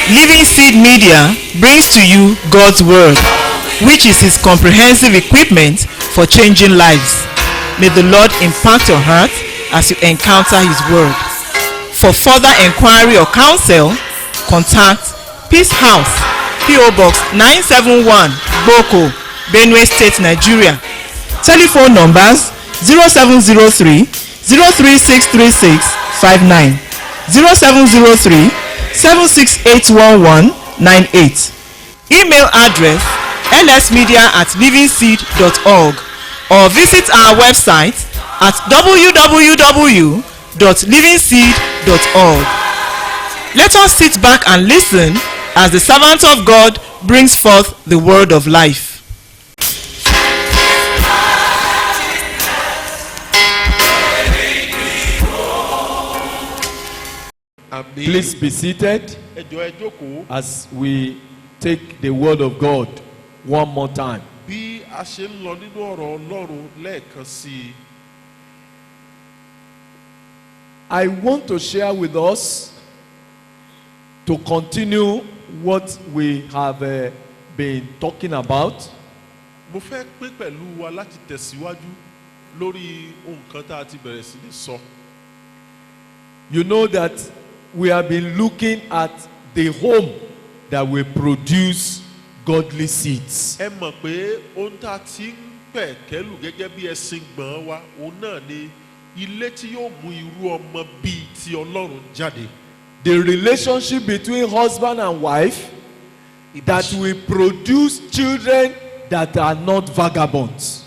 Living Seed Media brings to you God's Word, which is His comprehensive equipment for changing lives. May the Lord impact your heart as you encounter His Word. For further inquiry or counsel, contact Peace House, P.O. Box 971, Boko, Benue State, Nigeria. Telephone numbers 0703 0363659, 0703 7681198. Email address lsmedia@livingseed.org or visit our website at www.livingseed.org. Let us sit back and listen as the servant of God brings forth the word of life. Please be seated as we take the word of God one more time. I want to share with us to continue what we have been talking about. You know that we have been looking at the home that will produce godly seeds. The relationship between husband and wife that will produce children that are not vagabonds.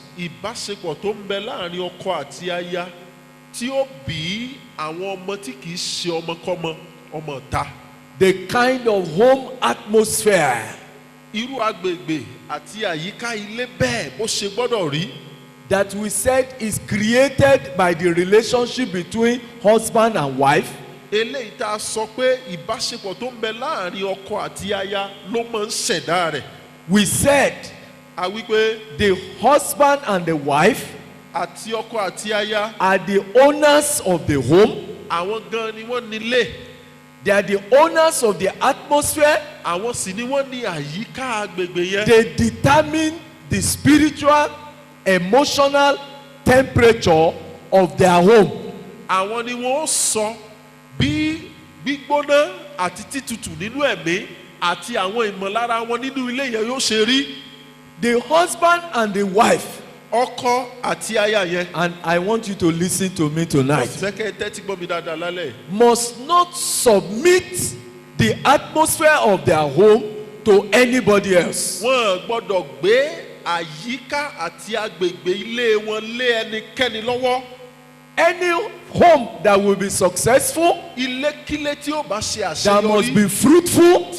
The kind of home atmosphere that we said is created by the relationship between husband and wife. We said the husband and the wife are the owners of the home. They are the owners of the atmosphere. They determine the spiritual, emotional temperature of their home. The husband and the wife, and I want you to listen to me tonight, must not submit the atmosphere of their home to anybody else. Any home that will be successful, that must be fruitful,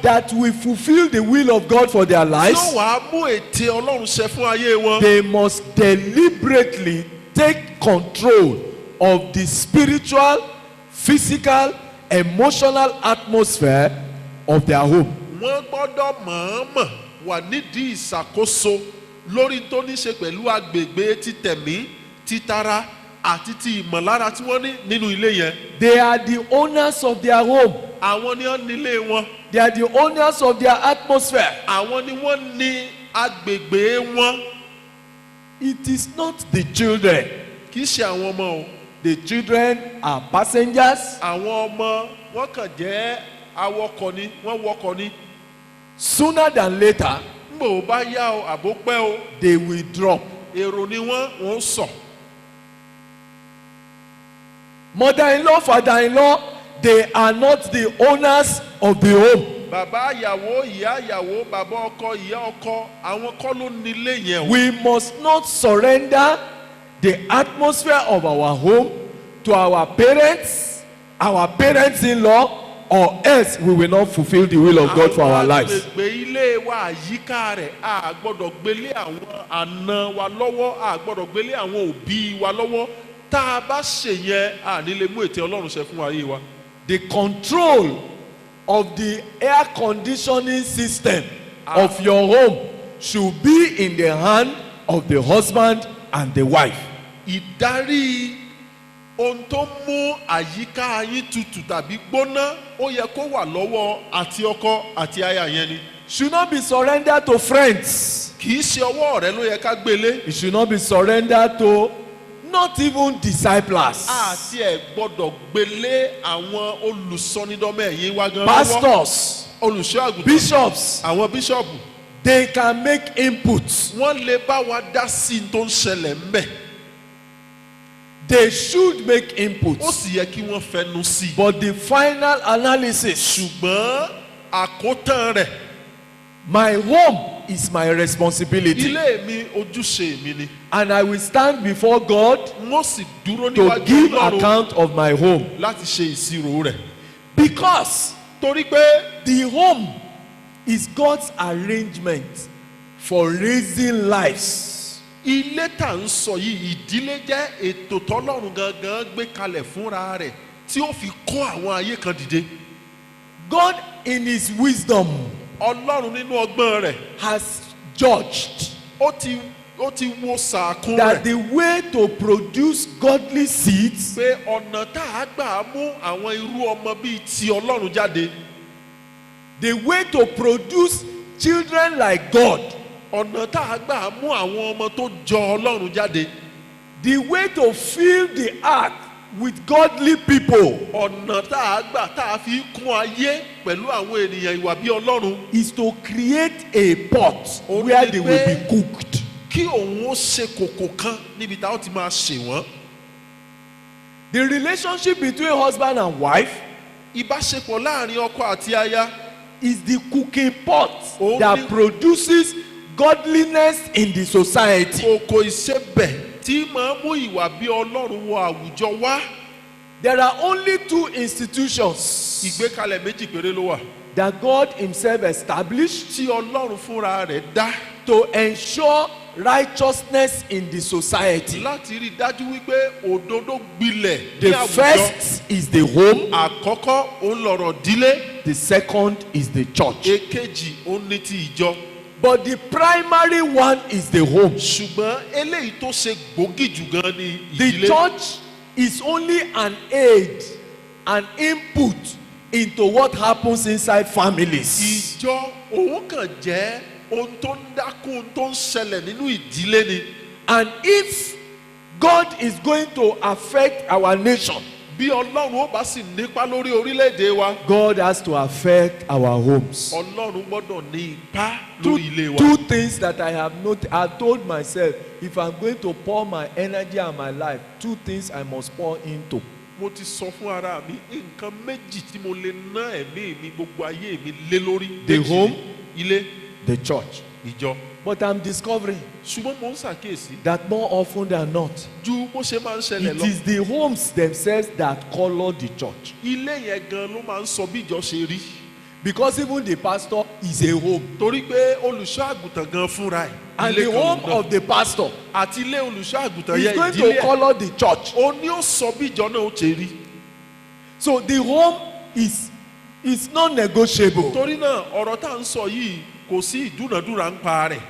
that will fulfill the will of God for their lives, they must deliberately take control of the spiritual, physical, emotional atmosphere of their home. They are the owners of their home. They are the owners of their atmosphere. It is not the children. The children are passengers. Sooner than later, they will drop. Mother-in-law, father-in-law, they are not the owners of the home. We must not surrender the atmosphere of our home to our parents-in-law, or else we will not fulfill the will of God for our lives. The control of the air conditioning system of your home should be in the hand of the husband and the wife. ohun tó mú àyíká yín tutù tàbí gbóná ó yẹ kó wà lọ́wọ́ àti ọkọ àti aya yẹn ni. Should not be surrendered to friends. kì í ṣe ọwọ́ rẹ ló yẹ ká gbélé. It should not be surrendered to not even disciples. àti ẹ̀ gbọ́dọ̀ gbélé àwọn olùsọnídọ́mọ ẹ̀yìn wa gan lọ́wọ́. Pastors, olùṣọ́ àgùntàn. bishops, àwọn bíṣọ̀bù. they can make inputs. wọ́n lè bá wa dá sí i tó ń ṣẹlẹ̀ ńbẹ̀. They should make ó inputs. sì yẹ kí wọ́n fẹnu sí i. But the final analysis, ṣùgbọ́n àkótán rẹ̀. my home is my responsibility. ilé mi ojúṣe mi ni. And I will stand before God n ó sì dúró to níwájú give Ọlọ́run account of my home. láti ṣe ìṣirò rẹ̀. Because torí pé the home is God's arrangement for raising lives. ilé tá ń sọ yìí ìdílé jẹ́ ètò tọ́lọ́run gangan gbé kalẹ̀ fúnra rẹ̀ tí ó fi kó àwọn ayé kan dìde. God in his wisdom Ọlọ́run nínú ọgbọ́n rẹ̀ has judged ó ti wo sàkún that rẹ̀ the way to produce godly seeds pé ọ̀nà tá a gbà mú àwọn irú ọmọ bíi ti Ọlọ́run jáde. the way to produce children like God, ọ̀nà tá a gbà mú àwọn ọmọ tó jọ Ọlọ́run jáde. the way to fill the ark with godly people ọ̀nà tá a gbà tá a fi kún ayé pẹ̀lú àwọn ènìyàn ìwà bí Ọlọ́run. is to create a pot where they will be cooked. kí òun ó ṣe kòkò kan níbi tá a ó ti máa ṣe wọ́n. The relationship between husband and wife ìbáṣepọ̀ láàrin ọkọ àti aya is the cooking pot Oh, that the- produces godliness in the society. kòkò ìṣebẹ̀ tí máa mú ìwà bí Ọlọ́run wọ àwùjọ wá. There are only two institutions ìgbékalẹ̀ méjì péré ló wà that God himself established tí Ọlọ́run fúnra rẹ̀ dá to ensure righteousness in the society. láti rí i dájú wípé òdodo gbilẹ̀ ní The àwùjọ. first is the home, àkọ́kọ́ òun lọ̀rọ̀ dílé. the second is the church. èkejì òun ní ti ìjọ. But the primary one is the home. ṣùgbọ́n eléyìí tó ṣe gbòógì jù gan ni The ìdílé. church is only an aid, an input into what happens inside families. ìjọ òun kàn jẹ́ ohun tó ń dákún ohun tó ń ṣẹlẹ̀ nínú ìdílé ni. And if God is going to affect our nation, bí Ọlọ́run ó bá sì nípa lórí orílẹ̀-èdè wa. God has to affect our homes. Ọlọ́run gbọ́dọ̀ ní ipá Two, lórí ilé wa. two things that I have noted. I told myself, if I'm going to pour my energy and my life, two things I must pour into. mo ti sọ fún ara mi nǹkan méjì tí mo lè ná ẹ̀mí mi gbogbo ayé mi lé lórí. The Méjì home, ni ilé the church. ìjọ. But I'm discovering ṣùgbọ́n mo ń ṣàkíyèsí that more often than not, ju bó ṣe máa ń ṣẹlẹ̀ it lọ. is the homes themselves that color the church. ilé yẹn gan ló máa ń sọ bí ìjọ ṣe rí. Because even the pastor is a home. torí pé olùṣọ́ àgùntàn gan fúnra ẹ̀. And ilé the kan home lòun náà. of the pastor àti ilé olùṣọ́ àgùntàn is yẹn going ìdílé to ẹ̀. color the church. ó ní ó sọ bí ìjọ náà ó ṣe rí. So the home is non-negotiable. torí náà ọ̀rọ̀ tá à ń sọ yìí kò sí ìdúnàdúrà ń pa rẹ̀.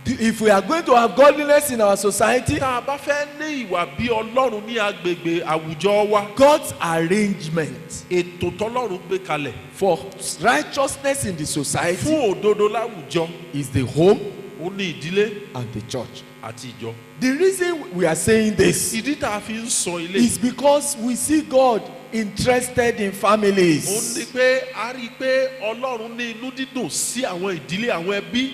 If we are going to have godliness in our society, tá a bá fẹ́ ní ìwà bí Ọlọ́run ní agbègbè àwùjọ wa. God's arrangement ètò tọ́lọ́run gbé kalẹ̀ for righteousness in the society fún òdodo láwùjọ is the home ó ní ìdílé and the church. àti ìjọ. The reason we are saying this ìdí tá a fi ń sọ ilé is because we see God interested in ó ní families. pé a rí i pé Ọlọ́run ní inú dídùn sí àwọn ìdílé àwọn ẹbí.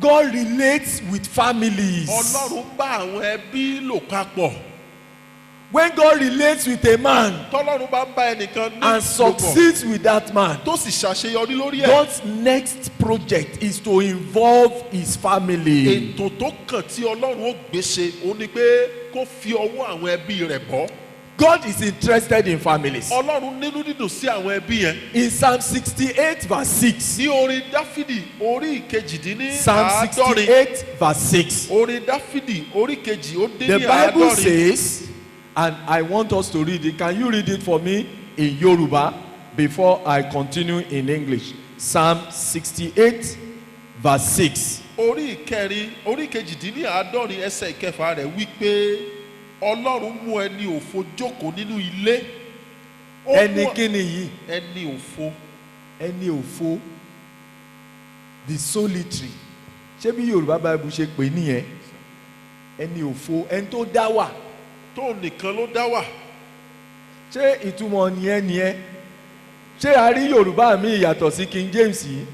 God relates with families. Ọlọ́run bá àwọn ẹbí lò papọ̀. When God relates with a man tọ́lọ́run bá ń bá ẹnìkan ní and succeeds with that man, tó sì ṣàṣeyọrí lórí ẹ̀. God's next project is to involve his family. ètò tó kàn tí Ọlọ́run ó gbé ṣe ó ní pé kó fi ọwọ́ àwọn ẹbí rẹ̀ bọ́. God is interested in families. Ọlọ́run nínú dídùn sí àwọn ẹbí yẹn. In Psalm 68 verse 6. ní orin Dáfídì orí ìkejìdínní Psalm àádọ́rin. 68 verse 6. orin Dáfídì orí kejì ó dín The ní Bible àádọ́rin. says, and I want us to read it. Can you read it for me in Yoruba before I continue in English? Psalm 68 verse 6. orí ìkẹrin orí ìkejìdínní àádọ́rin ẹsẹ̀ ìkẹfà rẹ̀ wí pé Ọlọ́run mú ẹni òfo jókòó nínú ilé. Ẹni kíni yìí? Ẹni òfo. Ẹni òfo. The solitary. Ṣé bí Yorùbá Bible ṣe pè nìyẹn? Ẹni òfo, ẹni tó dá wà. Tó nìkan ló dá wà. Ṣé ìtumọ̀ nìyẹn? Ṣé a rí Yorùbá mi yàtọ̀ sí King James yìí?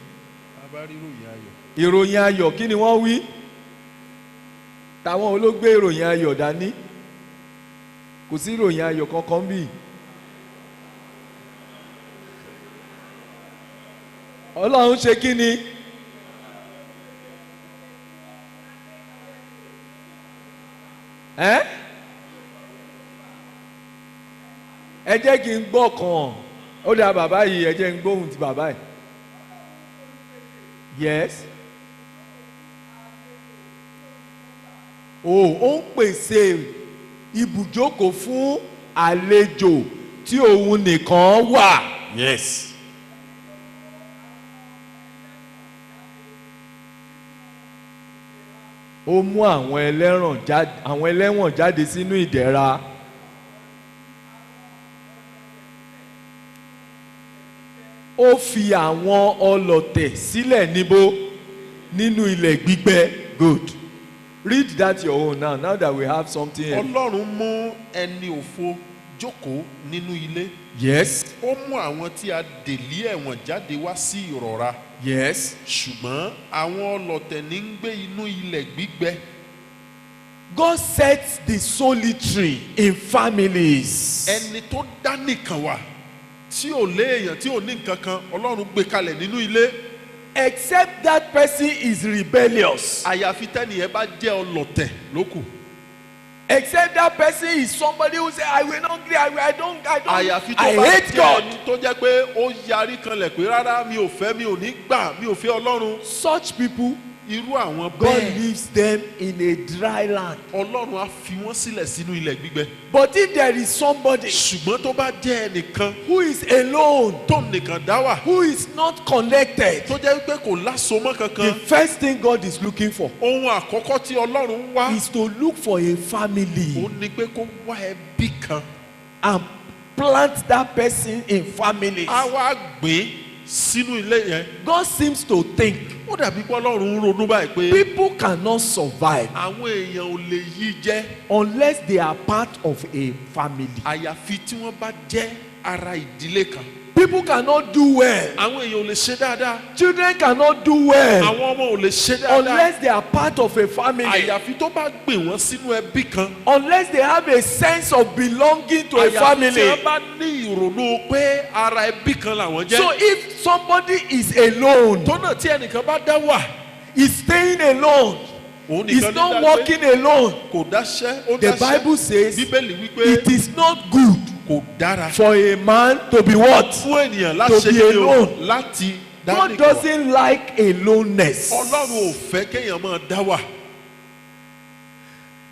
A bá rí ìròyìn ayọ̀. Ìròyìn ayọ̀ kí ni wọ́n wí? Tàwọn olóògbé ìròyìn ayọ̀ dání. Kò sí ìròyìn ayọ̀ kankan bí. Ọlọ́run ṣe kí ni? Ẹ jẹ́ kí n gbọ́ kan. Ó dá bàbá yìí, ẹ jẹ́ n gbóhùn ti bàbá yìí. Yes. Ó ń pèsè ibùjókòó fún àlejò tí òun nìkan wà. Yes. Ó mú àwọn ẹlẹ́wọ̀n jáde sínú ìdẹ̀ra. Ó fi àwọn ọlọ̀tẹ̀ sílẹ̀ níbo? Nínú ilẹ̀ gbígbẹ. Good. Read that your own now that we have something else. Ọlọ́run mú ẹni òfo jókòó nínú ilé. Yes. Ó mú àwọn tí a dè lé ẹ̀wọ̀n jáde wá sí ìrọ̀ra. Yes. Ṣùgbọ́n àwọn ọlọ̀tẹ̀ ní ń gbé inú ilẹ̀ gbígbẹ. God sets the solitary in families. Ẹni tó dá nìkan wà tí ò léèyàn tí ò ní nǹkan kan Ọlọ́run gbé kalẹ̀ nínú ilé. Except that person is rebellious. Àyàfi tẹ́nìyẹn bá jẹ́ ọlọ̀tẹ̀ lókù. Except that person is somebody who say I will not agree, I don't Àyàfi tó I bá hate jẹ́ God. ẹni tó jẹ́ pé ó yarí kanlẹ̀ pé rárá mi ò fẹ́ mi ò ní gbà mi ò fẹ́ Ọlọ́run. Such people, Irú àwọn God bẹ́ẹ̀ leaves them in a dry land. Ọlọ́run á fi wọ́n sílẹ̀ sínú ilẹ̀ gbígbẹ. But if there is somebody Ṣùgbọ́n tó bá jẹ́ ẹnìkan who is alone, tó nìkan dá wà who is not connected, tó jẹ́ pé kò lásomọ́ the kankan, first thing God is looking for ohun àkọ́kọ́ tí Ọlọ́run wá is to look for a family ó ní pé kó wá ẹbí kan. and plant that person in families. Á wá gbé sínú ilé yẹn. God seems to think Ó dàbí pé Ọlọ́run ń ronú báyìí pé people cannot survive àwọn èèyàn ò lè yí jẹ́ unless they are part of a family. àyàfi tí wọ́n bá jẹ́ ara ìdílé kan. People cannot do well. Àwọn èèyàn ò lè ṣe dáadáa. Children cannot do well Àwọn ọmọ ò lè ṣe dáadáa. unless they are part of a family. Àyàfi tó bá gbé wọn sínú ẹbí kan. Unless they have a sense of belonging to a Àyàfi tí family. wọ́n bá ní ìrònú pé ara ẹbí kan làwọn jẹ́. So if somebody is alone, Tọ́nà tí ẹnìkan bá dá wà. is staying alone, Òun is nìkan ní not dá gbé. walking alone, Kò dáṣẹ́, ó the dáṣẹ́. Bible says Bíbélì wípé it is not good kò dára for a man to be what? fún ènìyàn láti To ṣe be kí o alone. láti dá God nìkan wà. doesn't like aloneness. Ọlọ́run ò fẹ́ kéèyàn máa dá wà.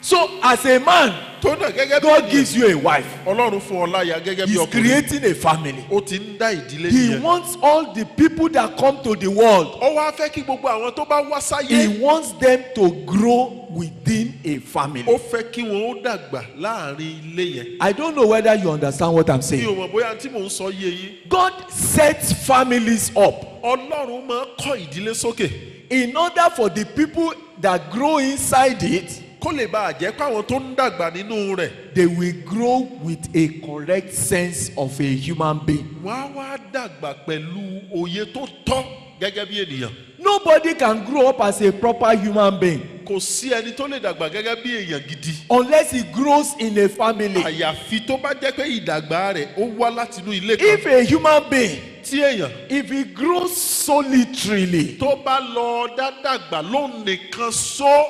So as a man, Tọ́nà gẹ́gẹ́ bí God ènìyàn, gives you a wife. Ọlọ́run fún ọ láya gẹ́gẹ́ bí He's ọkùnrin. creating a family. Ó ti ń dá ìdílé He nìyẹn. wants all the people that come to the world, Ó wá fẹ́ kí gbogbo àwọn tó bá wá he sáyé. wants them to grow within a family. Ó fẹ́ kí wọn ó dàgbà láàrin ilé yẹn. I don't know whether you understand what I'm Mi saying. ò mọ̀ bóyá tí mò ń sọ yé yín. God sets families up Ọlọ́run máa ń kọ́ ìdílé sókè. in order for the people that grow inside it, Kó lè bá àjẹ́ pé àwọn tó ń dàgbà nínú rẹ̀. they will grow with a correct sense of a human being. Wọ́n á wá dàgbà pẹ̀lú òye tó tọ́ gẹ́gẹ́ bí ènìyàn. Nobody can grow up as a proper human being Kò sí ẹni tó lè dàgbà gẹ́gẹ́ bí èèyàn gidi. unless he grows in a family. Àyàfi tó bá jẹ́ pé ìdàgbà rẹ̀ ó wá látinú ilé If kan. a human being, Tí èèyàn if he grows solitarily, tó bá lọ dádàgbà lóun nìkan só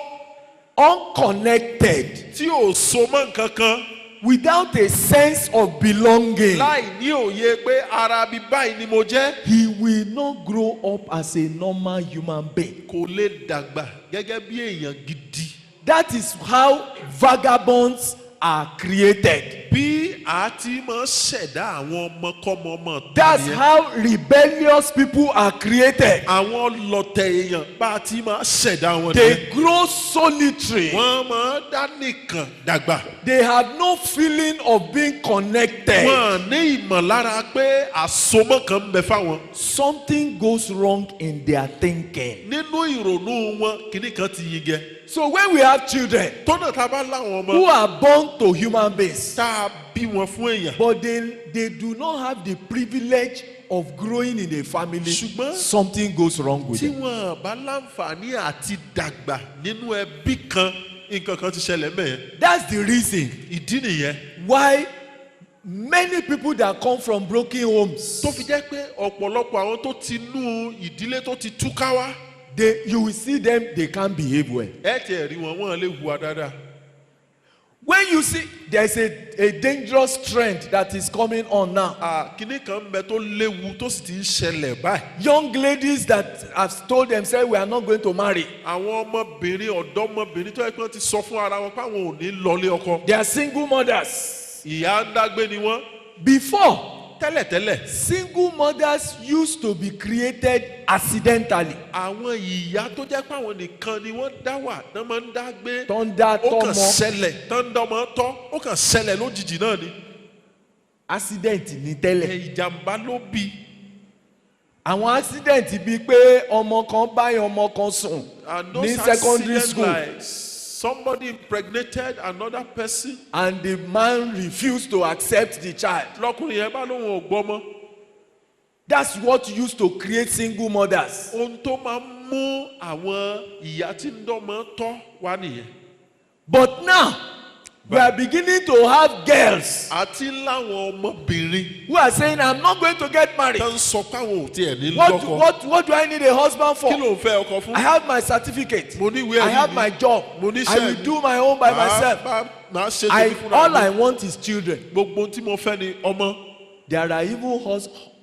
unconnected, tí ò so mọ́ nǹkan kan without a sense of belonging, láì ní òye pé ara mi báyìí ni mo jẹ́. he will not grow up as a normal human being. Kò lè dàgbà gẹ́gẹ́ bí èèyàn gidi. That is how vagabonds are created. Bí a ti máa ṣẹ̀dá àwọn ọmọkọ́mọ ọmọ. That's how rebellious people are created. Àwọn ọlọ̀tẹ̀ èèyàn bá a ti máa ṣẹ̀dá wọn. They grow solitary. Wọ́n máa dá nìkan dàgbà. They have no feeling of being connected. Wọ́n ní ìmọ̀lára pé àsomọ́ kan ń bẹ fáwọn. Something goes wrong in their thinking. Nínú ìrònú wọn kìíní kan ti yingẹ. So when we have children Tọ́nà tá a bá láwọn who ọmọ are born to human beings, tá a bí wọn fún èèyàn. but they do not have the privilege of growing in a family, Ṣùgbọ́n something goes wrong with tí them. wọn bá láǹfààní àti dàgbà nínú ẹbí kan nǹkan kan ti ṣẹlẹ̀ mẹ́yẹn. That's the reason Ìdí nìyẹn why many people that come from broken homes, tó fi jẹ́ pé ọ̀pọ̀lọpọ̀ àwọn tó ti nú ìdílé tó ti túká wá. you will see them, they can't behave well. Ẹ tiẹ̀ rí wọn, wọ́n lè hùwà dáadáa. When you see there's a dangerous trend that is coming on now. Kìnní kan ń bẹ tó léwu tó sì ti ń ṣẹlẹ̀ báyìí. Young ladies that have told themselves we are not going to marry. Àwọn ọmọbìnrin ọ̀dọ́mọbìnrin tó yẹ kí wọ́n ti sọ fún ara wọn pé àwọn ò ní lọlé ọkọ. They are single mothers. Ìyá ń dágbé ni wọ́n. Before, Tẹ́lẹ̀tẹ́lẹ̀ single mothers used to be created accidentally. àwọn ìyá tó jẹ́ pé àwọn nìkan ni wọ́n dá wà náà máa ń dá gbé. Tó ń dá Ó kàn tọ́mọ. ṣẹlẹ̀ tó ń dọ́mọ tọ́ ó kàn ṣẹlẹ̀ lójijì náà ni. Accident ní tẹ́lẹ̀. Ìjàmbá ló bí. Àwọn accident bíi pé ọmọ kan báyìí ọmọ kan sùn And ní those secondary accidents school, like somebody impregnated another person. and the man refused to accept the child. Lọkùnrin yẹn bá lóun ò gbọ́mọ. That's what used to create single mothers. Ohun tó máa ń mú àwọn ìyá tí ń dọ́mọ tọ́ wá nìyẹn. But now, we are beginning to have girls Àti láwọn ọmọbìnrin who are saying, I'm not going to get married. tó ń sọ pé àwọn ò tiẹ̀ ní lọ́kọ. What do I need a husband for? Kí ló ń fẹ́ ọkọ fún? I have my certificate. Mo ní ìwé I ẹ̀rí have mi. my job. Mo ní I iṣẹ́ will mi. do my own by myself. Màá ṣe tèmi fúnra All I mi. want is children. Gbogbo ohun tí mo fẹ́ ni ọmọ. There are even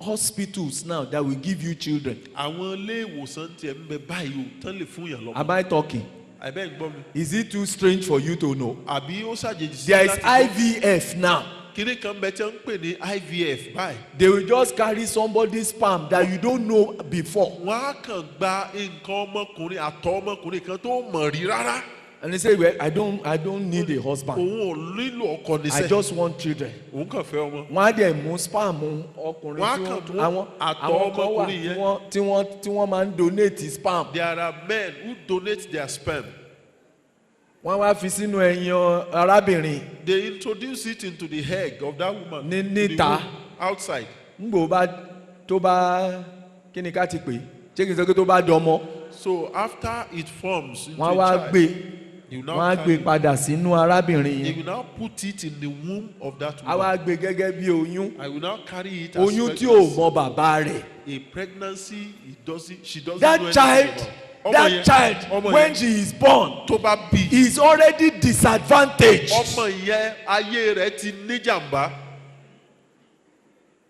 hospitals now that will give you children. Àwọn ilé ìwòsàn tiẹ̀ ń bẹ báyìí o tán lè fún yàn lọ́mọ. Am I talking? Àbẹ́ ń gbọ́ mi. Is it too strange for you to know? Àbí ó ṣàjèjì sí There is láti gbọ́. IVF now. Kíní kan bẹ tí wọ́n ń pè ní IVF báyìí. They will just carry somebody's sperm that you don't know before. Wọ́n á kàn gba nǹkan ọmọkùnrin àtọ̀ ọmọkùnrin kan tó mọ̀ rí rárá. And they say, well, I don't need a husband. Òun ò nílò ọkọ I níṣẹ́. just want children. Òun kàn fẹ́ ọmọ. Wọ́n á dẹ̀ mú sperm ọkùnrin Wọ́n á tí kàn mú àwọn àtọ̀ kan wà ọmọkùnrin yẹn. tí wọ́n máa ń donate sperm. There are men who donate their sperm. Wọ́n wá fi sínú ẹyin arábìnrin. They introduce it into the egg of that woman. Ní to the níta. womb, outside. Ngbò tó bá kí ni ká ti pè é? Ṣé kì í sọ pé tó bá dọmọ? So after it forms into Wọ́n a wá child, gbé you wọ́n now á carry gbé padà sínú arábìnrin They yẹn. will now put it in the womb of that A woman. wá gbé gẹ́gẹ́ bí oyún. I will now carry it as Oyún tí ò pregnancy. mọ bàbá rẹ̀. A pregnancy, she doesn't know That anything child, about. Ọmọ yẹn- ọmọ when yẹn she is born, tó bá bí, is already disadvantaged. ọmọ yẹn ayé rẹ̀ ti níjàmbá.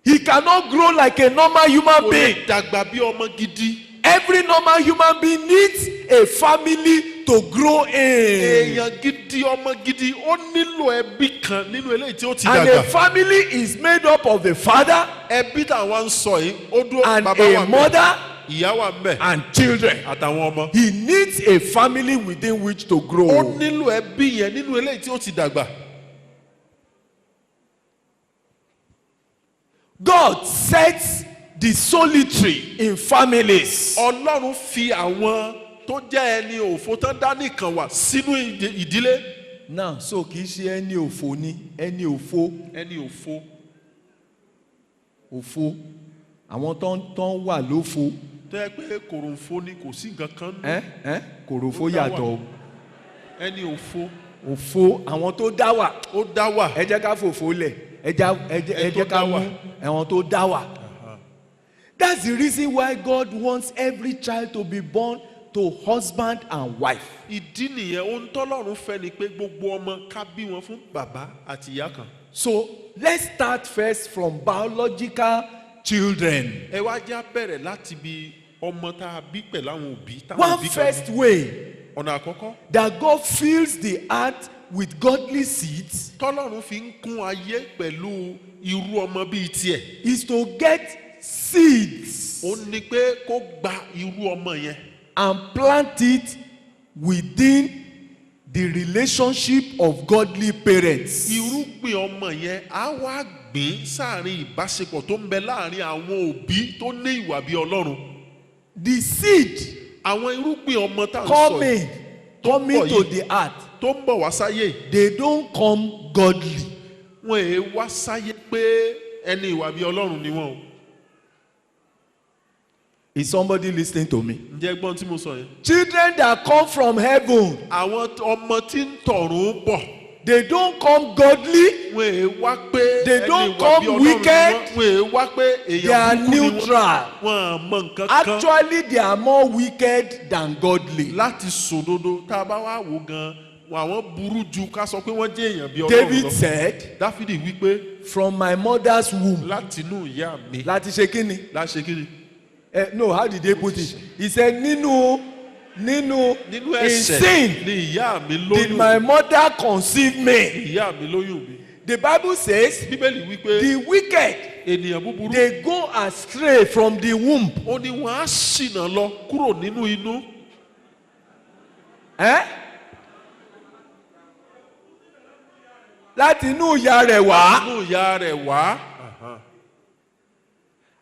He cannot grow like a normal human Kò lè being. dàgbà bí ọmọ gidi. Every normal human being needs a family to grow in. Èèyàn gidi, ọmọ gidi, ó nílò ẹbí kan nínú eléyìí tí ó ti And a dàgbà. family is made up of a father Ẹbí táwọn ń sọ yìí, ó dúró and bàbá wà a ńbẹ̀, mother ìyá wà ńbẹ̀, and children. àtàwọn ọmọ. He needs a family within which to Ó grow. nílò ẹbí yẹn nínú eléyìí tí ó ti dàgbà. God sets the solitary in families. Ọlọ́run fi àwọn tó jẹ́ ẹni òfo tán dá nìkan wà sínú ìdílé. Now, so kì í ṣe ẹni òfò ni ẹni òfo Ẹni òfo. òfo àwọn tó ń wà lófo Tó yẹ pé kòròfo ni kò sí nǹkan kan nù. kòròfo Ó dá wà. yàtọ̀ o. Ẹni òfo. Òfo àwọn tó dá wà. Ó dá wà. Ẹ jẹ́ ká fòfo lẹ̀ ẹ Ẹni tó jẹ́ ká dá mú wà. àwọn tó dá wà. That's the reason why God wants every child to be born to husband and wife. Ìdí nìyẹn ohun tọ́lọ́run fẹ́ ni pé gbogbo ọmọ ká bí wọn fún bàbá àti ìyá kan. So let's start first from biological children. Ẹ wá já bẹ̀rẹ̀ láti bí ọmọ tá a bí pẹ̀lú àwọn òbí. táwọn One òbí kan first bí. way Ọ̀nà àkọ́kọ́. that God fills the heart with godly seeds tọ́lọ́run fi ń kún ayé pẹ̀lú irú ọmọ bíi tiẹ̀. is to get seeds ó ní pé kó gba irú ọmọ yẹn and plant it within the relationship of godly parents. irúgbìn ọmọ yẹn á wá gbìn sáàrin ìbáṣepọ̀ tó ń bẹ láàrin àwọn òbí tó ní ìwà bí Ọlọ́run. The seed àwọn irúgbìn ọmọ tá à ń sọ yìí coming to the earth, tó ń bọ̀ wá sáyé they don't come godly. wọn èé wá sáyé pé ẹni ìwà bí Ọlọ́run ni wọn o. Is somebody listening to me? ǹjẹ́ gbọ́n tí mo sọ yẹn. Children that come from heaven, àwọn ọmọ tí ń tọ̀run bọ̀ they don't come godly. wọn èé wá pé They ẹni don't ìwà come bí Ọlọ́run wicked. ni wọn. wọn èé wá pé They are èèyàn burúkú ni wọn. neutral. wọn à mọ nǹkan kan. Actually, they are more wicked than godly. láti sòdodo tá a bá wá wò gan àwọn burú ju ká sọ pé wọ́n jẹ́ èèyàn bí Ọlọ́run David lọ. said, Dáfídì wípé from my mother's womb. láti inú ìyá mi Láti ṣe kíni? láṣẹ kiri. No, how did they put it? He said, nínú nínú in ẹ̀ṣẹ̀ sin ni ìyá mi did lóyún my mi. mother conceive me. ìyá mi lóyún mi. The Bible says, Bíbélì wípé the wicked, ènìyàn búburú they go astray from the womb. ó ní wọn á ṣìnà lọ kúrò nínú inú. Láti inú ìyá rẹ̀ wá. inú ìyá rẹ̀ wá.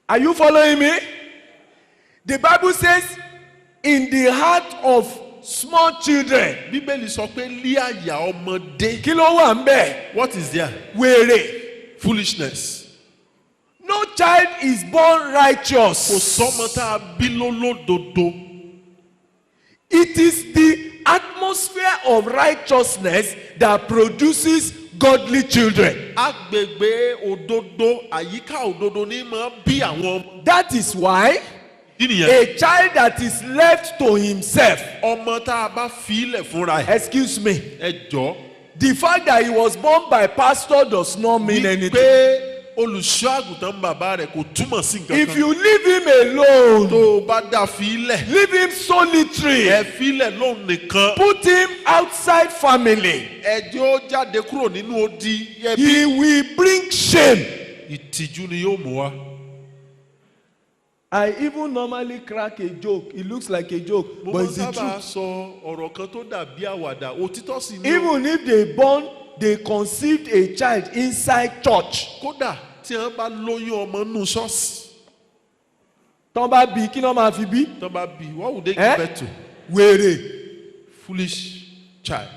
Are you following me? The Bible says, in the heart of small children. Bíbélì sọ pé lí àyà ọmọdé. Kí ló wà ń bẹ̀? What is there? Wèrè. Foolishness. No child is born righteous. Kò sọ́mọ tá a bí lólódodo. It is the atmosphere of righteousness that produces godly children. Agbègbè òdodo àyíká òdodo ní máa bí àwọn ọmọ. That is why Kí nìyẹn? a child that is left to himself, Ọmọ tá a bá fi ilẹ̀ fúnra ẹ̀. excuse me, Ẹ jọ̀ọ́. the fact that he was born by pastor does not mean anything. Wípé olùṣọ́ àgùntàn bàbá rẹ̀ kò túmọ̀ sí nǹkan If kan. you leave him alone, Tó o bá dá fi ilẹ̀. leave him solitary, Ẹ fi ilẹ̀ lóhùn nìkan. put him outside family, Ẹ jẹ́ ó jáde kúrò nínú odi ẹbí. he will bring shame. Ìtìjú ni yóò mú wa. I even normally crack a joke. It looks like a joke, Mo but máa it's the sábà truth. sọ ọ̀rọ̀ kan tó dàbí àwàdà. Òtítọ́ sì ni o. Even if they conceived a child inside church. Kódà tí wọ́n bá lóyún ọmọ nù ṣọ́ọ̀ṣì. Tán bá bí kí náà máa fi bí? Tó bá bí what would they give birth to? Wèrè. Foolish child.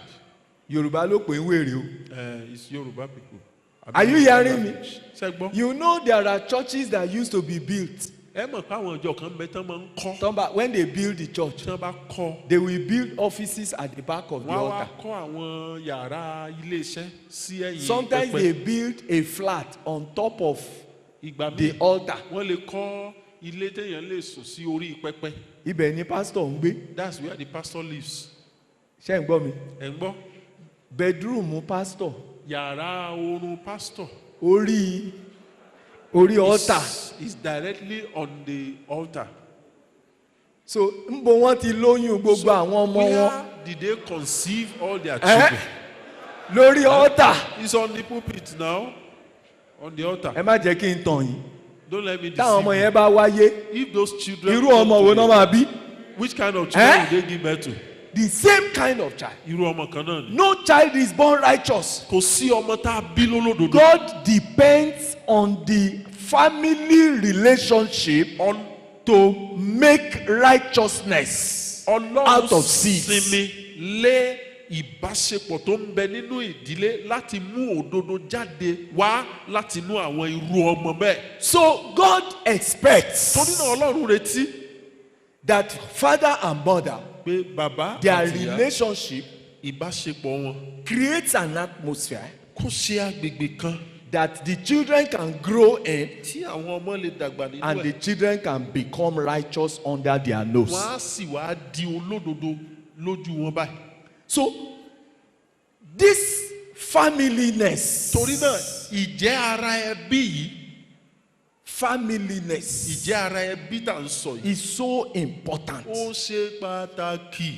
Yorùbá ló pè ń wèrè o. It's Yoruba people. Are you hearing me? Ṣẹ́gbọ́n. You know there are churches that used to be built. Ẹ mọ̀ pé àwọn ìjọ kan bẹ tán máa ń kọ́. Tán bá when they build the church, Tí wọ́n bá kọ́. they will build offices at the back of the Wọ́n á wá altar. kọ́ àwọn yàrá ilé-iṣẹ́ sí ẹ̀yìn Sometimes pẹpẹ. they build a flat on top of Ìgbà the míì altar. wọ́n lè kọ́ ilé téèyàn lè sùn sí orí pẹpẹ. Ibẹ̀ ni pastor ń gbé. That's where the pastor lives. Ṣé ń gbọ́ mi? Ẹ̀ ń gbọ́? Bedroom pastor Yàrá oorun pastor. orí altar. Is directly on the altar. So nbo wọ́n ti lóyún gbogbo àwọn ọmọ wọn Where did they conceive all their children? lórí altar. It's on the pulpit now. On the altar. Ẹ má jẹ́ kí n tàn yín. Don't let me Táwọn ọmọ deceive yẹn bá wáyé, you. If those children irú ọmọ wo náà máa bí? which kind of children will they give birth to? The same kind of child. Irú ọmọ kan náà ni. No child is born righteous. Kò sí ọmọ tá a bí lólódodo. God depends on the family relationship On to make righteousness out of seeds. sinmi lé ìbáṣepọ̀ tó ń bẹ nínú ìdílé láti mú òdodo jáde wá láti inú àwọn irú ọmọ bẹ́ẹ̀. So God expects Torí náà Ọlọ́run retí that father and mother, pé bàbá their àti ìyá relationship ìbáṣepọ̀ wọn creates an atmosphere kó ṣe agbègbè kan that the children can grow in tí àwọn ọmọ lè dàgbà nínú and the ẹ̀. children can become righteous under their nose. Wọ́n á sì wá di olódodo lójú wọn báyìí. So this familyness, Torí náà ìjẹ́ ara ẹbí yìí familyness ìjẹ́ ara ẹbí tá à ń sọ yìí is so important. ó ṣe pàtàkì.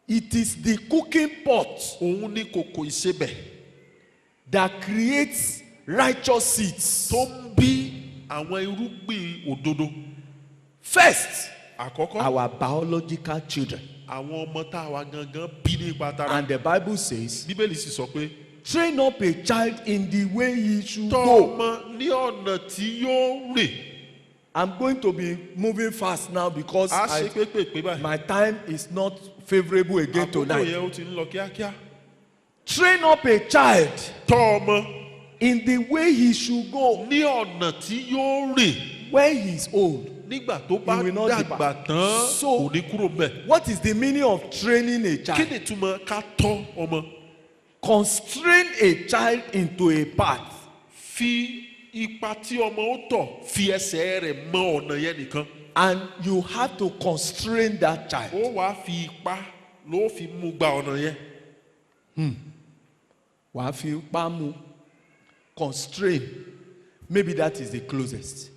It is the cooking pot òun ní kòkò ìsebẹ̀ that creates righteous seeds. tó ń bí àwọn irúgbìn òdodo. First, Àkọ́kọ́, our biological children. àwọn ọmọ tá a wà gangan bí nípa tara. And the Bible says, Bíbélì sì sọ pé train up a child in the way he should tọ́ go. ọmọ ní ọ̀nà tí yóò rìn. I'm going to be moving fast now because A ṣe pépèpé báyìí. my time is not favorable again Àkókò tonight. yẹn ó ti ń lọ kíákíá. Train up a child Tọ́ ọmọ in the way he should go. ní ọ̀nà tí yóò rìn. When he is old, Nígbà tó bá He will not dàgbà depart. tán So- kò ní kúrò mbẹ̀. what is the meaning of training a Kí child? ni ìtumọ̀ ká tọ́ ọmọ? Constrain a child into a path. Fi ipa tí ọmọ ó tọ̀ fi ẹsẹ̀ rẹ̀ mọ ọ̀nà yẹn nìkan. And you have to constrain that child. Ó wàá fi ipá ló fi mú gba ọ̀nà yẹn. Wàá fi ipá mú. Constrain. Maybe that is the closest.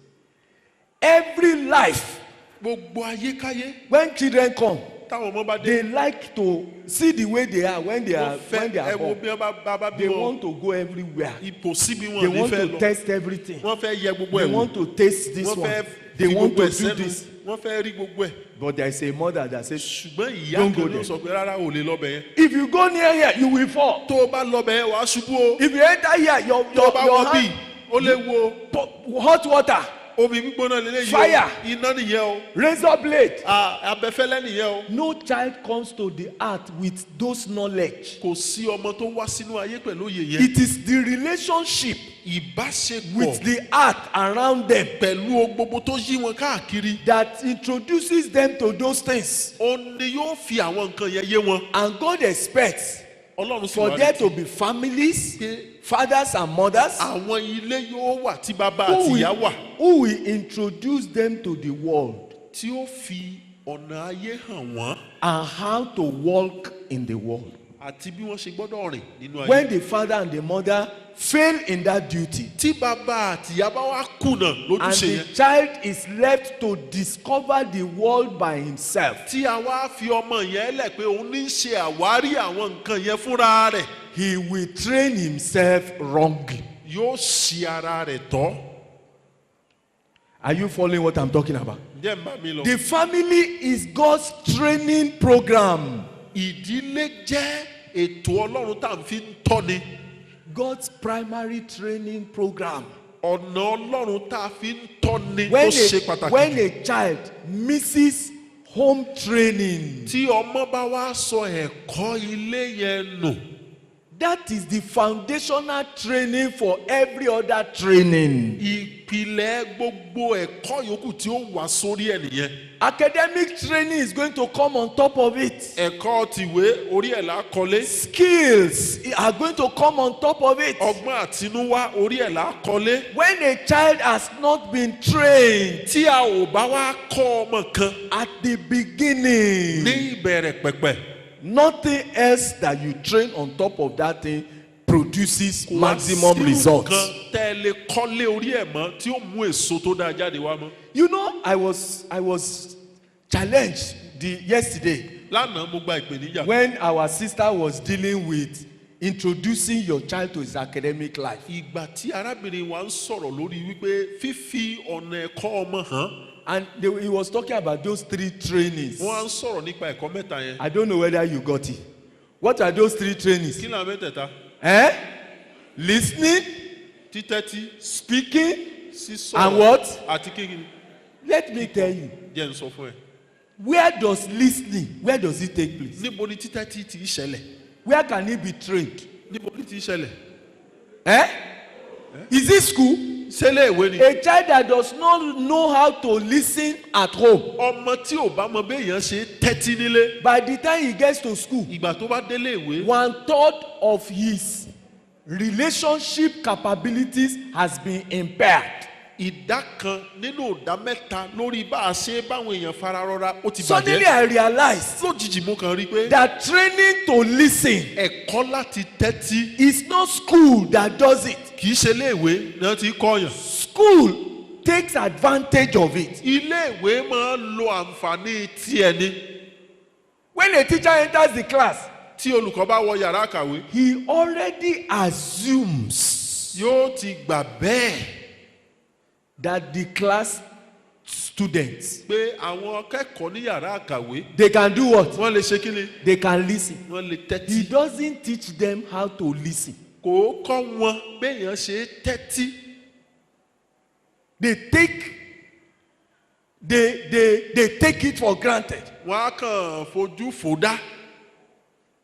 Every life, Gbogbo ayékáyé when children come, táwọn ọmọ bá they dé. like to see the way they are when they are Wọ́n fẹ́ ẹ wo born. bí wọ́n bá They bí wọn. want to go everywhere. Ipò síbi They wọn ní want fẹ́ to lọ. test everything. Wọ́n fẹ́ yẹ gbogbo They ẹ̀ wò. want to taste this Wọ́n one. fẹ́ They fi want gbogbo to ẹ̀ do sẹ́nu. this. Wọ́n fẹ́ rí gbogbo ẹ̀. But there is a mother that says, Ṣùgbọ́n ìyá Don't kan go ló there. sọ pé rárá ò lè lọ́bẹ̀ yẹn. if you go near here, you will fall. Tó o bá lọ́bẹ̀ yẹn wàá ṣubú o. If you enter here, Tó o your bá wọ bí hand, ó lè wo hot water, omi gbígbóná lélẹ́yìí o. Fire. Iná nìyẹn o. razor blade. Abẹ́fẹ́lẹ́ nìyẹn o. No child comes to the earth with those knowledge. Kò sí ọmọ tó wá sínú ayé pẹ̀lú òye yẹn. It is the relationship Ìbáṣepọ̀ with the earth around them pẹ̀lú ohun gbogbo tó yí wọn káàkiri. that introduces them to those things. Òun ni yóò fi àwọn nǹkan yẹn yé wọn. And God expects Ọlọ́run sì for wá there retí to be families, pé fathers and mothers àwọn ilé yóò wà tí bàbá who àti ìyá wà. who will introduce them to the world Tí ó fi ọ̀nà ayé hàn wọ́n. and how to walk in the world. Àti bí wọ́n ṣe gbọ́dọ̀ rìn nínú ayé. When the father and the mother fail in that duty Tí bàbá àti ìyá bá wá kùnà and lójúṣe the yẹn. child is left to discover the world by himself, Tí a wá fi ọmọ yẹn lẹ̀ pé òun ní í ṣe àwárí àwọn nǹkan yẹn fúnra rẹ̀. he will train himself wrongly. Yóò ṣì ara rẹ̀ tọ́. Are you following what I'm talking about? Ǹjẹ́ ń bá mi lọ? The family is God's training program. Ìdílé jẹ́ ètò Ọlọ́run tá à ń fi ń tọ́ni. God's primary training program. Ọ̀nà Ọlọ́run tá a fi ń tọ́ni When ó ṣe pàtàkì. when a child misses home training, Tí ọmọ bá wá sọ ẹ̀kọ́ ilé yẹn nù. that is the foundational training for every other training. Ìpìlẹ̀ gbogbo ẹ̀kọ́ yòókù tí ó wà sórí ẹ̀ nìyẹn. Academic training is going to come on top of it. Ẹ̀kọ́ tìwé orí ẹ̀ là á kọ́lé. Skills are going to come on top of it. Ọgbọ́n àtinúwá orí ẹ̀ là á kọ́lé. When a child has not been trained Tí a ò bá wá kọ́ ọmọ kan at the beginning, ní ìbẹ̀rẹ̀ pẹ̀pẹ̀. nothing else that you train on top of that thing produces Kò wá maximum sí results. nǹkan tẹ́ ẹ lè kọ́lé orí ẹ̀ mọ́ tí ó mú èso tó dáa jáde wá mọ́. You know, I was challenged yesterday Lánàá mo gba ìpèníjà. when our sister was dealing with introducing your child to his academic life. Ìgbà tí arábìnrin wa ń sọ̀rọ̀ lórí wípé fífi ọ̀nà ẹ̀kọ́ ọmọ hàn. And he was talking about those 3 trainings. Wọ́n á ń sọ̀rọ̀ nípa ẹ̀kọ́ mẹ́ta yẹn. I don't know whether you got it. What are those 3 trainings? Kí ni àwọn mẹ́tẹ̀ẹ̀ta? Listening, Títẹ́tí, speaking, sísọ̀rọ̀ and what? àti kíkiri. Let me tell you, Jẹ́ n sọ fún ẹ. where does it take place? Níbo ni títẹ́tí ti ṣẹlẹ̀? Where can it be trained? Níbo ni ti ṣẹlẹ̀? Is it school? Ṣẹlẹ̀ ìwé ni. A child that does not know how to listen at home, Ọmọ tí ò bá mọ béèyàn ṣe tẹ́tí nílé. by the time he gets to school, Ìgbà tó bá délé ìwé. 1/3 of his relationship capabilities has been impaired. Ìdá kan nínú ìdá mẹ́ta lórí bá a ṣe báwọn èèyàn fara rọra ó ti Suddenly bàjẹ́. I realized Lójijì mo kàn rí i pé that training to listen ẹ̀kọ́ láti tẹ́tí is not school that does it. kì í ṣe iléèwé náà ti kọ́yàn. School takes advantage of it. Iléèwé máa ń lo àǹfààní tiẹ̀ ni. when a teacher enters the class, tí olùkọ́ bá wọ yàrá kàwé he already assumes yóò ti gbà bẹ́ẹ̀ that the class students, pé àwọn akẹ́kọ̀ọ́ ní yàrá kàwé they can do what? wọ́n lè ṣe kí ni They can listen. wọ́n lè He tẹ́tí doesn't teach them how to listen. kò kọ́ wọn béèyàn ṣe é tẹ́tí They take it for granted. wọ́n á kàn fojú fò dá.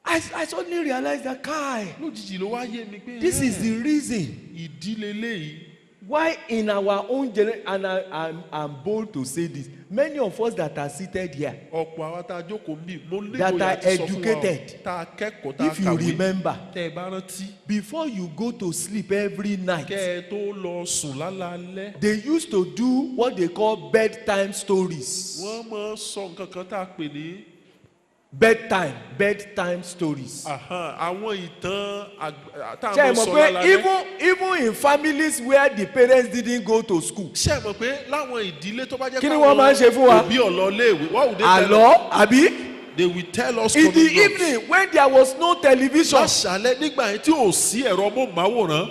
I suddenly realized that lójijì ló wá yé mi pé this is the reason ìdílé léyìí why in our own generation, and I'm bold to say this, many of us that are seated here, ọ̀pọ̀ àwọn tá a jókòó ń bì mo ní that ìgboyà are ti sọ fún wa o, educated, tá a kẹ́kọ̀ọ́ tá a if you kàwé remember, tẹ́ ẹ bá rántí before you go to sleep every night, kẹ́ ẹ tó lọ sùn lálaalẹ́ they used to do what they call bedtime stories. wọ́n máa ń sọ nǹkan kan tá a pè ní bedtime stories. àwọn ìtàn tá a Ṣé ẹ máa mọ̀ sọ pé lálaalẹ́. even in families where the parents didn't go to school, ṣé ẹ mọ̀ pé láwọn ìdílé tó bá jẹ́ Kí ni wọ́n máa ń ṣe fún wa? òbí ọ̀lọ́léèwé what would they tell us? àlọ́ àbí they will tell us in the conundrums. evening when there was no television. lọ́sàálẹ̀ nígbà yẹn tí ò sí ẹ̀rọ móhùnmáwòrán.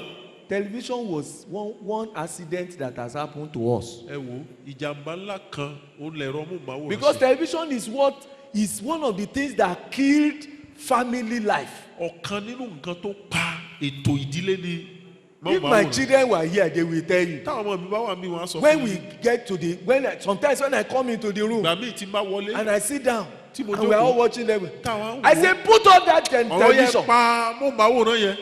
Television was one accident that has happened to us. ẹ wo ìjàmbá ńlá kan ó lẹ̀rọ móhùnmáwòrán Because ṣe. television is one of the things that killed family life. ọ̀kan nínú nǹkan tó pa ètò ìdílé ni If my children were here, they will tell you. táwọn ọmọ mi bá wà mí wọn á sọ When fún we mi. get to sometimes when I come into the room ìgbà míì tí n bá wọlé and I sit down Tí mo and we are all jókòó. watching them, táwọn I say put up that ọ̀rọ̀ yẹn television. pa móhùnmáwòrán yẹn.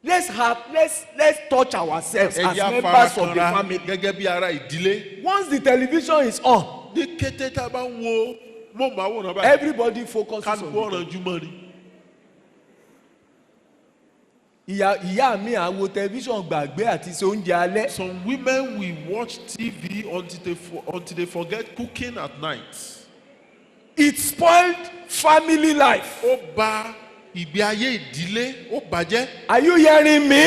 Let's touch ourselves as ẹ̀yà members of the farakanra family. gẹ́gẹ́ bí ara ìdílé. Once the television is on, ní kété tá a bá ń wo móhùnmáwòrán báyìí everybody focuses on kálukú the ọ̀ràn jùmọ̀ ni. ìyá mi àwo television gbàgbé àti ṣe oúnjẹ alẹ́. Some women will watch TV until they forget cooking at night. It spoiled family life. ó bà ìgbé ayé ìdílé ó bàjẹ́. Are you hearing me?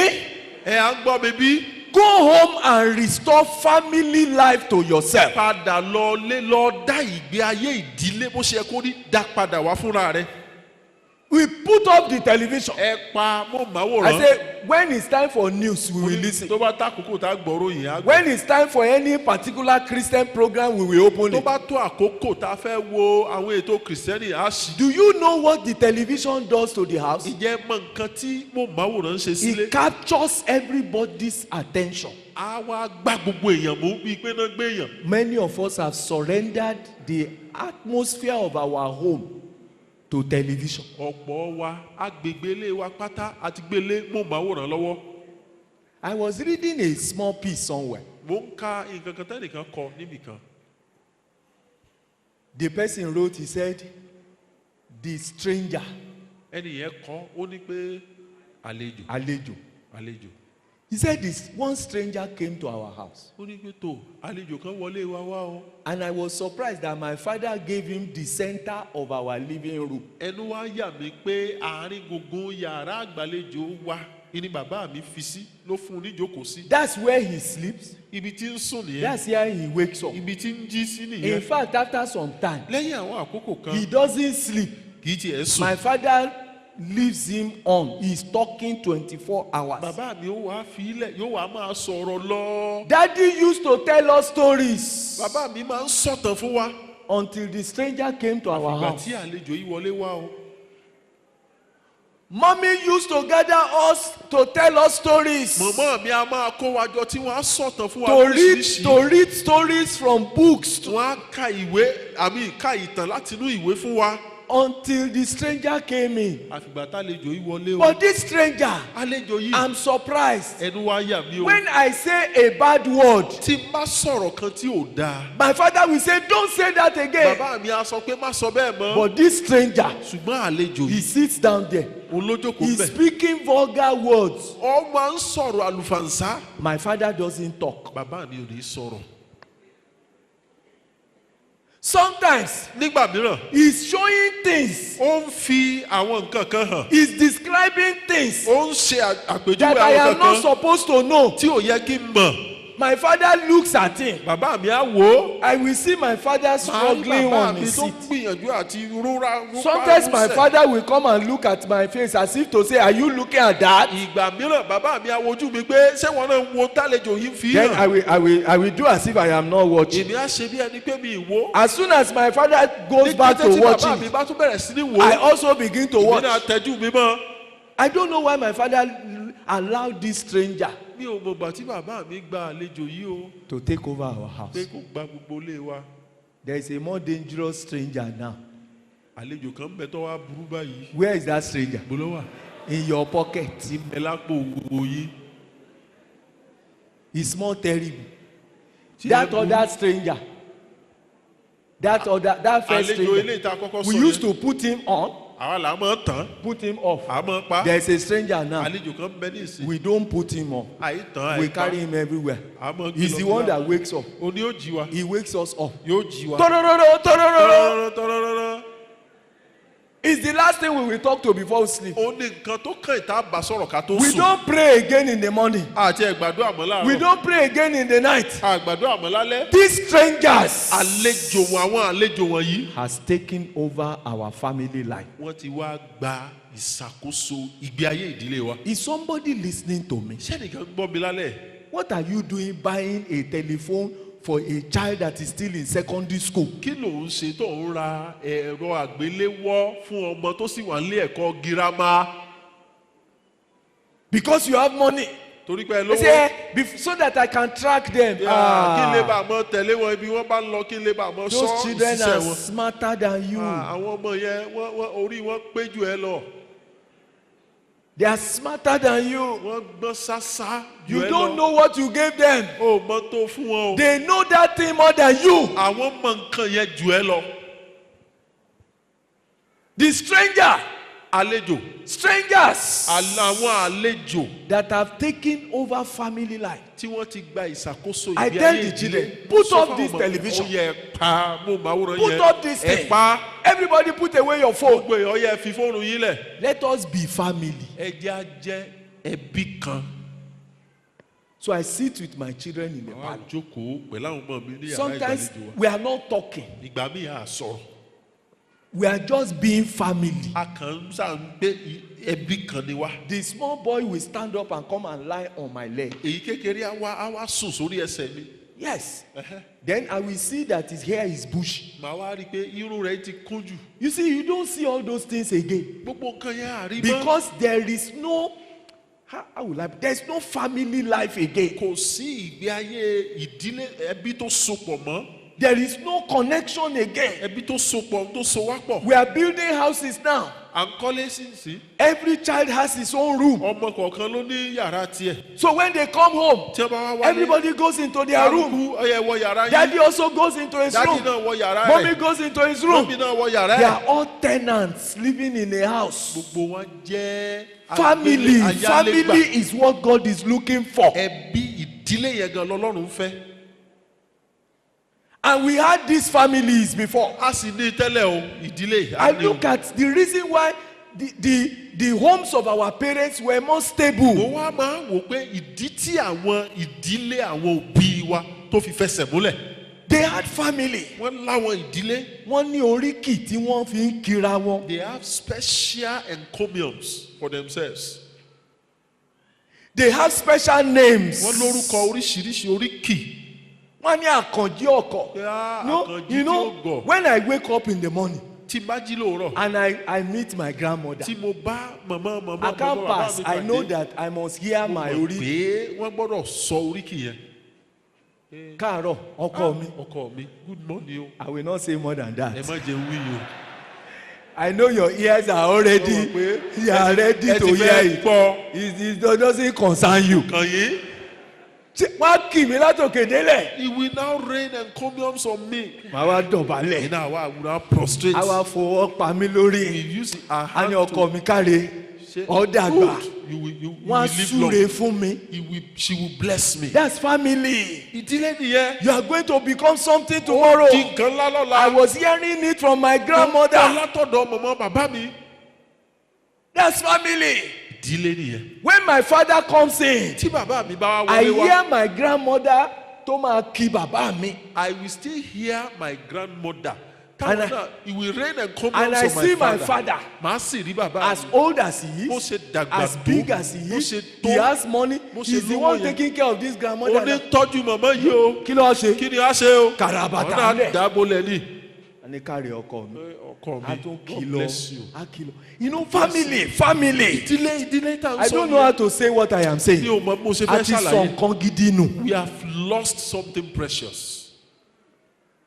ẹ à ń gbọ́ mi bí. Go home and restore family life to yourself. padà lọ lé lọ dá ìgbé ayé ìdílé bó ṣe kó rí dá padà wá fúnra rẹ. We put up the television. ẹ pa I móhùnmáwòrán. say when it's time for news we will listen. tó bá tákòókò tá a gbọ́rọ̀ yìí á gbọ́. When it's time for any particular Christian program we will open tó it. bá tó àkókò tá a fẹ́ wo àwọn ètò kìrìsìtẹ́nì á ṣí. Do you know what the television does to the house? ìjẹ́ mọ nǹkan tí móhùnmáwòrán ń ṣe sílé. It captures everybody's attention. á wá gbá gbogbo èèyàn mú bíi pé náà gbé èèyàn. Many of us have surrendered the atmosphere of our home to television. ọ̀pọ̀ wa agbègbè ilé wa pátá àti gbélé móhùnmáwòrán lọ́wọ́. I was reading a small piece somewhere. mo ń ka nǹkan kan tẹ́nìkan kọ níbìkan. The person wrote, he said, the stranger, ẹnì yẹn kọ ó ní pé àlejò àlejò. àlejò. He said this one stranger came to our house. ó ní pé tó àlejò kan wọlé wa wá o. And I was surprised that my father gave him the center of our living room. ẹnu wa yà mí pé àárín gbùngbùn yàrá àgbàlejò wa ni bàbá mi fi sí ló fún un níjókòó sí. That's where he sleeps. ibi tí ń sùn nìyẹn. That's where he wakes up. ibi tí ń jí sí In nìyẹn. fact, after some time, lẹ́yìn àwọn àkókò kan he doesn't sleep. kì í tiẹ̀ sùn. My father leaves him on. He's talking 24 hours. bàbá mi ó wàá fi ilẹ̀ yóò wàá máa sọ̀rọ̀ lọ. Daddy used to tell us stories bàbá mi máa ń sọ̀tàn fún wa. until the stranger came to our ìgbà house. tí àlejò yìí wọlé wá o. Mommy used to gather us to tell us stories. màmá mi a máa kó wa jọ tí wọ́n á sọ̀tàn fún wa To read stories from books wọ́n á ka ìwé ka ìtàn láti inú ìwé fún wa. until the stranger came in. àfìgbà tálejò yìí wọlé o. But this stranger, àlejò yìí I'm surprised. ẹnu wa yà mí o. When I say a bad word, tí n bá sọ̀rọ̀ kan tí ò dáa. my father will say, don't say that again. bàbá mi á sọ pé má sọ bẹ́ẹ̀ mọ́. But this stranger, ṣùgbọ́n àlejò he yìí sits down there. olójókòó He's bẹ̀. speaking vulgar words. ọ máa ń sọ̀rọ̀ àlùfànṣá. My father doesn't talk. bàbá mi ò ní sọ̀rọ̀. Sometimes nígbà mìíràn he's showing things. ó ń fi àwọn nǹkan kan hàn. He's describing things ó ń ṣe àpèjúwe that I àwọn am not nǹkan kan supposed to know. tí ò yẹ kí n mọ̀. My father looks at him. bàbá mi á wò ó. I will see my father Màá rí struggling bàbá on mi his tó seat. gbìyànjú àti rúra. Sometimes my father will come and look at my face as if to say, are you looking at that? ìgbà mìíràn bàbá mi á wojú mi pé ṣé wọn náà ń wo tálejò yìí fi Then hàn. I will do as if I am not watching. èmi á ṣe bí ẹni pé mi ì wò. As soon as my father goes ní back kété to tí bàbá mi watching, bá tún bẹ̀rẹ̀ sí ní wò. I also begin to èmi watch. náà tẹ́jú mi mọ́. I don't know why my father allowed this stranger mi ò mọ̀ gbà tí bàbá mi gba àlejò yìí o. to take over our pé house. kó gba gbogbo ilé wa. There is a more dangerous stranger now. àlejò kan ń bẹ tó wá burú báyìí. Where is that stranger? bó ló wà. In your pocket. tí ń bẹ lápò gbogbo yìí. It's more terrible. Tí That ẹ burú. other stranger. That first àlejò stranger. ilé ìta kọ́kọ́ We sọ used yẹn. to put him on, àwa là á mọ̀ tán. put him off. à á mọ̀ pa. There is a stranger now. àlejò kan ń bẹ ní ìsìn. We don't put him on. àìtàn We àìpa. carry him everywhere. à á mọ̀ He's the one that wakes up. o ní yóò jí wa. He wakes us up. yóò jí wa. Torororo, torororo. tọ́rọ́rọ́rọ́. It's the last thing we will talk to before we sleep. ó ní nǹkan tó kàn ìta bá sọ̀rọ̀ ká tó We sùn. don't pray again in the morning. àti ẹ̀gbàdo àmọ́ láàárọ̀. We don't pray again in the night. àgbàdo àmọ́ lálẹ́. These strangers àlejò wọn àwọn àlejò wọ̀nyí. has taken over our family life. wọ́n ti wá gba ìṣàkóso ìgbé ayé ìdílé wa. Is somebody listening to me? sẹ́nìkan gbọ́ mi lálẹ́. What are you doing buying a telephone for a child that is still in secondary school? kí ló ń ṣe tó ń ra ẹ̀rọ àgbéléwọ́ fún ọmọ tó sì wà nílé ẹ̀kọ́ girama. Because you have money. torí pé ẹ They lówó. say, so that I can track them. kí lè bá mọ tẹ̀lé wọn ibi wọ́n bá ń lọ kí lè bá mọ sọ Those children ìṣiṣẹ́ are wọn. smarter than you. àwọn ọmọ yẹn orí wọn pé jù ẹ lọ. They are smarter than you. wọ́n gbọ́n sásá jù You ẹ don't lọ. know what you gave them. o mọ tó fún wọn o. They know that thing more than you. àwọn mọ nǹkan yẹn jù ẹ lọ. The stranger, àlejò. strangers àwọn àlejò that have taken over family life. tí wọ́n ti gba ìṣàkóso I ìgbé tell ayé the ìdílé. children, put Sọ up fún this ọmọ, television. ó yẹ pa mo màwòrán Put yẹn. up this thing. ẹ pa. Everybody put away your phone. gbogbo èèyàn yẹ fi fóònù yín lẹ̀. Let us be family. ẹ jẹ́ á jẹ́ ẹbí kan. So I sit with my children in the àwọn parlor. àjókòó pẹ̀lú àwọn ọmọ mi ní yàrá Sometimes ìgbàlejò wa. we are not talking. ìgbà míì à sọ̀rọ̀. We are just being family. a kàn ń sàn gbé ẹbí kan ni wá. The small boy will stand up and come and lie on my leg. èyí kékeré á wá sùn sórí ẹsẹ̀ mi. Yes. Then I will see that his hair is bushy. màá wá rí i pé irun rẹ̀ ti kún jù. You see, you don't see all those things again. gbogbo nǹkan yẹn àrí mọ́. Because there is no, how will I, there's no family life again. kò sí ìgbé ayé ìdílé ẹbí tó sopọ̀ mọ́. There is no connection again. ẹbí tó sopọ̀ tó so wá pọ̀. We are building houses now. à ń kọ́lé sínsìn. Every child has his own room. ọmọ kọ̀ọ̀kan ló ní yàrá tiẹ̀. So when they come home, tí wọ́n bá wá wálé. everybody goes into their room. kálukú ọyẹ wọ yàrá yín. Daddy also goes into his dádì room. náà wọ yàrá Mommy rẹ̀. goes into his room. mọ́mí náà wọ yàrá They ẹ̀. are all tenants living in a house. gbogbo wọn jẹ́ Family, ayálégbà. family is what God is looking for. ẹbí ìdílé yẹn gan lọ́lọ́run fẹ́. And we had these families before. a sì ní tẹ́lẹ̀ o ìdílé. I look at the reason why the homes of our parents were more mo stable. wá máa ń wò pé ìdí tí àwọn ìdílé àwọn òbí wa tó fi fẹsẹ̀ múlẹ̀. They had family. wọ́n láwọn ìdílé. Wọ́n ní oríkì tí wọ́n fi ń kira wọn. they have special encomiums for themselves. They have special names. wọ́n lórúkọ oríṣiríṣi oríkì. Wọ́n ní àkànjí ọkọ̀. No, àkànjí you tí ó know, gọ̀. when I wake up in the morning tí bá jí lóòrọ̀. and I meet my grandmother, tí mo bá màmá I can't bàbá pass. mi I know pàdé. that I must hear mo my mọ̀ orí. pé wọ́n gbọ́dọ̀ sọ oríkì yẹn. Káàárọ̀ ọkọ mi. ọkọ mi good morning o. I will not say more than ẹ that. má jẹ wí o. I know your ears are already, you are ready ẹ to ti hear fẹ́ it. gbọ́. It doesn't concern you. kàn yín. Wọ́n á kì mí látòkè délẹ̀. he will now rain encomiums on me. Màá wá dọ̀bálẹ̀. iná àwa àwùrọ̀ prostrate. Àwa fọwọ́ pa mí lórí. we use our A ní hand to ọkọ mi káre. say Ọ̀dàgbà. good you will Wọ́n á live súre long. fún mi. she will bless me. That's family. ìdílé nìyẹn. You are going to become something tomorrow. kí nǹkan ńlá lọ́la. I was hearing it from my grandmother. látọ̀dọ̀ mọ̀mọ́ bàbá mi. That's family. ìdílé nìyẹn. When my father comes in, tí bàbá mi bá wá I wọlé wá, hear my grandmother tó máa kí bàbá mi. I will still hear my grandmother. And I- táwọn náà it will rain and come And down I from see my my father. father màá sì rí bàbá as mi. old as he bó is, ṣe dàgbà as tó, big as he bó is, ṣe tó, he has money, bó ṣe he's the lówó one yẹn. taking care of this ó grandmother. ní tọ́jú màmá yìí o. Kí ló ṣe? kí ni a ṣe o. Kàràbàtà ọ̀nà ńlẹ̀. àdàbọ̀lẹ̀ ni. A ní kárí ọkọ mi. ọkọ A mi tún God kìlọ̀. bless you. A kìlọ̀. You know, family. ìdílé tá à ń I sọ don't know how to say what I am mi saying. ò mọ bó ṣe A fẹ́ ti sọ ṣàlàyé. nǹkan gidi nù. we have lost something precious.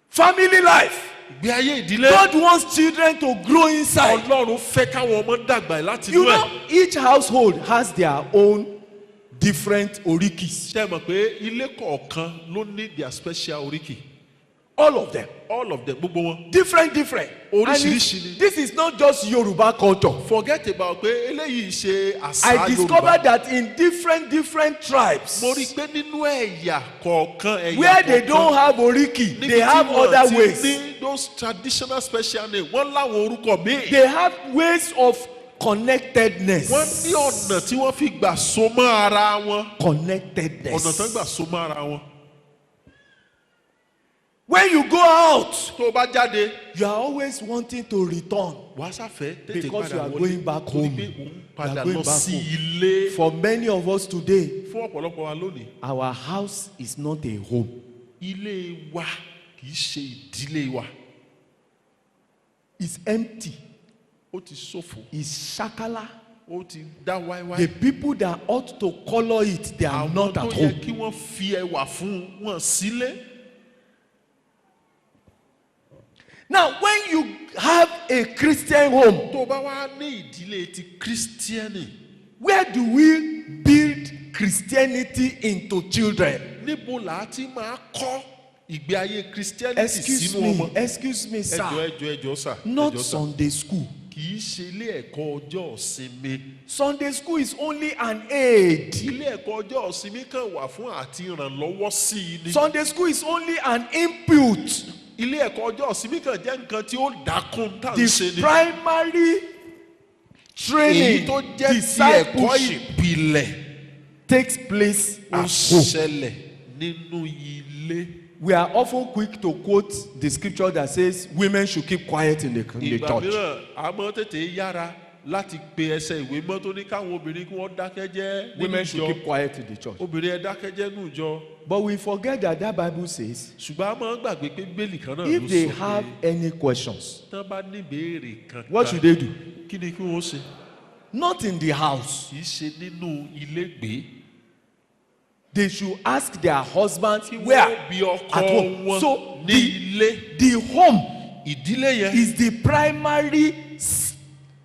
Family life. ìgbé ayé ìdílé. God wants children to grow inside. Ọlọ́run fẹ́ káwọn ọmọ dàgbà láti You inú ẹ̀. know, each household has their own different orikis. ṣé ẹ mọ̀ pé ilé kọ̀ọ̀kan ló ní their special oríkì. All of them. all of them gbogbo wọn. Different. And Oríṣiríṣi ni. this is not just Yoruba culture. forget about pé eléyìí ṣe àṣà I Yorùbá. discovered that in different tribes, mo rí i pé nínú ẹ̀yà kọ̀ọ̀kan where they don't have oriki, they have other ways. ní those traditional special name wọ́n láwọn orúkọ míì. They have ways of connectedness. wọ́n ní ọ̀nà tí wọ́n fi gbà so mọ́ ara wọn. Connectedness. ọ̀nà tó gbà so mọ́ ara wọn. When you go out, tó o bá jáde. you are always wanting to return wàá ṣàfẹ́ tètè because you padà are wọlé. going back torí home. pé òun You padà are going lọ back sí home. ilé. For many of us today, fún ọ̀pọ̀lọpọ̀ wa lónìí. our house is not a home. ilé wa kì í ṣe ìdílé wa. It's empty. ó ti ṣòfò. It's shakala. ó ti dá wáíwáí. The people that ought to color it, they are àwọn not tó at yẹ home. kí wọ́n fi ẹwà fún wọn sílé. Now, when you have a Christian home, tó bá wá ní ìdílé ti kírísítíẹ́nì. where do we build Christianity into children? níbo là á ti máa kọ́ ìgbé ayé kírísítíẹ́nì sínú ọmọ. Excuse me, sir. ẹjọ́ sà. Not ẹjọ́ sà. Sunday school. kì í ṣe ilé ẹ̀kọ́ ọjọ́ ìsinmi. Sunday school is only an aid. ilé ẹ̀kọ́ ọjọ́ ìsinmi kan wà fún àti ìrànlọ́wọ́ sí i ni. Sunday school is only an input. ilé ẹ̀kọ́ ọjọ́ ìsinmi kan jẹ́ nǹkan tí ó dákun tá à ń The ṣe ni. primary èyí training, tó jẹ́ ti ẹ̀kọ́ discipleship ìpìlẹ̀ takes place ó at home. ṣẹlẹ̀ nínú ilé. We are often quick to quote the scripture that says women should keep quiet in the ìgbà church. mìíràn a máa tètè yára láti pe ẹsẹ̀ ìwé mọ́ tó ní káwọn obìnrin kí wọ́n dákẹ́ jẹ́ nínú Women should ìjọ. keep quiet in the church. obìnrin ẹ dákẹ́ jẹ́ nínú ìjọ. But we forget that Bible says ṣùgbọ́n a máa ń gbàgbé pé bẹ́ẹ̀lì kan náà ló if they sọ have pé any questions, tán bá ní ìbéèrè kankan what should they do? kí ni kí wọ́n ṣe. Not in the house. kì í ṣe nínú ilé gbé. They should ask their husbands kí where? wọ́n bí ọkọ At home. wọn So ní ilé. the home ìdílé yẹn is the primary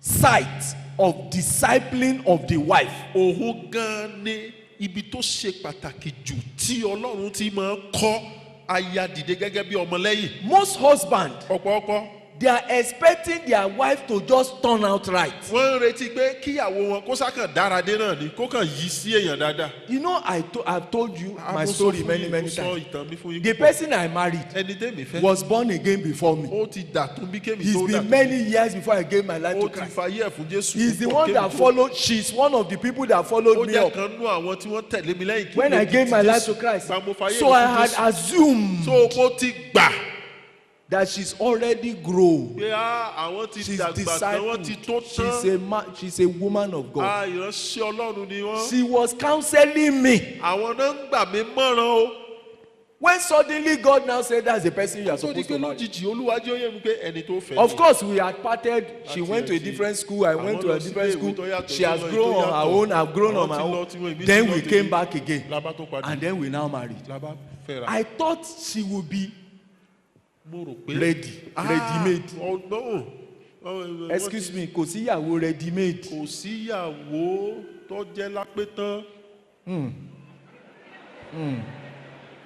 site of discipling of the wife. òun gan ni ibi tó ṣe pàtàkì jù tí Ọlọ́run ti máa ń kọ́ aya dìde gẹ́gẹ́ bí ọmọlẹ́yìn. Most husbands, ọ̀pọ̀ ọkọ they are expecting their wife to just turn out right. wọ́n ń retí pé kíyàwó wọn kó sákàn dáradé náà ni kó kàn yí sí èèyàn dáadáa. You know, I've told you my Mo sọ story fún many yín, many mo sọ times. ìtàn mi fún yín The púpọ̀. person I married ẹni tẹ́mi fẹ́ was born again before me. ó ti dà tún bí kémi It's tó dà been many years before I gave my life ó to ti Christ. fayé ẹ̀ fún Jésù. He's the púpọ̀ one kémi that tó- followed. She's one of the people that ó followed me jẹ́ up kan nú àwọn tí wọ́n tẹ̀lé mi lẹ́yìn kí when mo I di gave ti my life Jésù. to Christ. Gba mo fayé So mi I fún had Jésù. assumed so kó ti gbà that she's already grown. pé àwọn ti She's dàgbà tán wọ́n ti tó tán. she's a woman of God. ìránṣẹ́ Ọlọ́run ni wọ́n. She was counseling me. àwọn náà ń gbà mí mọ́ràn o. When suddenly God now said that's the person you are tó di supposed pé to marry. lójijì Olúwa jẹ́ ó yé mi pé ẹni tó fẹ́ Of ni. course, we had parted. She Àti went to a ẹ̀sìn. different school. I went Àwọn to a lọ sí different ilé ìwé school. tó yàtọ̀, She has tó lọ grown tó on her yàtọ̀. own. I've grown Àwọn on my ti lọ own. tí wọ́n ìbí Then ti we lọ came tèmi. back again. Labá tó padà. And then we now married. Labá fẹ́ra. I thought she would be mo rò pé. ready-made. ọ̀nà. Excuse me, kò sí ìyàwó ready-made. kò síyàwó tó jẹ́ lápẹ́tán.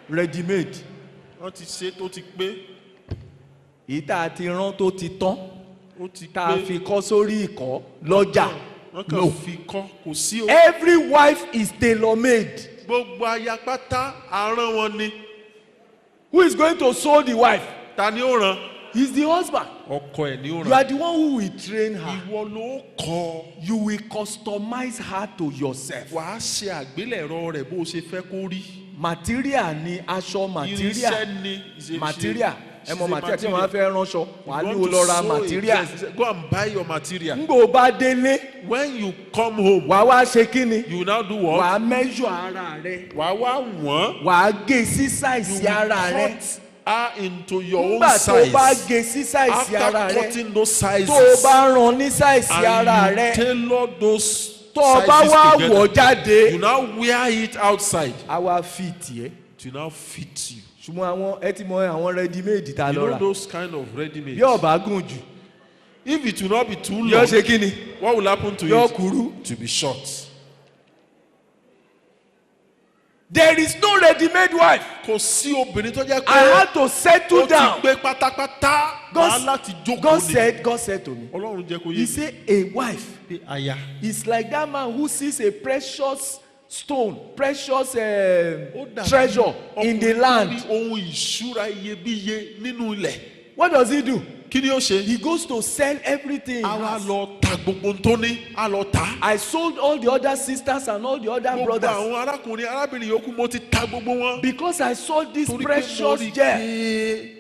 Ready-made. wọ́n ti ṣe tó ti pé. Èyí tá a ti rán tó ti tán. ó ti Tá a pé. fi kọ́ sórí ìkọ́ lọ́jà. wọ́n kàn No. fi kọ́ kò sí o. Every wife is tailor-made. gbogbo aya pátá aràn wọn ni. Who is going to sew the wife? ta ni ó ràn. He's the husband. ọkọ ẹ̀ ní ó You rà. are the one who will train her. Ìwọ ló kọ́. You will customize her to yourself. Wàá ṣe àgbélẹ̀rọ rẹ̀ bó o ṣe fẹ́ kó rí. Material ni aṣọ material. Irinṣẹ́ ni. Material. Ẹ mọ material tí wọ́n fẹ́ ránṣọ. Wàá ní You o want lọ to ra sew a material. dress, go and buy your material. Ngbò o bá délé, When you come home, wàá wá ṣe kí ni? you now do what? Wàá measure ara rẹ. Wàá wá wọ́n. Wàá gé sí You size will ara rẹ. cut her into your own Nígbà tó o bá size. gé sí size ara After rẹ, cutting those sizes, tó o bá rán ní size ara and you rẹ, tailor those tó o bá wá sizes wọ̀ together, jáde, you now wear it outside a wá fit yẹ. to now fit you. Ṣùgbọ́n àwọn ẹ ti mọ àwọn ready made ta You lọ know rà. those kind of ready-made. Bí ọ̀bá gùn jù, If it will not be too yóò long, ṣe kí ni? what will happen to Yóò it? kúrú. To be short. There is no ready made wife. Kò sí obìnrin tó jẹ́ I pé had to settle ó ti down. gbé pátápátá wàá láti jókòó God ni. said to me, Ọlọ́run jẹ́ kó yé he mi. said a wife Pé aya. is like that man who sees a precious stone, precious Ó dàbí treasure in the ọkùnrin tó land. rí ohun ìṣúra iyebíye nínú ilẹ̀. What does he do? Kí ni ó ṣe? He goes to sell everything. he A wá has. lọ ta gbogbo ohun tó ní, a lọ tà. I sold all the other sisters and all the other Gbogbo brothers àwọn arákùnrin arábìnrin yòókù mo ti ta gbogbo wọn. because I saw this Torí pé mo precious rí gem pé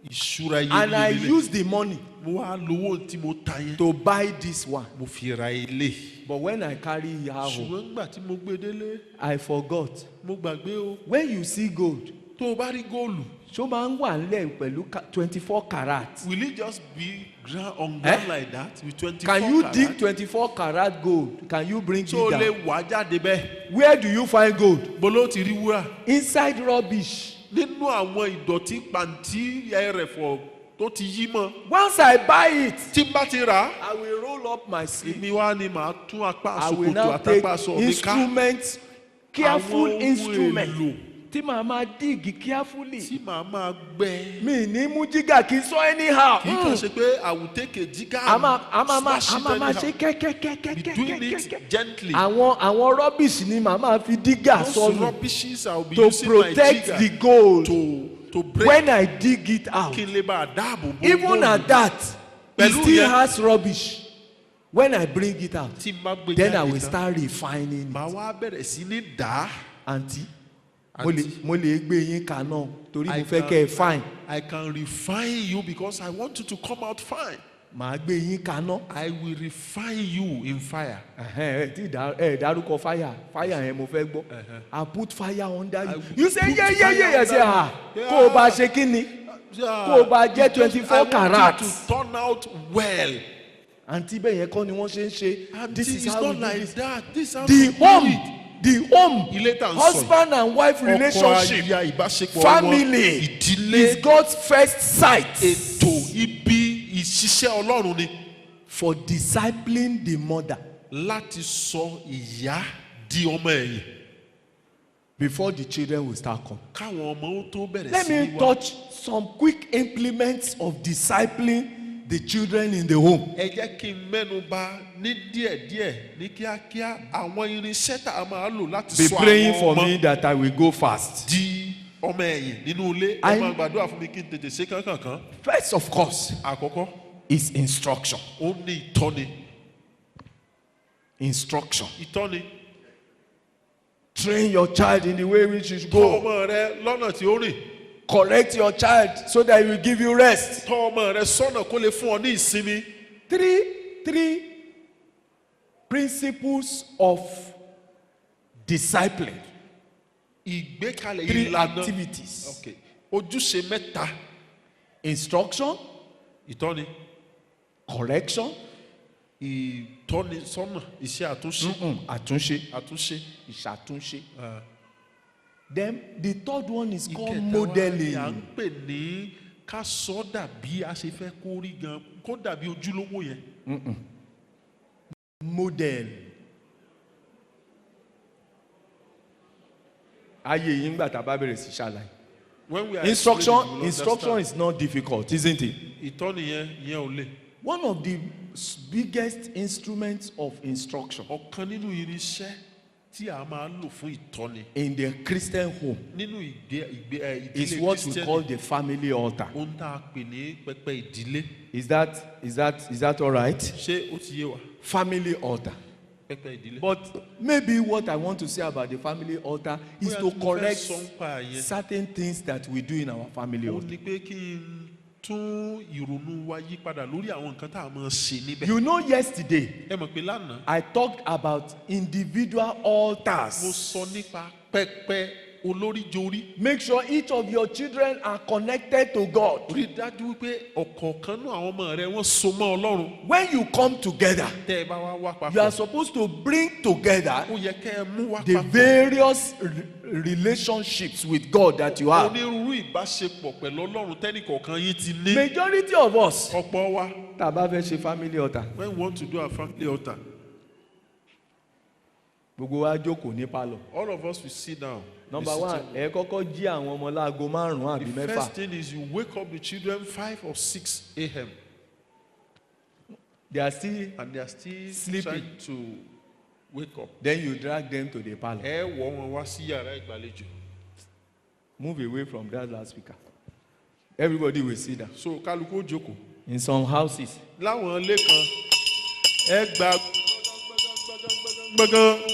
ìṣúra and I iyebíye lélẹ̀. used the money Mo wá lówó tí mo ta yẹn. to buy this one. Mo fi ra ilé. But when I carry her home, Ṣùgbọ́n nígbà tí mo gbé délé, I forgot. mo gbàgbé o. When you see gold, Tó o bá rí góòlù, ṣó máa ń wà nílẹ̀ pẹ̀lú 24 karat. will it just be on ground like that with 24 Can you karat? dig 24 karat gold? Can you bring So it lè down? wá jáde bẹ́ẹ̀. Where do you find gold? Bolo ti rí wúrà. Inside rubbish. Nínú àwọn ìdọ̀tí pàǹtí ẹrẹ̀fọ̀ tó ti yí mọ́. Once I buy it, Tí n bá ti rà á, I will roll up my sleeve. èmi wá ni màá tún apá I will àsokòtò now take àtàpá aṣọ mi ká. instruments, careful Àwọn ohun instrument. èlò Tí màá máa dig carefully. tí màá máa gbẹ. Mi ní mú jígà kí n sọ anyhow. Kì í kàn ṣe pé I will take a jigger A máa smash it máa ṣe anyhow. Be doing it kẹ́kẹ́kẹ́kẹ́kẹ́kẹ́. gently. Àwọn rubbish ni màá máa fi dígà Those sọnù rubbishes I will be to using my protect jigger the gold to break. when I dig it out. Kí n lè bá a dáàbò bo Even góòlù. at that, it Pẹ̀lú still yẹn, has rubbish. When I bring it out, tí n bá gbé then I jáde will tán, start refining màá it. wá bẹ̀rẹ̀ sí ní dà á. Aunty, Aunty. mo lè gbé yín kaná torí I mo fẹ́ can- kẹ́ ẹ fine. I can refine you because I want you to come out fine. Màá gbé yín kaná. I will refine you in fire. Ẹ dárúkọ fire yẹn mo fẹ́ gbọ́. I put fire under I you. will You say put yeah fire I say under ah you. kó o bá ṣe kí ni kó o bá jẹ́ 24 I want karat. you to turn out well. Àǹtí bẹ́ẹ̀ yẹn kọ́ ni wọ́n ṣe ń ṣe. And This this is is how we not do like this. that. This is how The we do home it. Ilé tá à ń sọ yìí. husband and wife Ọkọ relationship aya ìbáṣepọ̀ wọn, family ìdílé, is God's first sight ètò ibi ìṣiṣẹ́ Ọlọ́run ni for discipling the mother láti sọ ìyá di ọmọ ẹ̀yìn. before the children will start coming. Káwọn ọmọ ó tó bẹ̀rẹ̀ Let sí me ní wá. touch some quick implements of discipling the children in the home. Ẹ jẹ́ kí n mẹ́nu bà ní díẹ̀díẹ̀ ní kíákíá àwọn irinṣẹ́ tá a máa lò láti Be sọ praying àwọn for ọmọ me that I will go fast. di ọmọ ẹ̀yìn nínú ilé. Ẹ I- máa gbàdúrà fún mi kí n tètè ṣe kánkànkán. First, of course, Àkọ́kọ́, is instruction. ó ní ìtọ́ni. Instruction. Ìtọ́ni. Train your child in the way which you should Tọ́ go. ọmọ rẹ lọ́nà tí ó rìn. Correct your child so that he will give you rest. Tọ́ ọmọ rẹ sọ́nà kó lè fún ọ ní ìsinmi. Three principles of discipline. Ìgbékalẹ̀ Three ìlànà. activities. Okay. Ojúṣe mẹ́ta. Instruction, Ìtọ́ni. correction, Ìtọ́ni sọ́nà. Iṣẹ́ àtúnṣe. àtúnṣe, Àtúnṣe. ìṣàtúnṣe. Then the third one is called Ìkẹta wa ni à ń modeling. pè ní ká sọ dàbí a ṣe fẹ́ kó rí gan kó dàbí ojúlówó yẹn. Model. Ayé yìí ń gbà tá a bá bẹ̀rẹ̀ sí ṣàlàyé. When we are Instruction explaining, you will understand. is not difficult, isn't it? Ìtọ́ni yẹn ò le. One of the biggest instruments of instruction Ọ̀kan nínú irinṣẹ́ tí a máa lò fún ìtọ́ni in the Christian home nínú ìdílé is what we Christian. call the family altar. Ohun tá a pè ní pẹpẹ ìdílé. Is that all right? Ṣé ó ti yé wa? Family altar. Pẹpẹ ìdílé. But maybe what I want to say about the family altar is Bóyá to tí mo fẹ́ correct sọ nípa yẹn, certain things that we do in our family ó altar. ní pé kí n tún ìrònú wa yí padà lórí àwọn nǹkan tá a máa ṣe níbẹ̀. You know, yesterday Ẹ mọ̀ pé lánàá I talked about individual mo altars. sọ nípa pẹpẹ olóríjorí. Make sure each of your children are connected to God. Rí i dájú wípé ọ̀kọ̀ọ̀kan náà àwọn ọmọ rẹ wọ́n so mọ́ Ọlọ́run. When you come together, Tẹ́ ẹ bá wá you papọ̀, are supposed to bring together ó yẹ kẹ́ ẹ mú wá the papọ̀. various relationships with God that you have. Onírúurú ìbáṣepọ̀ pẹ̀lú Ọlọ́run tẹ́nìkọ̀ọ̀kan yín ti ní. Majority of us, Ọ̀pọ̀ wa, tá a bá fẹ́ ṣe family altar, when we want to do our family altar, gbogbo wa jókòó ní pálọ̀. all of us will sit down. Number We sit one, down. ẹ kọ́kọ́ jí àwọn ọmọ láago márùn-ún àbí The mẹ́fà. first thing is you wake up the children 5 or 6 a.m. They are still, and they are still Sleeping. trying to wake up. then you drag them to the pálọ̀. Ẹ wọ̀ wọn wá sí yàrá ìgbàlejò. Move away from that loudspeaker. Everybody will sit down. So kálukú ó jókòó. In some houses, Láwọn ilé kan, ẹ gba gbọ̀ngàn.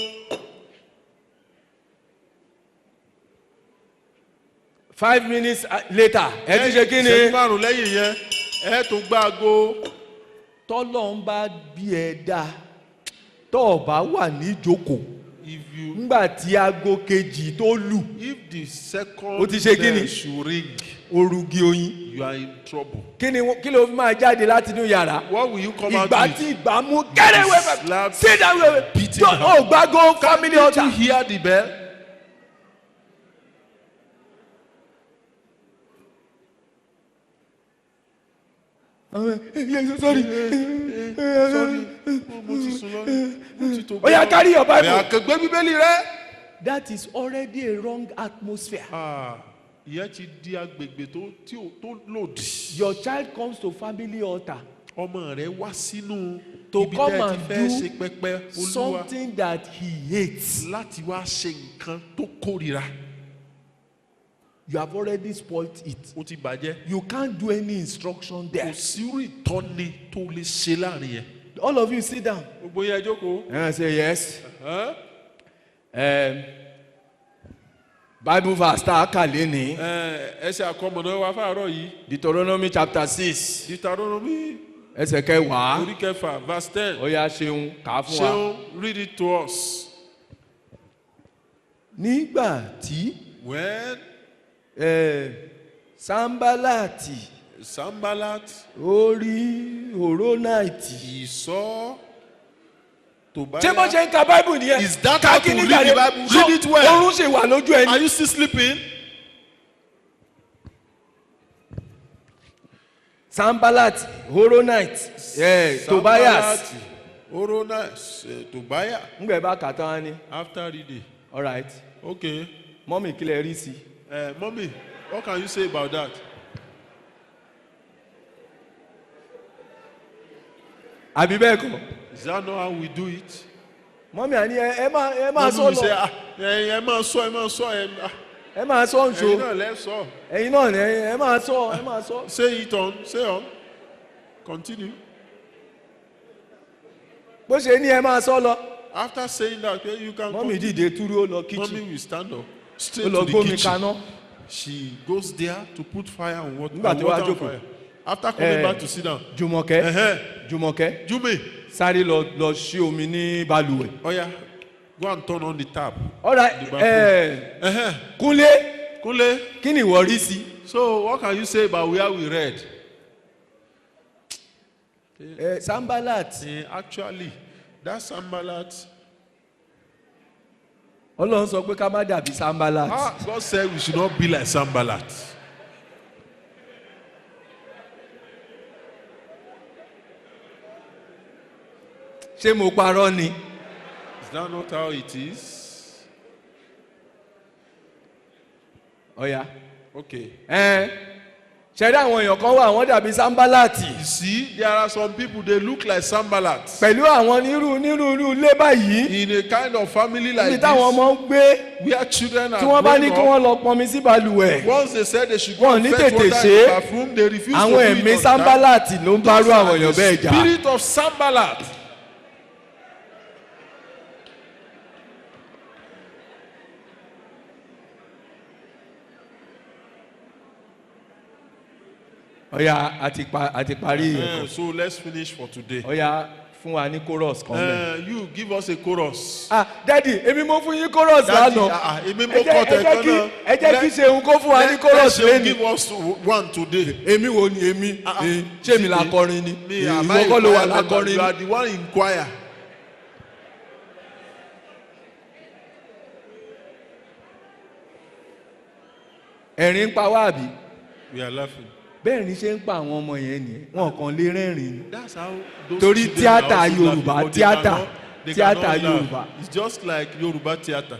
5 minutes later, ẹ ti ṣe kí Ìṣẹ́jú ni? márùn-ún lẹ́yìn yẹn, ẹ tún gbá aago. Tọ́lọ̀ ń bá bí ẹ dá, tọ́ ọ bá wà ní ìjókòó. If you, Ngbà tí aago kejì tó lù, if the second Ó ti ṣe kí ni? bell should ring, orugi oyin. you are in trouble. Kí ló fi máa jáde láti inú yàrá? What will you come out Ìgbà with? tí ìgbà mú kẹ́rẹ́ wẹ́fẹ̀. Slap, Sit down wẹ́fẹ̀. beating Tó o gbàgbọ́ family Did you altar. hear the bell? Sorry. Sorry, mo ti sùn lọ. Mo ti tó Oh yeah, carry your Bible. Àkàgbé bíbélì rẹ. That is already a wrong atmosphere. Ìyẹn ti di agbègbè tó lòdì. Your child comes to family altar Ọmọ rẹ wá sínú to ibi come tẹ́ ẹ ti and fẹ́ do ṣe pẹpẹ Olúwa something that he hates. láti wá ṣe nǹkan tó kórìíra. You have already spoiled it. Ó ti bàjẹ́. You can't do any instruction Kò there. sí irú ìtọ́ni tó lè ṣe láàrin yẹn. All of you sit down. Gbogbo yẹn jókòó. And I say yes. Bible verse tá a kà lénìí. Ẹsẹ̀ àkọmọ̀nà wa fáàárọ̀ yìí. Deuteronomy chapter 6. Deuteronomy Ẹsẹ̀ kẹwàá. orí kẹfà verse 10. Ó yá ṣeun kà á fún wa. Ṣeun read it to us. Nígbà tí When Sanbalati Sanballat orí Horonaiti. he saw Tobiah. Ṣé bó ṣe ń ka Bible nìyẹn? Is that how to Káàkiri read jàre. the Bible? So, Read it well. Oorun ṣe wà lójú ẹni. Are you still sleeping? Sanbalati Horonite Tobias. Horonas, Tobiah. Ngbẹ̀ bá kà tán á ní. After reading. All right. Okay. Mọ́mì kílẹ̀ rí sí. Mommy, what can you say about that? Àbí bẹ́ẹ̀ kọ́. Is that not how we do it? Mọ́mì àní ẹ máa Mommy sọ will say, lọ. ẹ máa sọ. Ẹ máa sọ Ẹ̀yin nṣo. náà lẹ́ sọ. Ẹ̀yin náà ni ẹ máa sọ. Say it on, say on. Continue. Bó ṣe ní ẹ máa sọ lọ. After saying that, okay, you can Mọ́mì continue. dìde túrú ó lọ Mommy kitchen. will stand up Ó straight lọ to the gbómi kitchen. kaná. She goes there to put fire on water. Nígbà tó wá water on jókòó. fire. After coming back to sit down. Jùmọ̀kẹ́. Jume, Sáré lọ ṣí omi ní balùwẹ̀. oya, go and turn on the tap. All right. The bathroom. Kúnlé, Kunle, kí ni ìwọ rí sí? so what can you say about where we read? Sanballat. Actually, that Sanballat. Ọlọ́run sọ pé ká má dàbí Sanballat. God said we should not be like Sanballat. Ṣé mo parọ́ ni? Is that not how it is? Ọ̀ya. Okay. ṣẹ̀rí àwọn èèyàn kan wà wọ́n dàbí Sanbalati. You see, there are some people, they look like Sanballat. pẹ̀lú àwọn onírúurú ilé báyìí. In a kind of family like níbi táwọn this, ọmọ ń gbé. where children are tí wọ́n bá ní growing kí up, wọ́n lọ pọnmi sí balùwẹ̀. once they said they should go Wọ́n and ní fetch tètè water in ṣe the é. bathroom, they refuse to àwọn do it ẹ̀mí on time. Sanbalati ló ń bárú àwọn èèyàn bẹ́ẹ̀ The jà. spirit of Sanballat. ọ̀ya àti parí ẹ̀kọ́. So let's finish for today. ọ̀ya fún wa ní chorus kan bẹ́ẹ̀. You give us a chorus. Daddy èmi mo fún yín chorus Daddy, lánàá. èmi mo kọ tẹ̀kan náà. ẹ jẹ́ kí Ṣeun kó fún wa ní chorus Let Ṣeun lẹ́nu. give us one today. èmi wo ni èmi ṣé mi la kọrin ni Me, am ìwọ I kọ́ ló wà choir la member? kọrin You are ni. the one in choir. ẹ̀rín ń pa wá àbí. We are laughing. bẹ́ẹ̀ ni ṣe ń pa àwọn ọmọ yẹn nìyẹn wọn kàn lè rẹ́rìn ni. That's how those Torí children tíátà are also Yorùbá, laughing, but tíátà they cannot laugh. Yorùbá. It's just like Yoruba theater.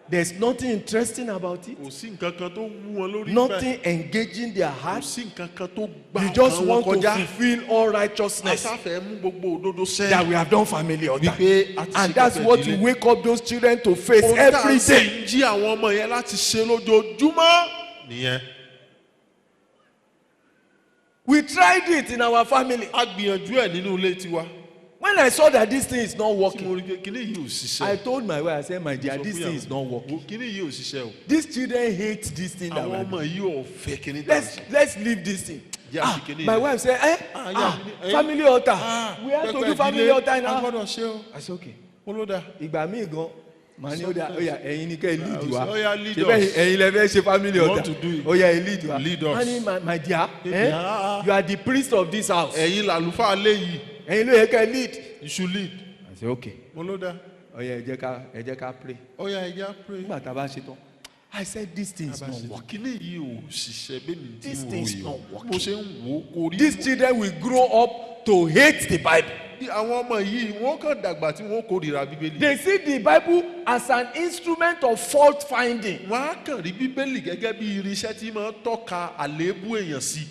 There's nothing interesting about it. Kò sí nǹkan kan tó wú wọn lórí Nothing engaging their Kò hearts. sí nǹkan kan tó gbà You just ọkàn wọn want to kọjá. fulfill all righteousness Asáfẹ́ mú gbogbo òdodo sẹ́. that we have done family altar. Wípé a ti ṣe And that's pẹpẹ what ìdílé. you wake up those children to face Ohun tá à every ń sì day. ń jí àwọn ọmọ yẹn láti ṣe lójoojúmọ́ nìyẹn. We tried it in our family. A gbìyànjú ẹ̀ nínú ilé tiwa. When I saw that this thing is not Tí mo working, rí pé kíní yìí ò ṣiṣẹ́. I told my wife, I said, my dear, Sọ this fún thing ìyàwó, is not working. Kíní yìí ò ṣiṣẹ́ o. These children hate this thing that Àwọn we're ọmọ doing. yìí ò fẹ́ kíní tá à ń ṣe. Let's leave this thing. Yeah, kíní My yẹn. wife said, family altar. We have to do family altar A now. gbọ́dọ̀ ṣe o. I said, okay. Mo ló dà. Ìgbà míì gan, màá ní ó yá ẹ̀yin ni kẹ́ ẹ lead wa. Ó yá, lead Ṣé bẹ́ẹ̀ us. ẹ̀yin lẹ fẹ́ ṣe family You altar? want to do it. Ó yá ẹ lead wa. Lead us. Wọ́n ní my dear, Yeah. you are the priest of this house. Ẹ̀yin làlùfáà lé yìí. Ẹ̀yin ló yẹ kẹ́ ẹ lead. You should lead. I said, okay. Mo ló dà. Ó yá ẹ jẹ́ ká pray. Ó yá ẹja pray. Nígbà tá a bá ṣe tán, I said this thing is not working. Kíní yìí ò ṣiṣẹ́ bẹ́ẹ̀ mi tí This mo thing is wò not yìí. working. Mo ṣe ń wò ó kò rí. These children will grow up to hate the Bible. Bí àwọn ọmọ yìí wọ́n kàn dàgbà tí wọ́n kórìíra Bíbélì. They see the Bible as an instrument of fault finding. Wọ́n á kàn rí Bíbélì gẹ́gẹ́ bí irinṣẹ́ tí máa ń tọ́ka àléébù èèyàn sí.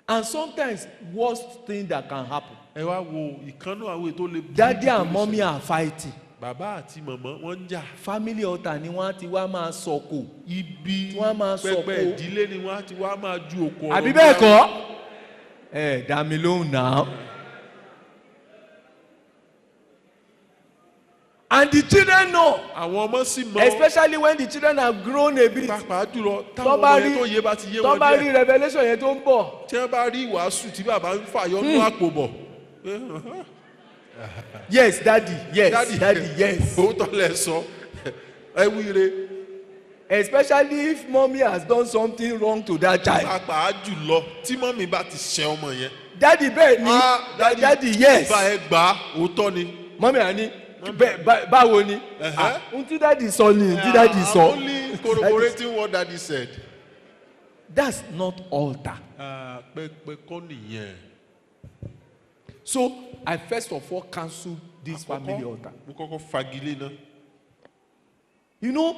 And sometimes worst thing that can happen. Ẹ wá wo ìkànnù àwọn ètò lè. Daddy and mommy are fighting. Bàbá àti màmá wọ́n ń jà. Family altar ni wọ́n á ti wá máa sọ̀kò. Ibi Wọ́n á máa sọ̀kò. pẹpẹ ìdílé ni wọ́n á ti wá máa ju òkò ọ̀rọ̀. Àbí bẹ́ẹ̀ kọ́? Ẹ dá mi lóhùn náà. And the children know. Àwọn ọmọ sì mọ̀. Especially when the children have grown a bit. Pàápàá jùlọ táwọn Tó ọmọ bá yẹn rí tó yé bá ti yé tó wọn bá rí díẹ̀. revelation yẹn tó ń bọ̀. Tí wọ́n bá rí ìwàásù tí bàbá ń fàyọ nú àpò bọ̀. Yes, daddy, yes, daddy, yes. Òótọ́ lẹ sọ. Ẹ wíire. Especially if mommy has done something wrong to that child. Pàápàá jùlọ tí mọ́mí bá ti ṣẹ ọmọ yẹn. Daddy bẹ́ẹ̀ ni, daddy yes. Bá ẹ gbà á, òótọ́ ni. Mommy àní báwo ni? Ohun tí daddy sọ ni, ohun tí daddy sọ. Only corroborating what daddy said. That's not altar. Pẹpẹ kọ́ nìyẹn. So I first of all cancel this family altar. Mo kọ́kọ́ fagilé náà. You know,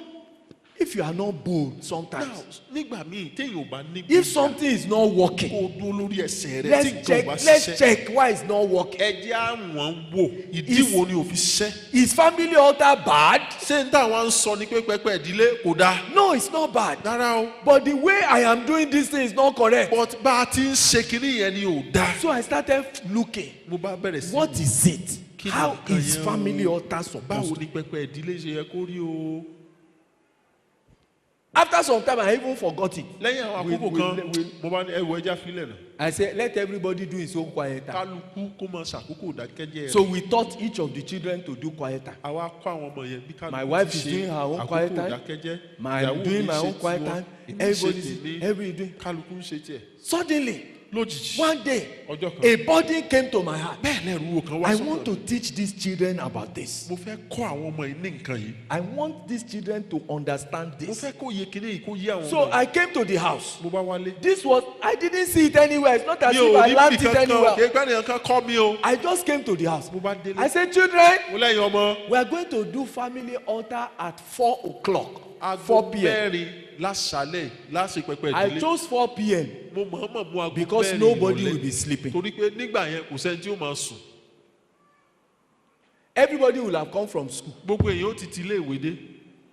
if you are not bold sometimes. Nígbà míì téèyàn ò bá ní. If something is not working. Kó o dúró lórí ẹsẹ̀ rẹ tí nǹkan ò bá ṣiṣẹ́. Let's check why it's not working. Ẹ jẹ́ àwọn wò ìdí wo ni ò fi ṣiṣẹ́. Is family altar bad? Ṣé n táwọn ń sọ ni pé pẹpẹ ìdílé kò dáa? No, it's not bad. Rárá o. But the way I am doing this thing is not correct. But bá a ti ń ṣe kinní yẹn ni ò dáa. So I started looking. Mo bá bẹ̀rẹ̀ sí. What is it? Kí ni How nǹkan is yẹn o? family altar supposed Báwo to? ni pẹpẹ ìdílé ṣe yẹ kó rí o? After some time, I even forgot it. Lẹ́yìn àwọn àkókò kan, mo bá ní ẹwọ ẹja filẹ̀ náà. I said, let everybody do his own quiet time. Kálukú kó máa ṣàkókò ìdákẹ́jẹ́ rẹ̀. So we taught each of the children to do quiet time. Àwa kọ́ àwọn ọmọ yẹn bí kálukú My wife ti is ṣe doing her own quiet àkókò time. ìdákẹ́jẹ́. I'm doing my own quiet time. Everybody doing. Kálukú ń ṣe tiẹ̀. Suddenly, Lójijì. one day, Ọjọ́ kan. a burden came to my heart. Bẹ́ẹ̀ lẹ́rù wo kan wá I sọ́dọ̀ want to mi. teach these children about this. Mo fẹ́ kọ́ àwọn ọmọ yìí ní nǹkan yìí. I want these children to understand Mo this. fẹ́ kó yé kinní yìí kó yé àwọn So ọmọ yìí. I came to the house. Mo bá wálé. This was, I didn't see it anywhere. It's not as Mi if ò I rí learned bí it kankan o, anywhere. kì í pẹ́ nìyẹn kan kọ́ mi o. I just came to the house. Mo bá délé. I said, children, Mo lẹ́yìn ọmọ. we are going to do family altar at 4 o'clock. 4 p.m. mẹ́rin láṣálẹ̀ láṣẹ pẹpẹ I ìdílé. chose 4 p.m. mo mọ̀ọ́mọ̀ mú aago because mẹ́rin nobody ìrọ̀lẹ́. will be sleeping. torí pé nígbà yẹn kò sẹ́ni tí ó máa sùn. Everybody will have come from school. gbogbo èèyàn ó ti ti ilé ìwé dé.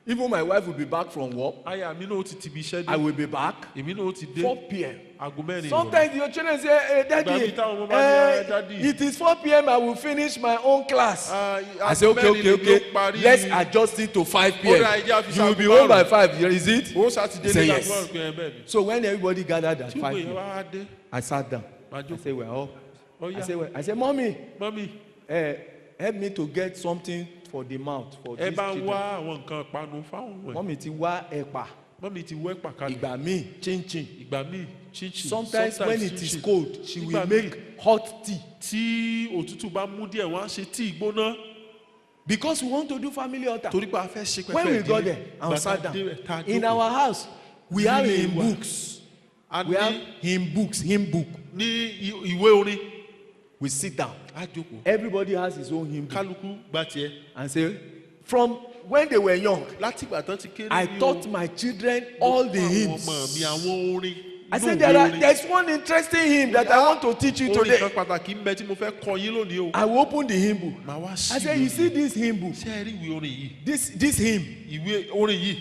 Even my wife will be back from work. aya mi náà ó ti ti ibi iṣẹ́ dé. I will be back. èmi náà ó ti dé. 4 p.m. aago mẹ́rin ìrọ̀lẹ́. Sometimes your children say, hey, Daddy, Gbàmí táwọn ọmọ bá ní, "Daddy." it is 4 p.m. I will finish my own class. I say, aago okay, mẹ́rin okay, ló okay. parí. Let's adjust it to 5 p.m. Ó dá ẹjẹ́ àfi You will be ṣaago home by márùn-ún. 5, is it? ó sátidé Say ní yes. aago márùn-ún bẹ́ẹ̀ ni. So when everybody gathered at tí 5 gbogbo èèyàn p.m., wá dé. I sat down. máa I jókòó. said, well, Ọ̀yá. I said, Mommy, mọ́mí help me to get something for the mouth for ẹ these bá ń children. wá àwọn nǹkan ìpanu fáwọn ọmọ ẹ̀. Mommy ti wá ẹ̀pà, mọ́mí ti wọ́ ẹ̀pà kalẹ̀. ìgbà míì chinchin. ìgbà míì chinchin. Sometimes when it is chinchin. cold, she will Ìgbà make míì hot tea. tí òtútù bá mú díẹ̀ wọ́n á ṣe tíì gbóná. Because we want to do family altar. torí pé a fẹ́ ṣe pẹpẹ When we ìdílé. got there and Gbà sat tá a dé rẹ̀, tá a down, in jókòó. our house, we have Nílé hymn wa. books. a We have ní hymn book. ní ìwé orin. We sit down. a jókòó. Everybody has his own hymn book. kálukú gba tiẹ̀. And say, from when they were young, láti ìgbà tán ti kéré I ní o. taught my children all the àwọn hymns. ọmọ mi àwọn orin. I inú said, ìwé orin. there's one interesting hymn that I want to teach you orin kan today. pàtàkì ń bẹ tí mo fẹ́ kọ yín lónìí o. I will open the hymn book. màá wá I sí said, you see this hymn book, ṣé ẹ rí ìwé orin yìí. this hymn. ìwé orin yìí.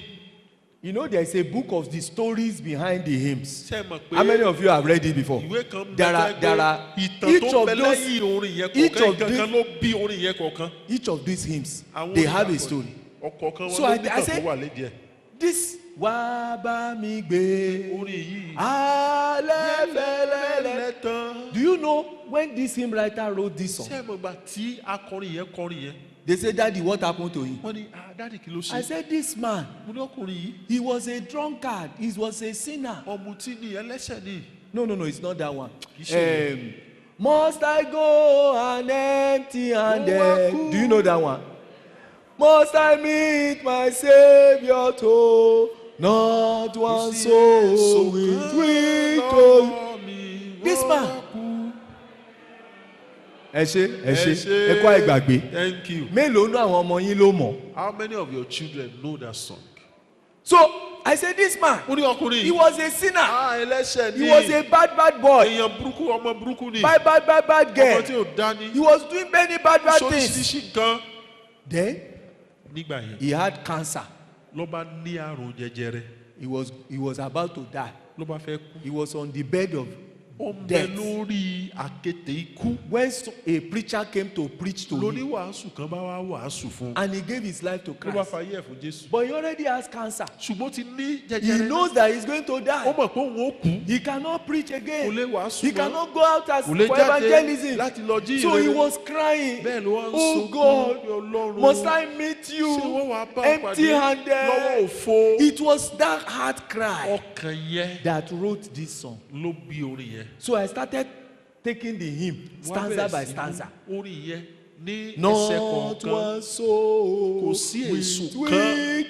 You know, there is a book of the stories behind the hymns. ṣé ẹ mọ̀ pé How many of you have read it before? ìwé kan ń There bẹ are- fẹ́ there pé are- ìtàn each tó of bẹ those- lẹ́yìn orin yẹn each kọ̀ọ̀kan of ìkankan these- ló bí orin yẹn kọ̀ọ̀kan. Each of these hymns, Àwọn they orin have a àkọ́kọ́ story. ọ̀kọ̀ọ̀kan wọn So ló I ní ìtàn said- tó wà lédìí ẹ̀. This wá bá mi gbé orin yìí. alẹ́ fẹ́lẹ́lẹ́. tán. Do you know when this hymn writer wrote this song? ṣé ẹ mọ̀ gbà tí akọrin yẹn kọrin yẹn. They say, Daddy, what happened to him? wọ́n ní dáàdì kí ló I ṣe. said, this man, mo ní ọkùnrin yìí. he was a drunkard. He was a sinner. ọ̀mùtí ni ẹlẹ́ṣẹ̀ ni. No, it's not that one. Kì í ṣe Must I go and empty-handed? Ó wá kú. Do you know that one? Must I meet my Savior too? Not one soul with gold. This man. Ẹ ṣé, ẹ kọ́ àìgbàgbé. Thank you. Mélòó nú àwọn ọmọ yín ló mọ̀? How many of your children know that song? So I said, this man, ó ní ọkùnrin he yìí. was a sinner. ẹlẹ́ṣẹ̀ ni. He was a bad boy. èèyàn burúkú ọmọ burúkú ni. Bad ọmọ tí girl. ò dání. He was doing many bad things. sóríṣiríṣi gan. Then nígbà yẹn he had cancer. ló bá ní àrùn jẹjẹrẹ. He was about to die. ló bá fẹ́ kú. He was on the bed of ó ń bẹ death. lórí àkéte ikú. When a preacher came to preach to lóní him, wàásù kan bá wá wàásù fún un. and he gave his life to ló bá Christ. fayé ẹ̀ fún Jésù. But he already has cancer. ṣùgbọ́n ó ti ní He jẹjẹrẹ. knows that he's going to ó die. mọ̀ pé òun ó kú. He cannot preach kò again. lè wàásù He mọ́. cannot go out as kò lè for jáde evangelism. láti lọ jí So he ìrere. was crying, bẹ́ẹ̀ ló wá ń oh sunkún God, pé Ọlọ́run. must I meet ṣé you wọ́n wàá bá ọ pàdé lọ́wọ́ empty-handed? òfo. It was that hard cry ọkàn yẹn that wrote this song. ló bí orin yẹn. So I started taking the hymn stanza by stanza. orin yẹn ní ẹsẹ̀ Not kọ̀ọ̀kan one soul kò sí èso with kan weak.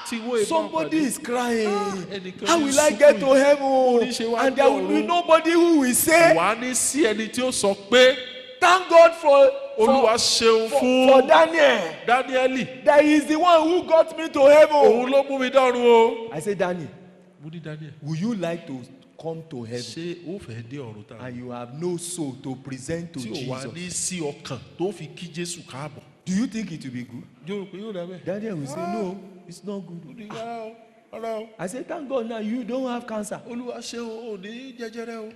tí wọ́n èèmọ̀ Somebody pàdé. is crying. ẹnìkan How ní will I sunkún get to yìí. heaven? Oníṣẹ́ wa And there will be dọ̀run. nobody who will say, wà á ní sí ẹni tí ó sọ pé thank God for Olúwa ṣeun for fún Daniel. Dáníẹ́lì. That he is the one who got me to heaven. òun ló mú mi dọ́run o. I said, Daniel, mo ní Daniel. would you like to come to heaven? ṣé ó fẹ́ dé ọ̀run tá a And you have no soul to present to tí ò wá Jesus. ní sí ọkàn tó fi kí Jésù káàbọ̀. Do you think it will be good? yóò rò pé yóò dábẹ́. Daniel will say, no, it's not ó good. ní rárá o rárá o. I said, thank God now you don't have cancer. Olúwa ṣeun ò ní jẹjẹrẹ o.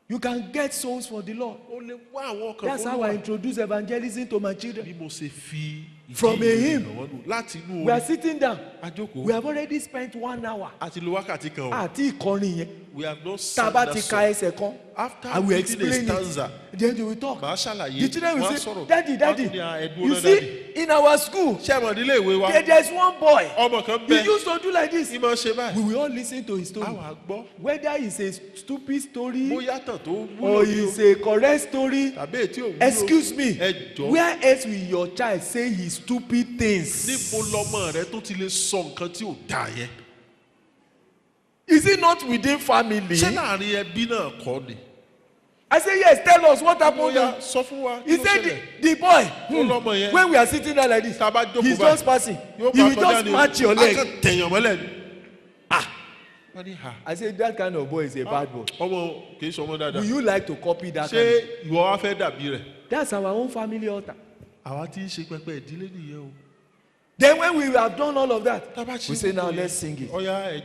You can get souls for the Lord. ó lè wá àwọn ọkàn That's how I introduce evangelism to my children. bí mo ṣe fi From a hymn. ìrànwọ́ nù láti inú We are orin sitting down. àjókòó. We have already spent 1 hour. àti lo wákàtí kan o. Àti ìkọrin yẹn. we have not Tá a sang bá that ti song. ka ẹsẹ̀ kan, after I will reading a explain stanza it. Then they will talk. màá ṣàlàyé The children will wọ́n á say, sọ̀rọ̀. Daddy, Wọ́n á Daddy, tún ní, ẹ̀dùn you ọ̀nà see, daddy. in our school, ṣé àmọ̀ nílé ìwé wa there's one boy. ọmọ kan He bẹ used to do like this. ìmọ̀ ṣe báyìí. We will all listen to his story. àwa gbọ́ Whether it's a stupid story bóyá tàn tó or wúlò ní it's o a correct story. tàbí ètí ò wúlò. Excuse me, ẹ jọ̀ọ́. where else will your child say his stupid things? níbo lọmọ rẹ tó ti lè sọ nǹkan tí ò dáa yẹn. Is it not within family? ṣé láàrin ẹbí náà kọ́ ni. I say, yes, tell us what happened. Bóyá sọ fún wa. He said the boy, when we are sitting there like this, he's just passing. He will just match your leg. Tẹ̀yàn mọ́lẹ̀ ni. I said that kind of boy is a bad boy. Ọmọ kì í ṣe ọmọ dáadáa. Will you like to copy that? Ṣé ìwọ wá fẹ́ dàbí rẹ̀? That's our own family altar. Àwa tí ń ṣe pẹpẹ ìdílé nìyẹn o. Then when we have done all of that, we say now let's sing it.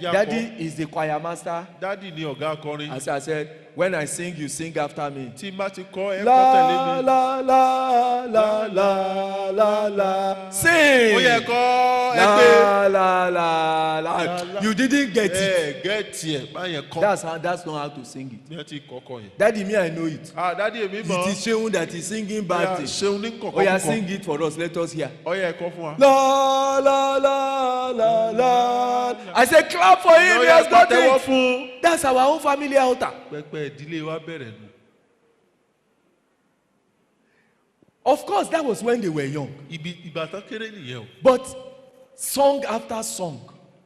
Daddy is the choir master. Daddy ni ọ̀gá akọrin. As I said, when I sing, you sing after me. Tí n bá ti kọ́ ẹ kọ́ La tẹ̀lé mi. la la la la la la. Sing. Ó yẹ kọ́ ẹ La pé. la la la. You didn't get it. Gẹ́ẹ̀tì ẹ̀ báyẹn kọ́. That's not how to sing it. Bí wọ́n ti kọ́kọ́ yẹn. Daddy, me, I know it. Daddy èmi mọ̀. It is Seun that is singing bad things. Ṣeun ní kọ̀kọ́. Oh yeah, sing it for us. Let us hear. Ó yẹ kọ́ fún wa. La la la la la. I say clap for him. He has got it. That's our own family altar. Pẹpẹ ìdílé wa bẹ̀rẹ̀ nù. Of course, that was when they were young. Ìgbà tán kéré nìyẹn o. But song after song,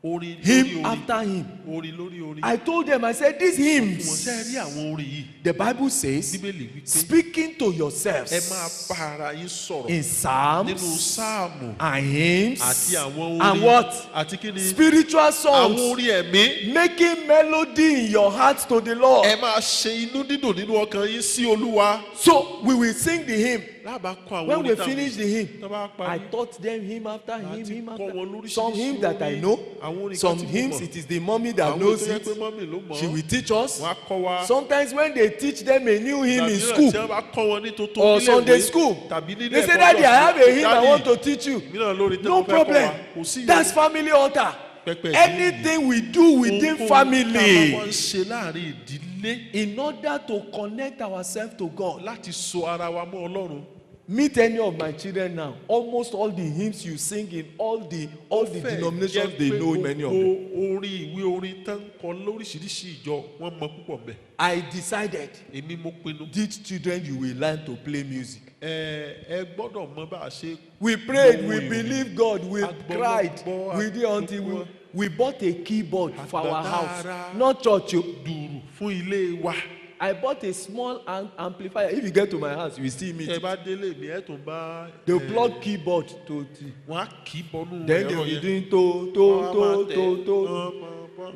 Orin lórí hymn orin. after hymn. Orin lórí orin. I told them, I said, these Wọ́n hymns, ṣe rí àwọn orin yìí. the Bible says, Bíbélì wípé speaking to ẹ máa yourselves bá ara yín sọ̀rọ̀. in Nínú psalms sáàmù and hymns àti àwọn orin. and what? Àti kí ni? Spiritual Àwọn songs, orin ẹ̀mí. making melody in your heart to the Lord. Ẹ máa ṣe inú dídùn nínú ọkàn yín sí Olúwa. So we will sing the hymn. Lábàá kọ àwọn When we orin táwọn. finish the hymn, Tó bá I parí. taught them hymn after hymn, Àti hymn kọ́ after. wọn lóríṣiríṣi Some hymns that I orin. know, Àwọn orin kan some tí mo hymns mọ̀. it is the mommy that Àwọn knows tó yẹ it. pé mọ́mì ló mọ̀. She will teach us. Wọ́n á kọ́ wa. Sometimes when they teach them a new hymn in Tàbí school tí wọ́n bá kọ́ wọn ní tuntun or nílé Sunday ìwé, school, tàbí nílé they say, ẹ̀kọ́ Daddy, I have a hymn I Daddy, want to teach you. mi náà lórí tí No mo fẹ́ kọ́ wa. problem. Kò sí That's ìyẹn. family altar. Pẹpẹ ìdílé. Anything we do within Ohunkóhun tá a bá family wá ń ṣe láàrin ìdílé in order to connect ourselves to God. láti so ara wa mọ́ Ọlọ́run. Meet any of my children now. Almost all the hymns you sing in all the denominations, they know many of them. Gbogbo orin ìwé orin tán kọ lóríṣiríṣi ìjọ wọ́n mọ púpọ̀ bẹ́ẹ̀. I decided, Èmi mo pinnu. these children, you will learn to play music. Ẹ gbọ́dọ̀ mọ bá a ṣe. We prayed, we Gbogbo believed God, we cried. Agbọ́dọ̀ We did until we bought a keyboard for our house. Agbára. Not church. Dùrù fún ilé wa. I bought a small amplifier. If you get to my house, you will see me. Ẹ bá délé mi ẹ tún bá. They'll plug keyboard to Wọ́n á kì í bọnú then they ẹ̀rọ will be yẹn. doing Wọ́n á máa tẹ̀. to.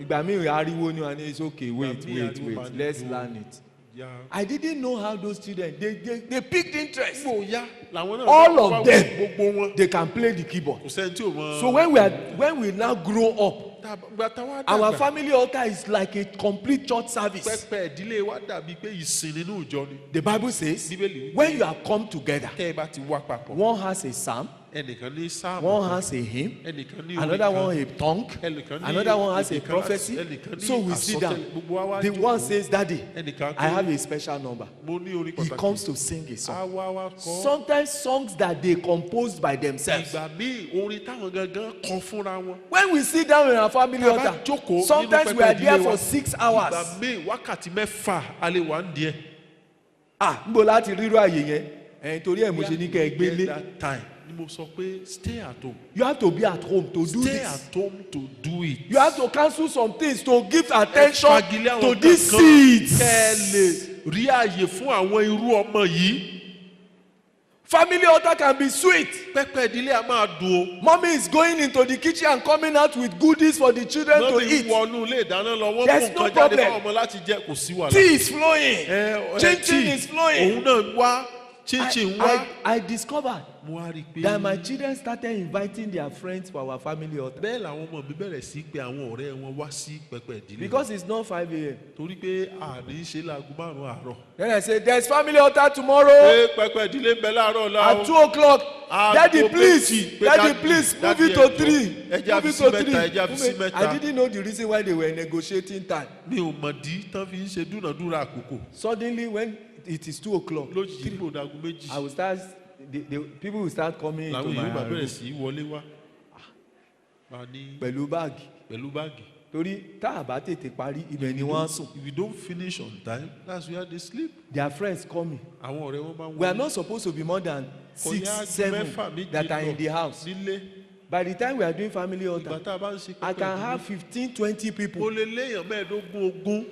Ìgbà míì ariwo ni and it's okay. Wait. Let's learn it. Yeah. I didn't know how those children they picked interest. Gbòòyà làwọn náà. All of wá them. Gbogbo wọn. They can play the keyboard. Kò sẹ́ni tí ò mọ. So when we now grow up, our family altar is like a complete church service. Pẹpẹ ìdílé wa dàbí pé ìsìn nínú ìjọ ni. The Bible says, Bíbélì wípé when you have come together, tẹ́ ẹ bá ti wá papọ̀. one has a psalm, Ẹnìkan ní sáàmù. one has a hymn, Ẹnìkan ní another orin one kan. a tongue, Ẹnìkan ní another one has a èdè kan, prophecy. ẹnìkan ní So we sit down. àsọtẹ́lẹ̀. Gbogbo wa wá The jókòó. one says, Daddy, Ẹnìkan I tó- have a special number. Mo ní orin He pàtàkì. comes to sing a Á song. wá wá kọ́. Sometimes songs that they composed by themselves. Ìgbà míì orin táwọn gangan kọ fúnra wọn. When we sit down in our family Tá a bá altar, jókòó sometimes nínú we are pẹpẹ there ìdílé wa. for 6 hours. Ìgbà míì wákàtí mẹ́fà a lè wà ń díẹ̀. Níbo láti rírọ àyè yẹn? Torí ẹ̀ mo ṣe ní kẹ́ ẹ Get gbélé. that time ni mo sọ pé stay at home. You have to be at home to do Stay this. at home to do it. You have to cancel some things to give attention Fagilé àwọn to these kankan. seeds. Kẹ́ ẹ lè rí àyè fún àwọn irú ọmọ yìí. Family altar can be sweet. Pẹpẹ ìdílé a máa dùn o. Mommy is going into the kitchen and coming out with goodies for the children to Mọ́mí eat. wọnú ilé ìdáná lọ, wọ́n There's mú no nǹkan jáde problem. fáwọn ọmọ láti jẹ, kò sí wàhálà. Tea is flowing. Chin chin Tea, is flowing. òun náà wá, chinchin wá. I discovered Mo wá rí i that my pé children started inviting their friends for our family altar. bẹ́ẹ̀ làwọn ọmọ mi bẹ̀rẹ̀ sí pé àwọn ọ̀rẹ́ wọn wá sí pẹpẹ ìdílé. Because it's not 5 a.m. Torí pé àní ṣe láago 5 àárọ̀. Then I say, there's family altar tomorrow Pé pẹpẹ ìdílé ń bẹ láàárọ̀ la o. at 2 o'clock. Daddy, Aago please. méjì, pé Daddy, please. Move Daddy it to ẹjọ́, 3. ẹja Move fi it sí to mẹ́ta, 3. ẹja fi sí mẹ́ta. I didn't know the reason why they were negotiating time. Mi ò mọ̀ dí tán fi ń ṣe dúnàdúrà àkókò. Suddenly, when it is 2 o'clock, Lójijì kúrò dago méjì. I will start. The people will start coming into Làwọn my èèyàn bá bẹ̀rẹ̀ room sí í wọlé wá. Máa ní pẹ̀lú báàgì. pẹ̀lú báàgì. Torí tá a bá tètè parí ibẹ̀ ni wọ́n á sùn. If you don't finish on time, that's where they sleep. Their friends coming. Àwọn ọ̀rẹ́ wọn máa ń We are not supposed to be more than 6, 7 that are in the house. Nílé. By the time we are doing family Ìgbà altar, tá a bá ń ṣe I pẹpẹ can ìdílé, have 15, 20 mo people. lè léèyàn 15, 20.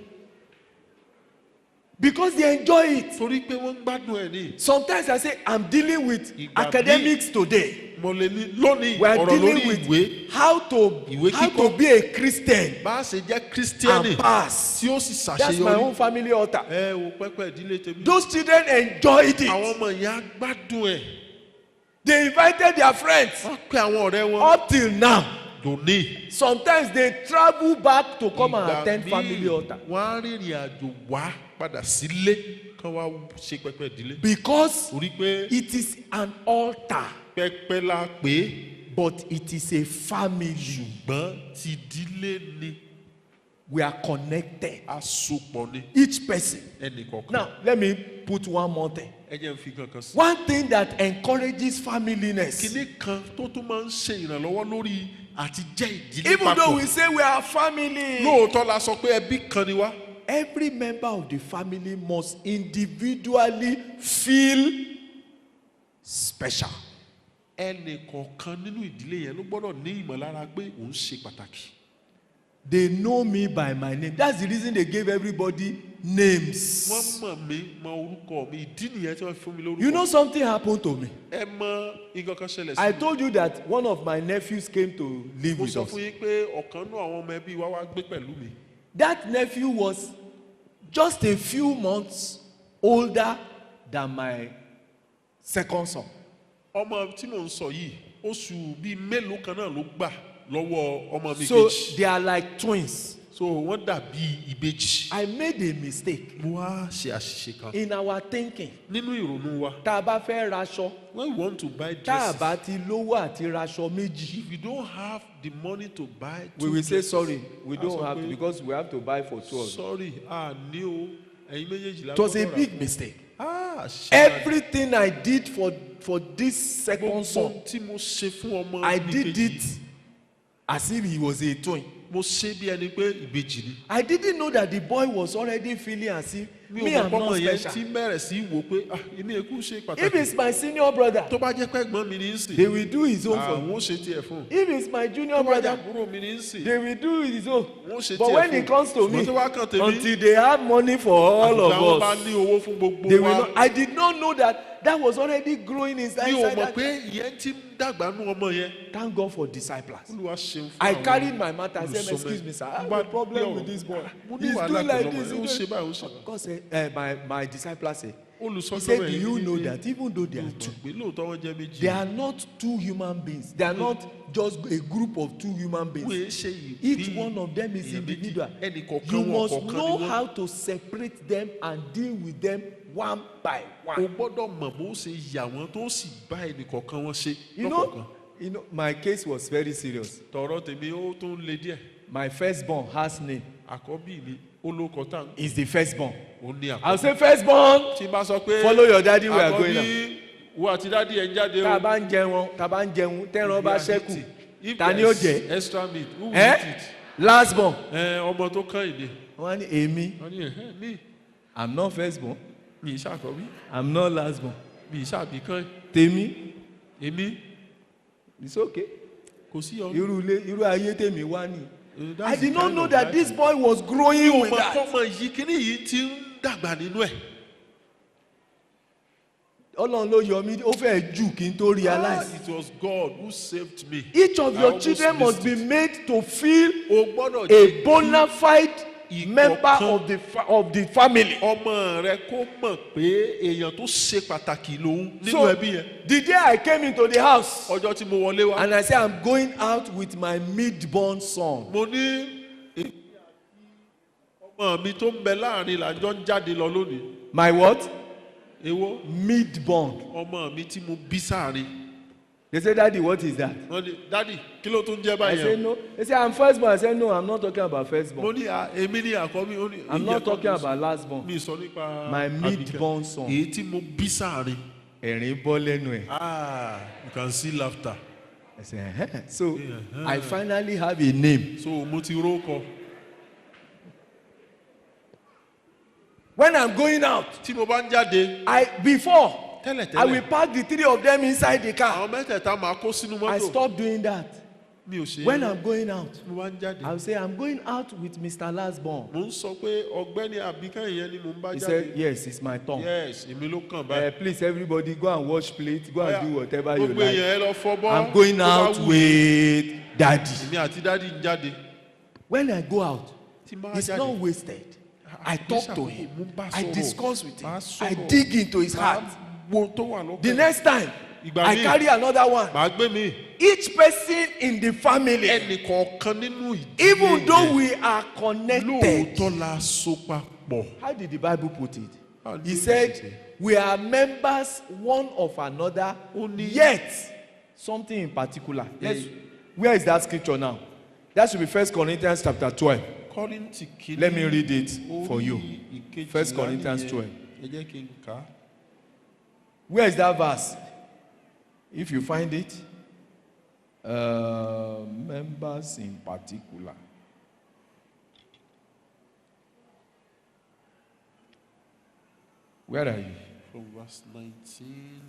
Because they enjoy it. torí pé wọ́n ń gbádùn ẹ̀ ní. Sometimes I say, I'm dealing with Ìgbà academics today. mo lè ní lónìí We are ọ̀rọ̀ dealing lórí ìwé with how to be a Christian bá a ṣe jẹ́ kírísítíánì and pass. tí ó sì That's my ṣàṣeyọrí. own family altar. ẹ wo pẹ́pẹ́ ìdílé tèmi. Those children enjoyed àwọn it. ọmọ yẹn á gbádùn ẹ̀. They invited their friends. wọ́n pe àwọn ọ̀rẹ́ wọn. Up till now, dòní. sometimes they travel back to come and attend family altar. wọ́n á rìnrìn àjò wá padà sílé kán wá ṣe pẹ́pẹ́ ìdílé. Because torí pé it is an altar, pẹ́pẹ́ la pé but it is a family. ṣùgbọ́n ti ìdílé ni We are connected. asopọ̀ ni Each person. ẹnì kọ̀ọ̀kan. Now, let me put one more thing. ẹ jẹ́ n fi kankan sí. One thing that encourages familyness. kinní kan tó tún máa ń ṣe ìrànlọ́wọ́ lórí àti jẹ́ ìdílé Even though papọ̀. we say we are family, lóòótọ́ la sọ pé ẹbí kan ni wá. every member of the family must individually feel special. ẹnì kọ̀ọ̀kan nínú ìdílé yẹn ló gbọ́dọ̀ ní ìmọ̀lára pé òun ṣe pàtàkì. They know me by my name. That's the reason they gave everybody names. wọ́n mọ̀ mí mọ orúkọ mi ìdí nìyẹn tí wọ́n fi fún mi lórúkọ. You know something happened to me. ẹ mọ nǹkan kan ṣẹlẹ̀ sí I mi. told you that one of my nephews came to live mo with sọ us. fún yín pé ọ̀kan náà àwọn ọmọ ẹbí wa wá gbé pẹ̀lú mi. That nephew was just a few months older than my second son. ọmọ tí mò ń sọ yìí oṣù bíi mélòó kan náà ló gbà lọ́wọ́ ọmọ mi So kejì. they are like twins. so wọ́n dàbí ìbejì. I made a mistake mo wá ṣe àṣìṣe kan. in our thinking. nínú ìrònú wa Tá a bá fẹ́ raṣọ, when we want to buy tá a dresses bá ti lówó àti raṣọ méjì, if you don't have the money to buy we two will say dresses, sorry, we a don't sọ have pé, to because we have to buy for two of them. sorry a ní o ẹ̀yin méjèèjì la It was a gbọ́dọ̀ rà big fún. mistake. àṣìṣe náà Everything I did for this second gbogbo son, tí mo ṣe fún ọmọ I mi did kejì, it as if he was a twin. mo ṣe bí ẹni pé ìbejì ni. I didn't know that the boy was already feeling as if mi me ò I'm mọ̀ pọ́mọ not yẹn special. tí bẹ̀rẹ̀ sí wò pé èmi èkú ṣe If pàtàkì. it's my senior brother, tó bá jẹ́ pé ẹ̀gbọ́n mi ní í sìn they will do his own for me. àwọn ó ṣe tiẹ̀ fún un. If it's my junior tó bá jẹ́ brother, àbúrò mi ní í sìn they will do his own. wọ́n ó ṣe But tiẹ̀ when fún it un. comes to me, ṣùgbọ́n tó wá kàn tèmi until they have money for all àgbà wọn of bá us, ní owó fún gbogbo they will wa. not. I did not know that was already growing inside. mi ò mọ̀ that. pé ìyẹn ti ń dàgbà nú ọmọ yẹn. Thank God for disciples. olúwa ṣeun fún I àwọn carried my matter. I said, olùsọmọ excuse me, sir, I have Bá a problem bí with ọ̀rọ̀. this boy. mo ní He's wàhálà doing like pẹ̀lú this. ọmọ yẹn. ó ṣe báyìí ó ṣe báyìí. Because my disciple said, he olùsọmọ said, do yẹn you ní know pé that even though they are two, pé lóòótọ́ wọ́n jẹ́ méjì. they are not two human beings. They are not just a group of two human wọ́n beings. èé ṣe yìí Each bí one of them is èèyàn méjì. individual. ẹnì kọ̀ọ̀kan You wọn must kọ̀ọ̀kan know ni wọ́n. how to separate them and deal with them one by o one. gbọ́dọ̀ mọ̀ bó ṣe yà wọ́n tó sì bá ẹnì kọ̀ọ̀kan wọn ṣe You lọ́kọ̀ọ̀kan. know, my case was very serious. tọ̀rọ̀ tèmi ó tún le díẹ̀. My firstborn has name. àkọ́bí mi ó ló kọ́ tá Is the firstborn. ó ní I'll àkọ́bí. say firstborn. tí n bá sọ pé Follow your daddy, we are going now. àkọ́bí wo àti dádì ẹ̀ ń jáde Tá a o. bá ń jẹun, tá a bá ń jẹun, tẹ́ran bá ṣẹ́kù. If Ta ni ó there's jẹ? extra meat who will Eh? eat it? Last born. ọmọ tó kàn ìdè. Wọ́n ní èmi. wọ́n ní ẹ̀hẹ́ mi I'm not firstborn. mi ì ṣàkọ́bí I'm not last born. mi ì ṣàbí kàn Tèmi. èmi It's okay. kò sí ọ. Irú ayé tèmi wá ni. I That's did the not kind know of that life this I- boy was growing with ọmọ that. kọ́mọ yìí kíní yìí ti ń dàgbà nínú ẹ̀. Ọlọ́run ló yọ mí, ó fẹ́ jù kí n tó realize. It was God who saved me. Each of I your almost children must be missed it. made to feel o gbọ́dọ̀ a jẹ́ bona fide Ìkọ̀kan. member of the family. ọmọ rẹ kó mọ̀ pé èèyàn tó ṣe pàtàkì lòun nínú So ẹbí yẹn. the day I came into the house ọjọ́ tí mo wọlé wá. and I said I'm going out with my mid-born son. mo ní ọmọ mi tó ń bẹ láàrin làjọ ń jáde lọ lónìí. My what? èwo Mid-born. ọmọ mi tí mo bí sáàrin. They said, Daddy, what is that? wọ́n ní dádì kí ló tún jẹ́ I báyìí. said, no. They said, I'm firstborn. I said, no, I'm not talking about mo firstborn. ní èmi ní àkọ́bí. ó ní I'm èyí not ẹ̀kọ́ talking mi about lastborn. mi sọ nípa My Àbíkẹ́. mid-born son. èyí tí mo bí sáàrin. Ẹ̀rín bọ́ lẹ́nu ẹ̀. You can see laughter. I said, so I finally have a name. so mo ti rókọ. When I'm going out, tí mo bá ń jáde. before, tẹ́lẹ̀tẹ́lẹ̀. I will pack the three of them inside the car. àwọn mẹ́tẹ̀ẹ̀ta máa kó sínú I mọ́tò. stopped doing that. mi ò ṣe When I'm going out, mo máa ń jáde. I'll say, I'm going out with Mr. Lastborn. mo ń sọ pé ọ̀gbẹ́ni àbíkẹ́yìn yẹn ni mo ń bá He jáde. said, yes, it's my turn. yes èmi ló kàn báyìí. Please, everybody, go and wash plate. Go and do whatever you gbogbo like. èèyàn ẹ lọ fọbọ́. I'm going out with daddy. èmi àti dádì ń jáde. When I go out, tí n bá it's jáde. not wasted. I talk to him. mo bá I sọ̀rọ̀. discuss with him. Màá I sọ̀rọ̀. dig into his heart. wo tó wà lọ́kàn. The next time, Ìgbà I míì. carry another one. màá gbé mi. Each person in the family, ẹnì kọ̀ọ̀kan nínú ìdílé even though yẹn, we are connected. lóòótọ́ la so papọ̀. How did the Bible put it? How did He it said, say? we are members one of another, Only- yet something in particular. Where is that scripture now? That should be 1 Corinthians chapter 12. Kọ́ríńtì kìíní. Let me read it for you. orí ìkejìlá 1 Corinthians nìyẹn. 12. ẹ jẹ́ kí n kà á. Where is that verse? If you find it, members in particular. Where are you? from verse 19.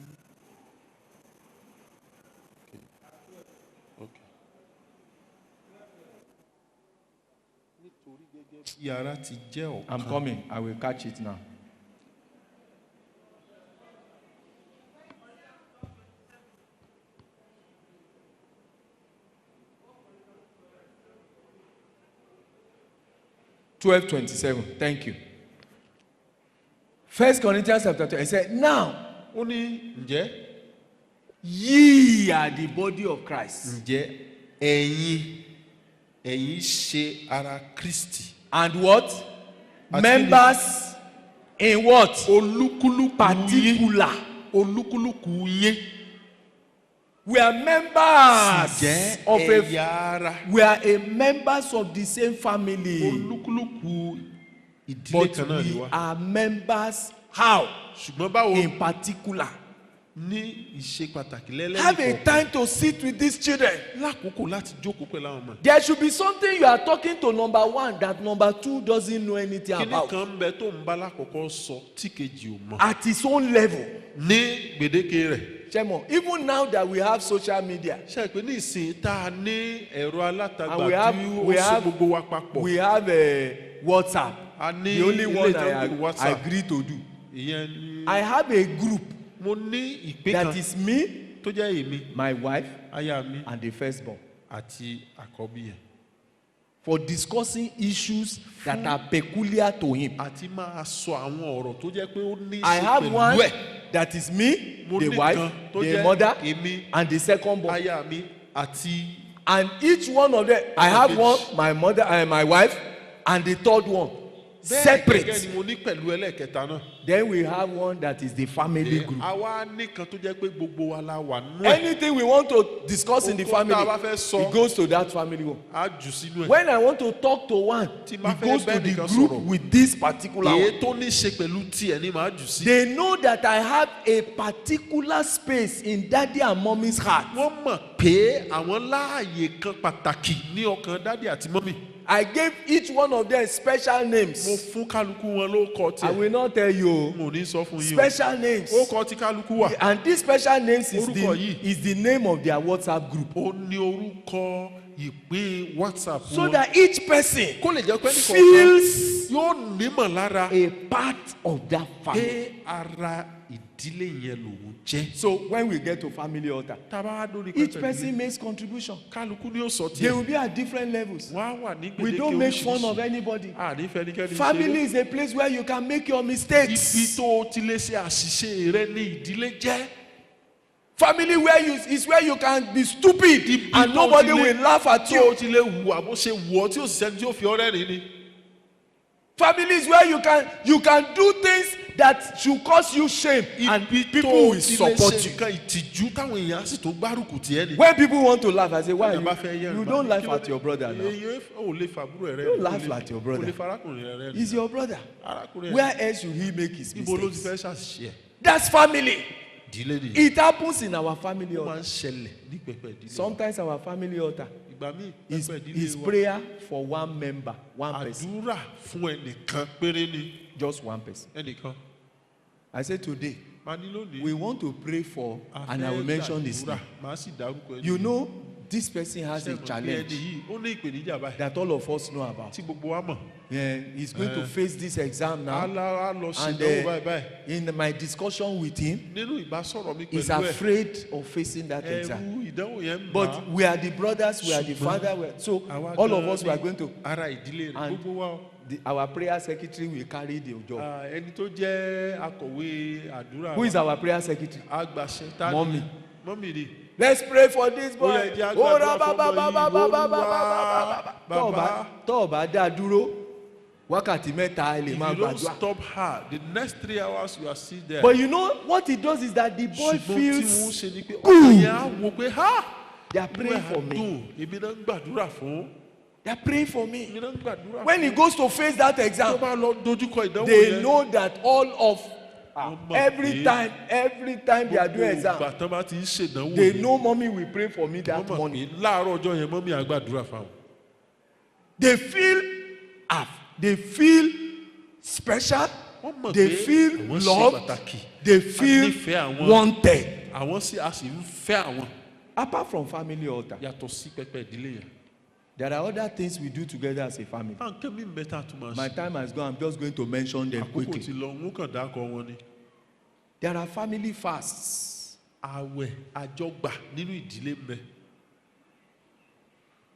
Okay. Okay. nítorí gẹ́gẹ́ bí ara ti jẹ́ ọ̀kan. I'm coming. I will catch it now. $12:27. Thank you. 1 Corinthians chapter 2. It said, now ó ní ǹjẹ́ ye are the body of Christ, ǹjẹ́ ẹ̀yin ṣe ara Kristi. and what? Àti Members in what? olúkúlùkù yín. Particular. olúkúlùkù yín. We are members jẹ́ of ẹ̀yà a. ara. We are a members of the same family, olúkúlùkù ìdílé but kan náà ni we wá. are members. How? ṣùgbọ́n báwo In particular. ní ìṣe pàtàkì Have a lẹ́lẹ́nìkọ̀ọ̀kan time to sit with these children. lákòókò láti jókòó pẹ̀lú àwọn ọmọ. There should be something you are talking to number one that number two doesn't know anything kíní about. kan ń bẹ tó ń bá lákòókò sọ tí kejì ò mọ̀. At his own level. ní gbèdéke rẹ̀. Shemo, even now that we have social media, ṣe é pé ní ìsìn tá a ní ẹ̀rọ alátagbà and we have, tí ó we so have, gbogbo wa papọ̀. we have WhatsApp. a ní The only ilé one ìtọ́jú I WhatsApp. agree to do. ìyẹn ni I have a group mo ní ìpín kan that is me, tó jẹ́ èmi my wife, aya mi and the firstborn, àti àkọ́bí yẹn. for discussing issues that are peculiar to him. àti máa sọ àwọn ọ̀rọ̀ tó jẹ́ pé ó ní í I ṣe have pẹ̀lú one ẹ̀. that is me, Mo the ní wife, kan tó the jẹ́ mother, èmi and the second born. aya mi àti And each one of them, I have one, my mother and my wife, and the third one, bẹ́ẹ̀ gẹ́gẹ́ separate. ni mo ní pẹ̀lú ẹlẹ́ẹ̀kẹta náà. Then we have one that is the family group. àwa nìkan tó jẹ́ pé gbogbo wa la wà nú ẹ̀. Anything we want to discuss in the Ohun tó tá a bá family, fẹ́ sọ. it goes to that family one. á jù sínú ẹ̀. When I want to talk to one, Tí it n bá fẹ́ goes to bẹ́ẹ̀ the nìkan group sọ̀rọ̀. with this particular èyí one. tó ní í ṣe pẹ̀lú tiẹ̀ ni màá jù sí. They know that I have a particular space in daddy and mommy's heart. wọ́n mọ̀ pé àwọn láàyè kan pàtàkì ní ọkàn dádì àti mọ́mì. I gave each one of them special mo names. fún kálukú wọn ló kọ I tiẹ̀. will not tell you. mo ní sọ fún yín o. Special names. ó kọ tí kálukú wà. And this special names is Orúkọ yìí. the name of their WhatsApp group. ó ní orúkọ ìpín WhatsApp wọn. So that each person kó lè jẹ́ pé nìkan feels yóò nímọ̀ lára a part of that family. pé ara ìdílé yẹn lòun jẹ́. So when we get to family altar, tábà wá lórí each pẹpẹ person ìdílé makes contribution. kálukú ni ó sọ They tiẹ̀. will be at different levels. wọ́n á wà ní We gbèdéke don't make fun of oríṣiríṣi. anybody. àní fẹnikẹ́ni Family ṣeré. is a place where you can make your ibi mistakes. tó o ti lè ṣe àṣìṣe rẹ ní ìdílé jẹ́. Family where you is where you can be stupid Ibi and tó nobody ti lè- will laugh at tí o you. ti lè hùwà bó ṣe wù ọ́ tí o sì sẹ́ni tí ó fi ọ́ rẹ́rìn ni. Family is where you can do things that should cause you shame and ibi people tó o will ti lè support ṣe you. nǹkan ìtìjú táwọn èèyàn á sì tó gbárùkù tiẹ̀ ni. When people want to laugh, I say, why Èèyàn bá fẹ́ you yẹ̀rù bá don't mi, laugh kí ló at dé? your brother now. èèyàn ò lè fàbúrò rẹ. Don't laugh at your brother. o lè farakùnrin rẹ rẹ. He's your brother. arákùnrin Where rẹ. else should he make his ibo ló ti mistakes? fẹ́ ṣàṣìṣe ẹ̀. That's family. ìdílé nìyẹn. It happens in our family ó máa altar. ń ṣẹlẹ̀ ní pẹpẹ ìdílé. Sometimes our family altar ìgbà míì is pẹpẹ is ìdílé wa. prayer for one member, one person, àdúrà fún ẹnìkan péré ni. just one person. ẹnìkan. I say today máa ní lónìí. we want to pray for, a and I will fẹ́ mention his gbàdúrà, name. màá sì dárúkọ ẹni. You know, this person has a ẹni challenge yìí ó ní ìpèníjà báyìí that all of us know about. tí gbogbo wa mọ̀. Yeah, he's going to face this exam now. á lọ sí And ìdánwò báyìí báyìí. in my discussion with him, nínú ìbásọ̀rọ̀ mi he's pẹ̀lú ẹ̀ afraid of facing that exam. ẹ̀rù ìdánwò yẹn ń bà á. But we are the brothers, we are the father. So Àwa all of gan us we are ni going to. ara ìdílé rẹ̀ And gbogbo wa o. Our prayer secretary will carry the job. Ẹni tó jẹ́ akọ̀wé àdúrà Who is our prayer secretary? agbàṣẹ tá Mommy. mọ́mì ni. Let's pray for this boy. Ó yẹ kí a gbàdúrà fún ọmọ yìí. Bàbá. Tó o bá dá dúró wákàtí mẹ́ta ẹ lè If máa you don't gbàdúrà. stop her, the next 3 hours you are still there. But you know what it does is that the boy ṣùgbọ́n tí wọ́n feels ṣe ni pé good. ọmọ yẹn á wo pé ha. they are praying for me. Èmi náà ń gbàdúrà fún. They are praying for me. Èmi náà ń gbàdúrà fún. When he goes to face that tó exam, bá lọ dojúkọ ìdánwò they yẹn. know that all of Wọ́n mọ̀ every pé time they are doing gbogbo exam, ìgbà tán bá ti ń ṣèdánwò they yẹn. know mommy will pray for me Wọ́n that mọ̀ morning. pé láàárọ̀ ọjọ́ yẹn mọ́mí á gbàdúrà fáwọn. They feel special. Wọ́n mọ̀ They pé feel àwọn ṣe loved. pàtàkì. They nífẹ̀ẹ́ feel àwọn. wanted. Àwọn sì a sì ń fẹ́ àwọn. Apart from family altar, Yàtọ̀ sí pẹpẹ ìdílé yẹn. there are other things we do together as a family. Báńkẹ́ mi mẹ́ta tún máa My ṣe. time has gone. I'm just going to mention them Àkókò quickly. ti lọ, wọ́n kàn dákọ̀ wọn ni. There are family fasts. Àwẹ̀ àjọgbà nínú ìdílé ń bẹ.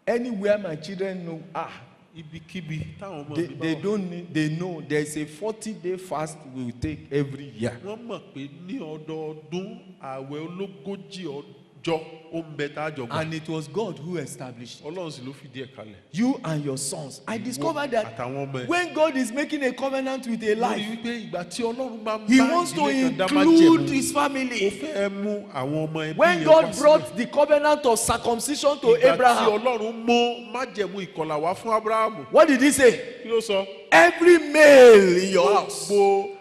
Anywhere my children know, Ibikíbi táwọn ọmọ mi they bá wà. don't need, they know there's a 40-day fast we will take every year. Wọ́n mọ̀ pé ní ọdọọdún àwẹ̀ ológójì ọjọ́ ó ń bẹ tá a jọ gbà. And it was God who established it. Ọlọ́run sì ló fìdí ẹ̀ kalẹ̀. You and your sons. I discovered that Àtàwọn ọmọ ẹ̀. when God is making a covenant with a Lórí life, wípé ìgbà tí Ọlọ́run bá ń He bá wants to ìdílé kan dá include májẹ̀mú. His Ó family. fẹ́ mú àwọn ọmọ ẹbí When yẹn God wá sílẹ̀. brought the covenant of circumcision to Ìgbà tí Abraham, Ọlọ́run mú májẹ̀mú ìkọlà wá fún Ábúráhámù. what did He say? Kí ló sọ? Every male in your house, Gbogbo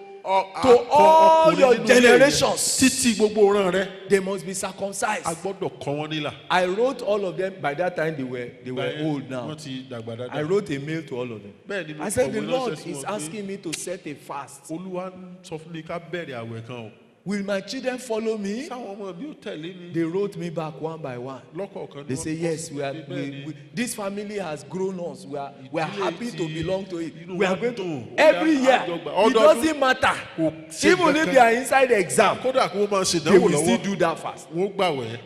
to all your ọkùnrin nínú ilé rẹ, generations, títí gbogbo ọ̀ràn rẹ. they must be A circumcised. gbọ́dọ̀ kọ́ wọn nílà. I wrote all of them. By that time, they were Báyẹn, old now. Wọ́n ti dàgbà dáadáa. I wrote a mail to all of them. Bẹ́ẹ̀ ni mo I said, the kọ̀wé Lord ránṣẹ́ sí is wọn pé, asking me to set a fast. Olúwa ń sọ fún mi ká bẹ̀rẹ̀ àwẹ̀ kan o. Will my children follow me? Sáwọn ọmọ mi ò tẹ̀lé ni. They wrote me back one by one. Lọ́kọ̀ọ̀kan ni They wọ́n say, kọ yes, sí we are, bẹ́ẹ̀ ni. this family has grown us. We are happy to belong to it. Inú We wa are going to, dùn. every Ó year, dá àjọgbà. it Ọdọọdún. doesn't matter. Kò ṣe Even if kankan. they are inside the exam, Kódà kí wọ́n máa ṣe they ìdánwò will still lọ́wọ́. do that fast. Wọ́n gbàwẹ̀.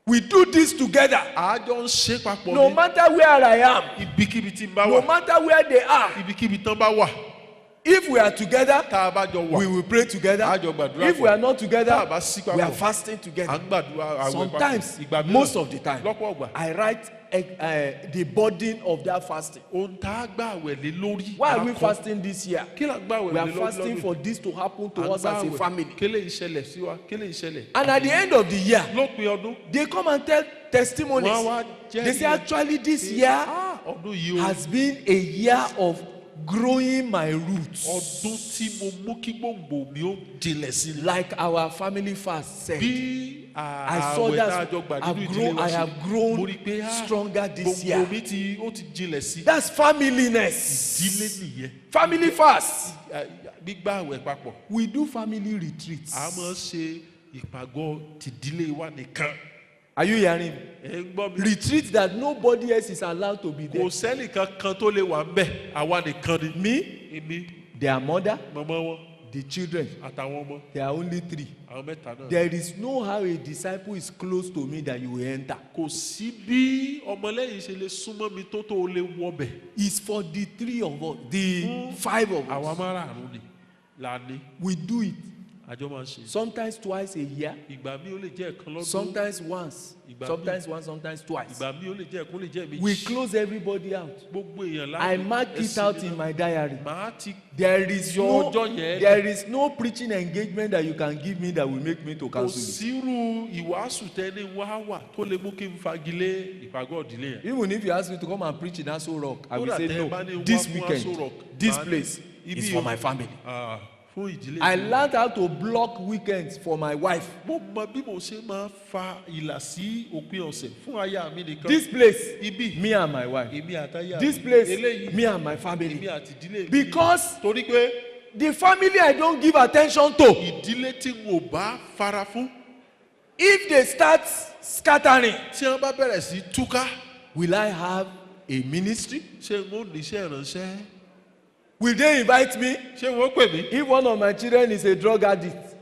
We do this together. Àjọ ń ṣe papọ̀ No ní matter where I am, ibikíbi tí n bá no wà. matter where they are, Ibikíbi tán bá wà. if we are together, Tá a bá jọ wà. we will pray together. A jọ gbàdúrà If we are not Tá a together, bá sí we are papọ̀. fasting À together. ń gbàdúrà àwẹ̀ papọ̀. Sometimes, Ìgbà mìíràn, most of the time, lọ́pọ̀ ọgbà. I write the burden of that fasting. Ohun tá a gbà àwẹ̀ lé lórí. Why are we a kọ. fasting this year? Kí là ń gbà àwẹ̀ We are lé lórí fasting lọ́dún? for this to happen to À ń us as a gbà àwẹ̀. family. Kélé ìṣẹ̀lẹ̀ sí wa. Kélé ìṣẹ̀lẹ̀. And at the end of the year, Lópin ọdún. they come and tell testimonies. Wọ́n á wá They say, jẹ́rìí. actually, this year Ọdún yìí o. has been a year of growing my roots. Ọdún tí mo mú kí gbòǹgbò mi ó jinlẹ̀ sí i. Like our family fast said. Bí I saw àwẹ̀ tá a that jọ gbà I've nínú ìdílé grown, wa I ṣe. have Mo grown rí i pé stronger this year. gbòǹgbò mi ó ti jinlẹ̀ sí i. That's familyness. Ìdílé nìyẹn. Family fast. Gbígbà àwẹ̀ papọ̀. We do family retreats. A máa ń ṣe ìpàgọ́ tìdílé wa nìkan. Are you hearing me? Ẹ ń gbọ́ mi. Retreat that nobody else is allowed to be there. Kò sẹ́nìkan kan tó lè wà ń bẹ̀. Àwa nìkan ni. Me, Èmi, their mother, màmá wọn, the children. àtàwọn ọmọ. There are only 3. Àwọn mẹ́ta náà. There is no how a disciple is close to me that you will enter. Kò sí bí ọmọlẹ́yìn ṣe lè súnmọ́ mi tó lè wọbẹ̀. It's for the 3 of us, the 5 of Àwa us. márààrún ni la ní. We do it. Àjọ máa ń ṣe. Sometimes twice a year. Ìgbà mi ó lè jẹ́ ẹ̀kan lọ́dún. Sometimes once. Sometimes once, sometimes twice. Ìgbà mi ó lè jẹ́ ẹ̀kan, ó lè jẹ́ méjì. We close everybody out. Gbogbo èèyàn láti. I mark it out in my diary. Màá ti There is yọ ọjọ́ yẹn. there is no preaching engagement that you can give me that will make me to kò cancel it. sírú ìwàásù tẹ́ni wá wà tó lè mú kí n fagilé ìpàgọ́ ìdílé yẹn. Even if you ask me to come and preach in Aso Rock, I will Kódà say tẹ́ ẹ bá ní no. wá This fún Aso weekend, Rock, this màá ní place ibi is for yìí. my family. Fún ìdílé I mi. learned how to block weekends for my wife. Mo mọ bí mo ṣe máa fa ìlà sí òpin ọ̀sẹ̀ fún aya mi nìkan. This place, Ibi. me and my wife. Èmi àtayá. This place, Eléyìí. me and my Èmi family. àti ìdílé mi. Because Torí pé the family I don't give attention to, ìdílé tí n ò bá fara fún. If they start scattering, tí wọ́n bá bẹ̀rẹ̀ sí túká will I have a ministry? ṣé n ó níṣẹ́ ìránṣẹ́ Will they invite me? ṣé wọ́n pè mí. If one of my children is a drug addict,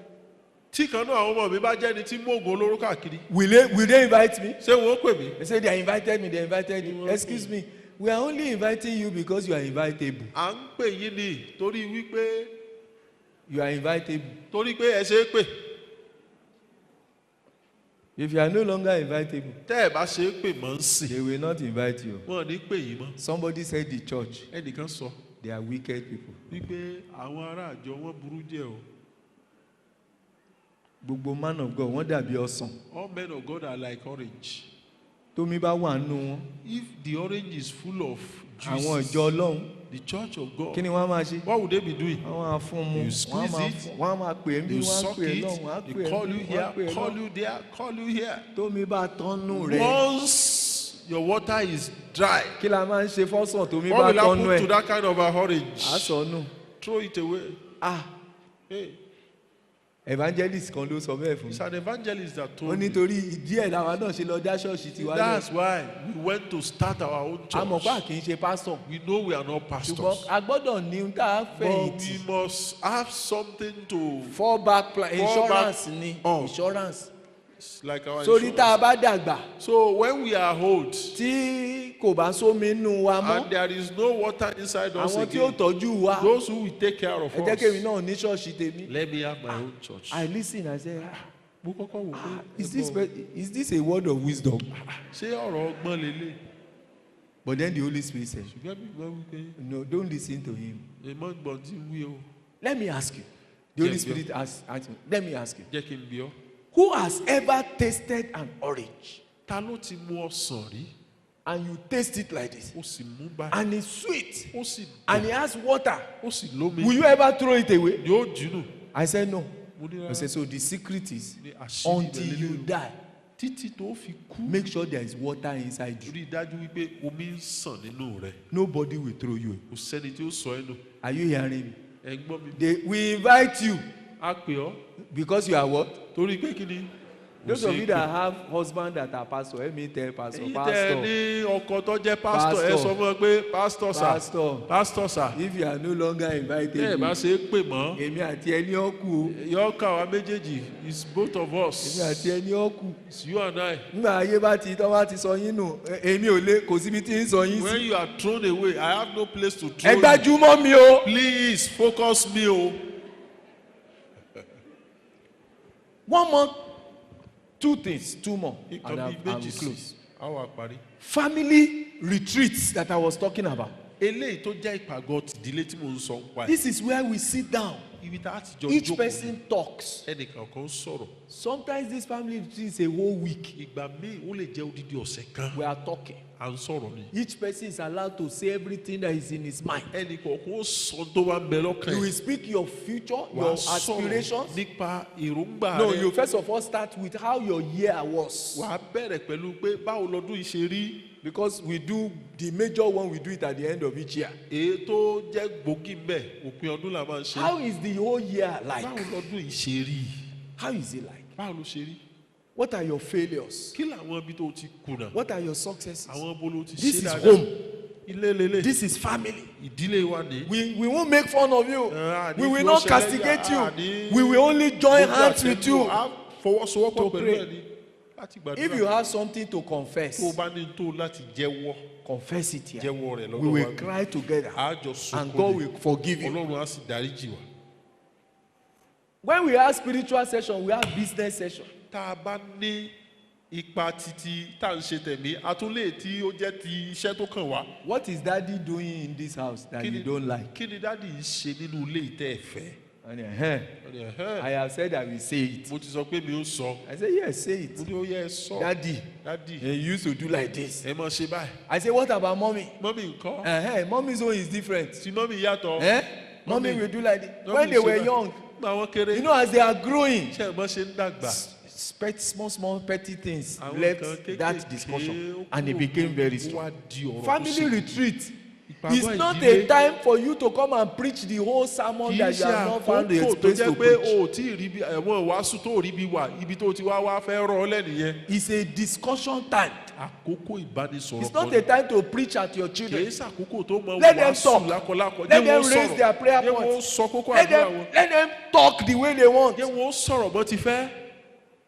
tí kan náà àwọn ọmọ mi bá jẹ́ ni tí mú oògùn olóró káàkiri will they invite me? ṣé wọ́n pè mí. They say they invited me. Excuse me, we are only inviting you because you are invitable. à ń pè yín ni torí wípé You are invitable. torí pé ẹ ṣe é pè. If you are no longer invitable, tẹ́ ẹ bá ṣe é pè mọ́ ń sìn they will not invite you. wọn ò ní pè yín mọ́. Somebody said the church, ẹnìkan sọ they are wicked people. wípé àwọn ará àjọ wọn burú jẹ́ o. Gbogbo man of God, wọ́n dàbí ọsàn. all men of God are like orange. Tómi bá wà nínú wọn, if the orange is full of àwọn juice ìjọ Ọlọ́run, the church of God kí ni wọ́n máa ṣe? what would they be doing. Wọ́n máa fún mu. You squeeze it, Wọ́n máa pè é bí you wọ́n á suck pè é it lọ́hùn, wọ́n á pè they é call you bí wọ́n á here pè é call lọ́hùn. you there call you here. Tómi bá tọ́nú rẹ̀. once your water is dry Kí la máa ń ṣe fọ́sàn tómi bá what will tọ́nú happen to ẹ̀? that kind of a orange. Á sọnù. throw it away. Hey, Evangelist kan ló sọ bẹ́ẹ̀ fún it's mi. an evangelist that Ó told me. nítorí ìdí ẹ̀ làwa náà ṣe lọ dá ṣọ́ọ̀ṣì tiwa That's lẹ̀. why we went to start our own A mọ̀ pé a church. kì í ṣe pásítọ̀. We know we are not Ṣùgbọ́n pastors. a gbọ́dọ̀ ní tá a But fẹ̀yìntì. we must have something to Fallback plan, insurance back ni. on. Insurance. like our Sórí tá a insurance. bá dàgbà So when we are old tí kò bá sómi nù wa and mọ́, there is no water inside us àwọn tí ó again, tọ́jú wa, those who will take care of ẹ jẹ́ kémi us, náà ní ṣọ́ọ̀ṣì tèmi. let me have my own church. I listen, I say, Mo kọ́kọ́ wò pé is this a word of wisdom? ṣé ọ̀rọ̀ ọgbọ́n lélẹ̀? But then the Holy Spirit said, Ṣùgbọ́n mi gbọ́ wípé no, don't listen to him. èèmọ̀ gbọ̀n tí ń wí o. Let me ask you. The Holy Spirit asked me, let me ask you. Jẹ́ kí n bí ọ́. Who has ever tasted an orange Ta ló ti mu ọsàn rí? and you taste it like this Ó sì mú báyìí. and it's sweet Ó sì and dùn. it has water? Ó sì lómi. Will you ever throw it away? Yóò jùnú. I said no. Mo ní I rárá. said, so the secret is Ní àṣírí until ibẹ̀ you lélẹ̀ o. die, Títí tó fi kú. make sure there is water inside you. Rí i dájú wípé omi ń sàn nínú rẹ̀. Nobody will throw you away. Kò sẹ́ni tí ó sọ ẹ́ nù. Are you hearing me? Ẹ gbọ́ mi. We invite you A pè ọ́ because you are what? torí pé kí ni? Those of you that have husband that are pastor, let me tell pastor, Èyí tẹ́ ẹ pastor, ní ọkọ tó jẹ́ pásítọ̀ ẹ Pastor. sọ fún ọ pé pásítọ̀ sà. pastor, Pásítọ̀ sà. if you are no longer invited, Ẹ bá ṣe é pè mọ́. èmi àti ẹni ọkù o, Yọ ká wa méjèèjì. It's both of èmi us. àti ẹni ọkù. It's you and I. Nígbà ayé bá ti tọ́ bá ti sọ yín nù, èmi ò lè kò síbi tí ń sọ yín When sí. you are thrown away, I have no place to throw Ẹ you. gbájúmọ́ mi o. Please focus me o. One more, two more, and Nǹkan bíi I will méjì sí. close. A wà parí. Family retreats that I was talking about. Eléyìí tó jẹ́ ìpàgọ́ tìdílé tí mò ń sọ ń pa ẹ̀. This is where we sit down. Ibi tá a ti jọ Each jókòó. person talks. Ẹnìkan kan sọ̀rọ̀. Sometimes this family retreat is a whole week. Ìgbà míì ó lè jẹ́ odidi ọ̀sẹ̀ kan. We are talking. À ń sọ̀rọ̀ ni. Each person is allowed to say everything that is in his mind. Ẹnì kọ̀ọ̀kan ó sọ tó bá ń bẹ lọ́kàn You ẹ̀. will speak your future, Wà your á sọ̀rọ̀ aspirations. nípa èròǹgbà No, rẹ. you first of all start with how your year was. Wà á bẹ̀rẹ̀ pẹ̀lú pé báwo lọ́dún yìí ṣe rí. Because we do the major one, we do it at the end of each year. Èyí tó jẹ́ gbòógì ń bẹ̀ òpin ọdún là máa ń ṣe. How is the whole year like? Báwo lọ́dún yìí ṣe rí? How is it like? Báwo ló ṣe rí? What are your failures? Kí làwọn ibi tó ti kùnà? What are your successes? Àwọn ibo ló ti This ṣe is dáadáa? home. Ilé lélẹ̀. This is family. Ìdílé wa ní. We won't make fun of you. Àní We will fi not ó ṣẹlẹ̀ castigate yà, àní you. We will only join gbogbo hands with àtẹ̀lù. you. A fọwọ́sowọ́pọ̀ to pẹ̀lú pray. ẹ̀ ni láti gbàdúrà. If you have something to Tó o confess, bá ní tó láti jẹ́wọ́, confess it here. jẹ́wọ́ rẹ̀ We lọ́dọ̀ will wa. cry together A jọ and sunkún God ni. will forgive you. Ọlọ́run á sì dáríjì wa. When we have spiritual session, we have business session. Tá a bá ní ipa titi tá à ń ṣe tẹ̀mí, a tún lè tí ó jẹ́ ti iṣẹ́ tó kàn wá. What is daddy doing in this house that you don't like? Kí ni dádì ń ṣe nínú ilé ìtẹ́ ẹ̀fẹ́? And I I have said I will say it. mo ti sọ pé mi ò sọ. I say yes, say Mo it. ní ó yẹ ẹ sọ. Daddy, Dádì, he used to do like this. ẹ mọ̀ ṣe báyìí. I say what about mommy? Mọ́mì ńkọ́? Mommy's own is different. Tí mọ́mì yàtọ̀. Mommy will do like this. Mommy When they ṣe were báyìí. young, Nígbà wọn kéré. you know, as they are growing, Ṣé ẹ̀ mọ́ ṣe ń dàgbà? small petty things Àwọn left kan kéékèèké that discussion ó and it kúrò became very ó strong. wá di ọ̀rọ̀ tó Family sì- retreat It's not a time for you to come and preach the whole sermon that you have not found the space to preach. It's a discussion time. It's not a time to preach at your children. Let them talk. Let them raise their prayer points. Let them talk the way they want.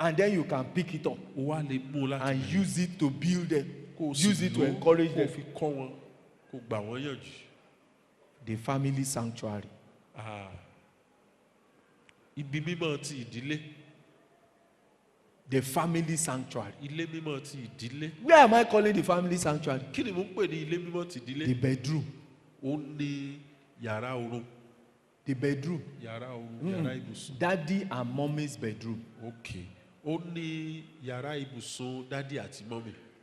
And then you can pick it up and use it to build them. Use it to encourage them. The family sanctuary. The family sanctuary. Where am I calling the family sanctuary? The bedroom. The bedroom. Daddy and mommy's bedroom. Okay.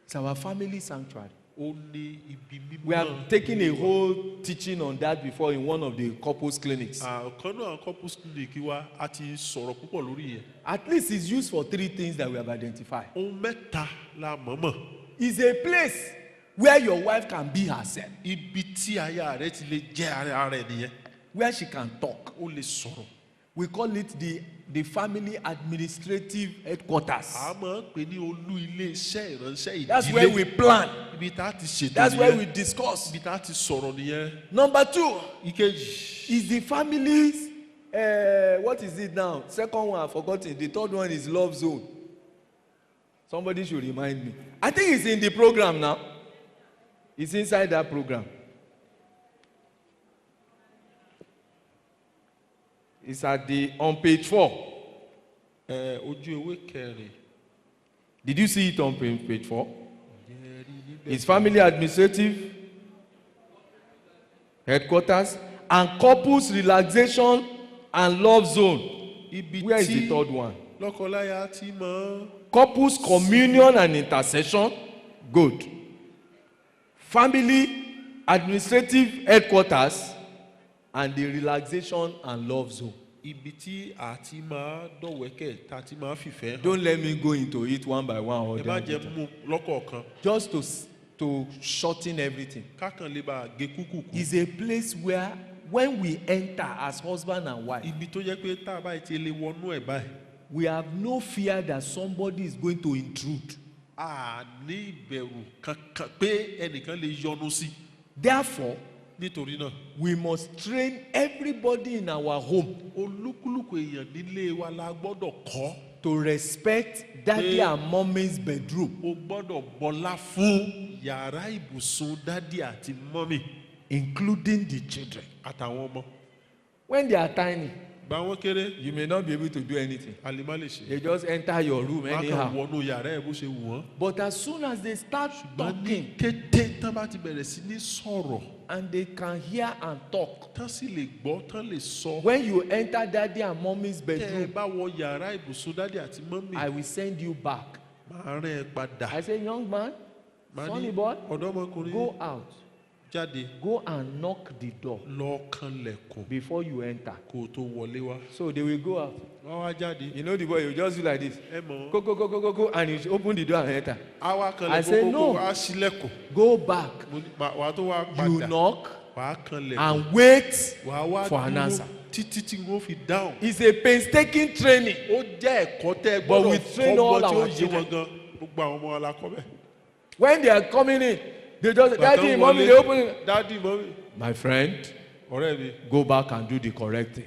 It's our family sanctuary. We are taking a whole teaching on that before in one of the couples clinics. At least it's used for 3 things that we have identified. It's a place where your wife can be herself. Where she can talk. We call it the family administrative headquarters. That's where we plan. That's where we discuss. Number 2 is the family's, what is it now? Second one, I've forgotten. The third one is love zone. Somebody should remind me. I think it's in the program now. It's inside that program. It's on page 4. Did you see it on page 4? It's family administrative headquarters and couples relaxation and love zone. Where is the third one? Couples communion and intercession. Good. Family administrative headquarters and the relaxation and love zone. Don't let me go into it one by one. Or just to shorten everything. It's a place where when we enter as husband and wife, we have no fear that somebody is going to intrude. Therefore, we must train everybody in our home to respect daddy and mommy's bedroom, including the children. When they are tiny, you may not be able to do anything. They just enter your room anyhow. But as soon as they start talking and they can hear and talk, when you enter daddy and mommy's bedroom, I will send you back. I say, young man, sonny boy, go out. Go and knock the door before you enter. So they will go out. You know the boy, you just do like this. Go, and you open the door and enter. I say, no. Go back. You knock and wait for an answer. It's a painstaking training. But we train all our children. When they are coming in, they just, daddy, mommy, they open it. Daddy, mommy. My friend, go back and do the correct thing.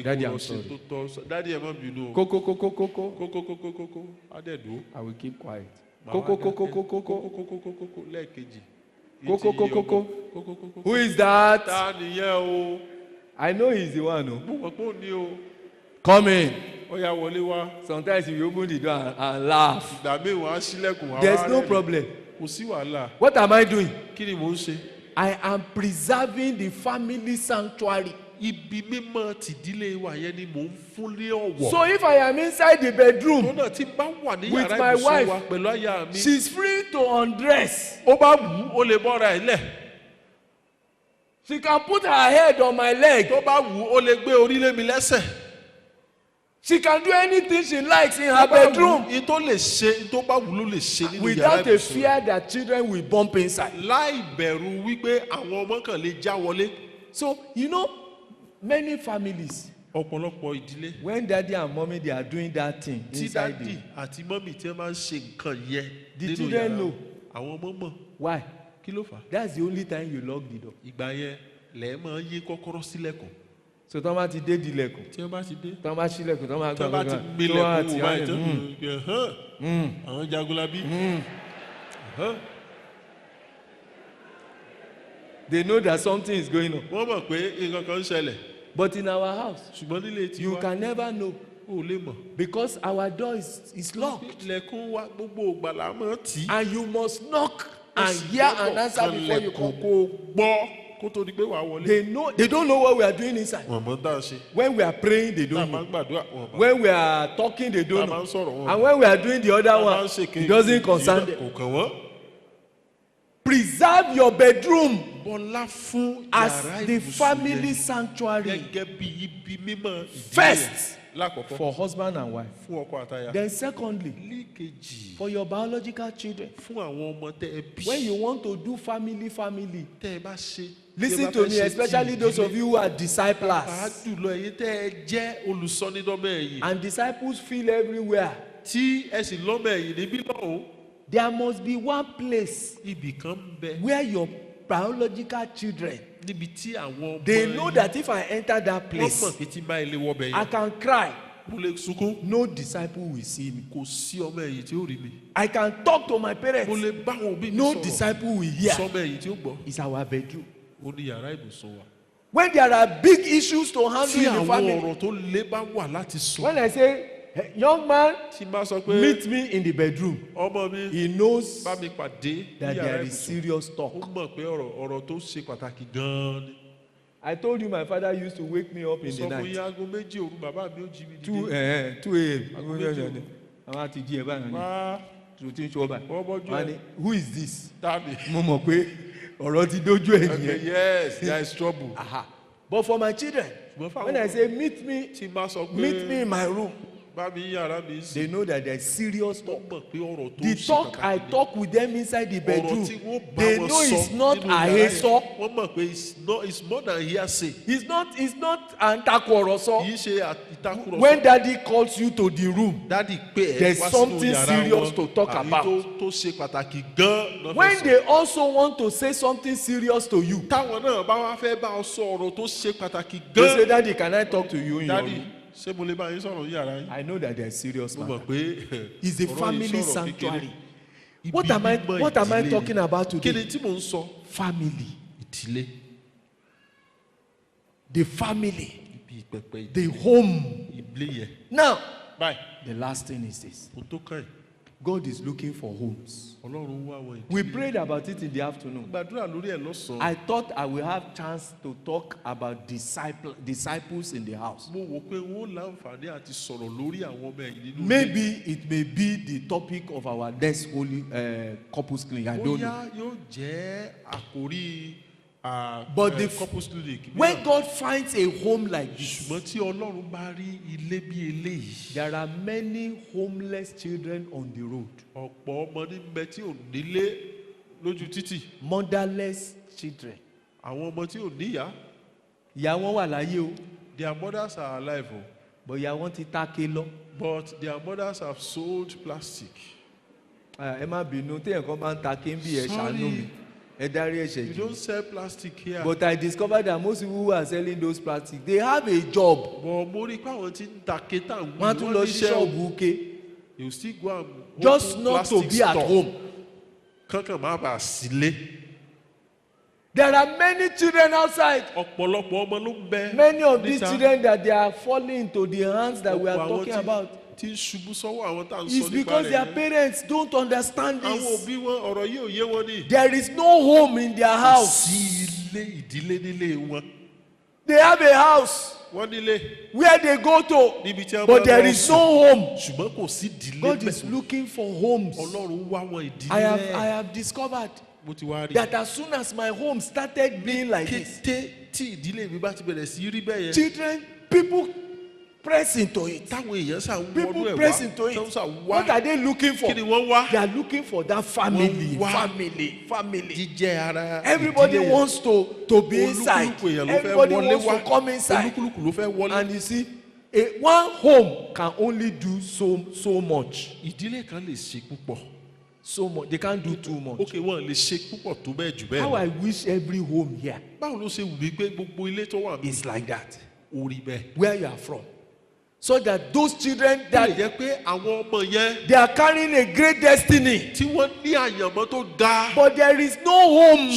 Daddy, I'm sorry. Go. I will keep quiet. Go. Who is that? I know he's the one. Come in. Sometimes you open the door and laugh. There's no problem. What am I doing? I am preserving the family sanctuary. So if I am inside the bedroom with my wife, she's free to undress. She can put her head on my leg. She can do anything she likes in her bedroom Ìtò lè ṣe, ìtò bá wù ló lè ṣe nínú yàrá without a ibùsùn. fear that children will bump inside. Láì bẹ̀rù wípé àwọn ọmọ kan lè já wọlé. So, you know, many families, Ọ̀pọ̀lọpọ̀ ìdílé. when daddy and mommy they are doing that thing Tí inside dádì àti mọ́mì tí wọ́n máa ń ṣe nǹkan yẹn the nínú children yàrá. know. Àwọn ọmọ mọ̀. Why? Kí ló fà á? That's the only time you lock the door. Ìgbà yẹn lẹ́ẹ̀ máa ń yí kọ́kọ́rọ́ sílẹ̀kùn. So tọ́ bá ti dé dilẹ̀kùn, Tí wọ́n bá ti dé. tọ́ bá ṣílẹ̀kùn, tọ́ bá Tí wọ́n bá ti gbàgbọ́ gbélẹ̀kùn wò báyìí tán. Àwọn jagunlabi. they know that something is going on. Wọ́n mọ̀ pé nǹkan kan ń ṣẹlẹ̀. But in our house, Ṣùgbọ́n nílé tiwa. you can never know O lè mọ̀. because our door is locked. Ilẹ̀kùn wa gbogbo ògbà la máa tì í. And you must knock and hear an answer before you come. Kò gbọ́ kó tó di pé wàá wọlé. They don't know what we are doing inside. Wọ́n mọ̀ tá a ṣe. When we are praying, they Tá a don't máa know. ń gbàdúrà. Wọ́n mọ̀. When we are talking, they Tá a don't máa know. ń sọ̀rọ̀. Wọ́n And mọ̀. when we are doing the other Tá a máa one, ń ṣe it doesn't concern Kò them. kàn wọ́n. Preserve your bedroom Bọ́lá fún as yàrá the ibùsùn family yẹn sanctuary gẹ́gẹ́ bí ibi mímọ́ ìdílé first lákọ̀ọ́kọ́ for husband and wife. fún ọkọ àtaya. Then secondly, Líkejì for your biological children. fún àwọn ọmọ tẹ́ ẹ bí. When you want to do family, Tẹ́ ẹ bá ṣe. listen to me, especially those of you who are disciples. Àádùlọ èyí tẹ́ ẹ jẹ́ olùsọ́nídọ́mọ ẹ̀yìn. And disciples feel everywhere. Tí ẹ sì lọ́mọ ẹ̀yìn níbí lọ́hùn. There must be one place Ibì kan ń bẹ. where your biological children, Níbi tí àwọn ọmọ they know ẹ̀yìn- that if I enter that wọ́n place, mọ̀ pé tí bá ilé wọbẹ̀ I yẹn. can cry. Mo lè sunkún. No disciple will see me. Kò sí ọmọ ẹ̀yìn tí ó rí mi. I can talk to my Mo parents. lè bá àwọn òbí mi No sọ̀rọ̀. disciple will hear. Sọmọ ẹ̀yìn tí ó gbọ́. It's our bedroom. Ó ní yàrá ibùsùn wa. When there are big issues to handle Tí in the àwọn family, ọ̀rọ̀ tó lé bá wà láti sọ. when I say, "Hey, young man, Tí n bá sọ pé meet me in the bedroom," ọmọ mi he knows bá mi pàdé ní that yàrá there is ibùsùn. serious Ó talk. mọ̀ pé ọ̀rọ̀ tó ṣe pàtàkì gan-an ni. I told you my father used to wake me up in Sọ the fún night. yín aago méjì òru bàbá mi ó jí mi 2 dìde. 2 a.m. àwọn àti jí ẹ báyìí Wá tó ti ń ṣọ́ báyìí. wọ́n bọ́jú Wọ́n á ẹ̀. ní, who is this? Dami. Mo mọ̀ pé ọ̀rọ̀ ti dójú ẹ̀ Okay, nìyẹn. yes, there is trouble. Aha. But for my children, Ṣùgbọ́n fáwọn when I say meet me tí n bá sọ pé in my room, bá mi yàrá mi sí. they know that there is serious Wọ́n talk. mọ̀ pé ọ̀rọ̀ tó The ṣe talk I pàtàkì ni. talk with them inside the bedroom, Ọ̀rọ̀ tí wọ́n bá they wọn know sọ it's not nínú yàrá yẹn. àhesọ. Wọ́n mọ̀ pé it's more than hearsay. It's not àǹtakọ̀rọ̀sọ. Kì í ṣe ìtakùrọ̀sọ. When daddy calls you to the room, Dádì pé ẹ There's wá sínú something yàrá serious wọn. to talk Àyí about. tó ṣe pàtàkì gan-an. when they also want to say something serious to you, Táwọn náà bá wá fẹ́ bá ọ sọ ọ̀rọ̀ tó ṣe pàtàkì they say, gan-an. "Daddy, can I talk to you in your Dádì room?" ṣé mo lè bá yín sọ̀rọ̀ ní yàrá yín? I know that there is serious Mo mọ̀ matter. pé It's a ọ̀rọ̀ yìí family sọ̀rọ̀ sanctuary. kékeré. What am I talking about Kí ni today? tí mò ń sọ? Family. Ìdílé. The family. Ibi ìpẹ̀pẹ̀ The home. ìdílé yẹn. Now, Báyìí, the last thing is this. mo tó kàn yín. God is looking for homes. Ọlọ́run wá àwọn ìdílé. We prayed about it in the afternoon. Gbàdúrà lórí ẹ̀ lọ́sàn-án. I thought I will have chance to talk about disciples in the house. Mo wò pé wọ́n láǹfààní àti sọ̀rọ̀ lórí àwọn ọmọ ẹ̀yìn nínú ilé. Maybe it may be the topic of our next holy couples clinic. I don't know. Bóyá yóò jẹ́ àkórí But the couples clinic. when God finds a home like this, Ṣùgbọ́n tí Ọlọ́run bá rí ilé bí eléyìí. there are many homeless children on the road. Ọ̀pọ̀ ọmọ ní bẹ tí ò nílé lójú títì. Motherless children. Àwọn ọmọ tí ò níyá. Ìyá wọn wà láyé o, Their mothers are alive o. but ìyá wọn ti táké lọ. But their mothers have sold plastic. Ẹ má bínú téèyàn kan bá ń táké ń bí ẹ ṣàánú mi. Ẹ dárí ẹ̀ṣẹ̀ You jì. don't sell plastic here. But I discovered that most people who are selling those plastic, they have a job. But mo rí pé àwọn tí ń ta kéta ń Wọ́n á tún lọ sí ṣọ́ọ̀bù ké. You still go and Just open not to plastic be at store. home. Kankan má bàa sílé. There are many children outside. Ọ̀pọ̀lọpọ̀ ọmọ ló ń bẹ. Many of these níta. children that they are falling into the hands that we are Ọ̀pọ̀ àwọn talking tí- about. tí ń ṣubú sọ́wọ́ àwọn tá à ń It's sọ nípa because rẹ̀ their yẹn. parents don't understand Àwọn this. òbí wọn ọ̀rọ̀ yìí ò yé wọn ni. There is no home in their house. Sí ilé ìdílé nílé wọn. They have a house Wọ́n nílé where they go to, níbi tí wọ́n but máa there lọ is no sùn. home. Ṣùgbọ́n kò sí ìdílé God is bẹ́ẹ̀. looking for homes. Ọlọ́run wá wọn ìdílé I rẹ̀. have discovered Mo ti wá rí. that as soon as my home started being like this, Kété tí ìdílé mi bá ti bẹ̀rẹ̀ sí rí bẹ́ẹ̀ yẹn. children, people press into it. People press into it. What are they looking for? They are looking for that family. Everybody wants to be inside. Everybody wants to come inside. And you see, one home can only do so much. So much. They can't do too much. How I wish every home here is like that. Where you are from. So that those children that they are carrying a great destiny. But there is no home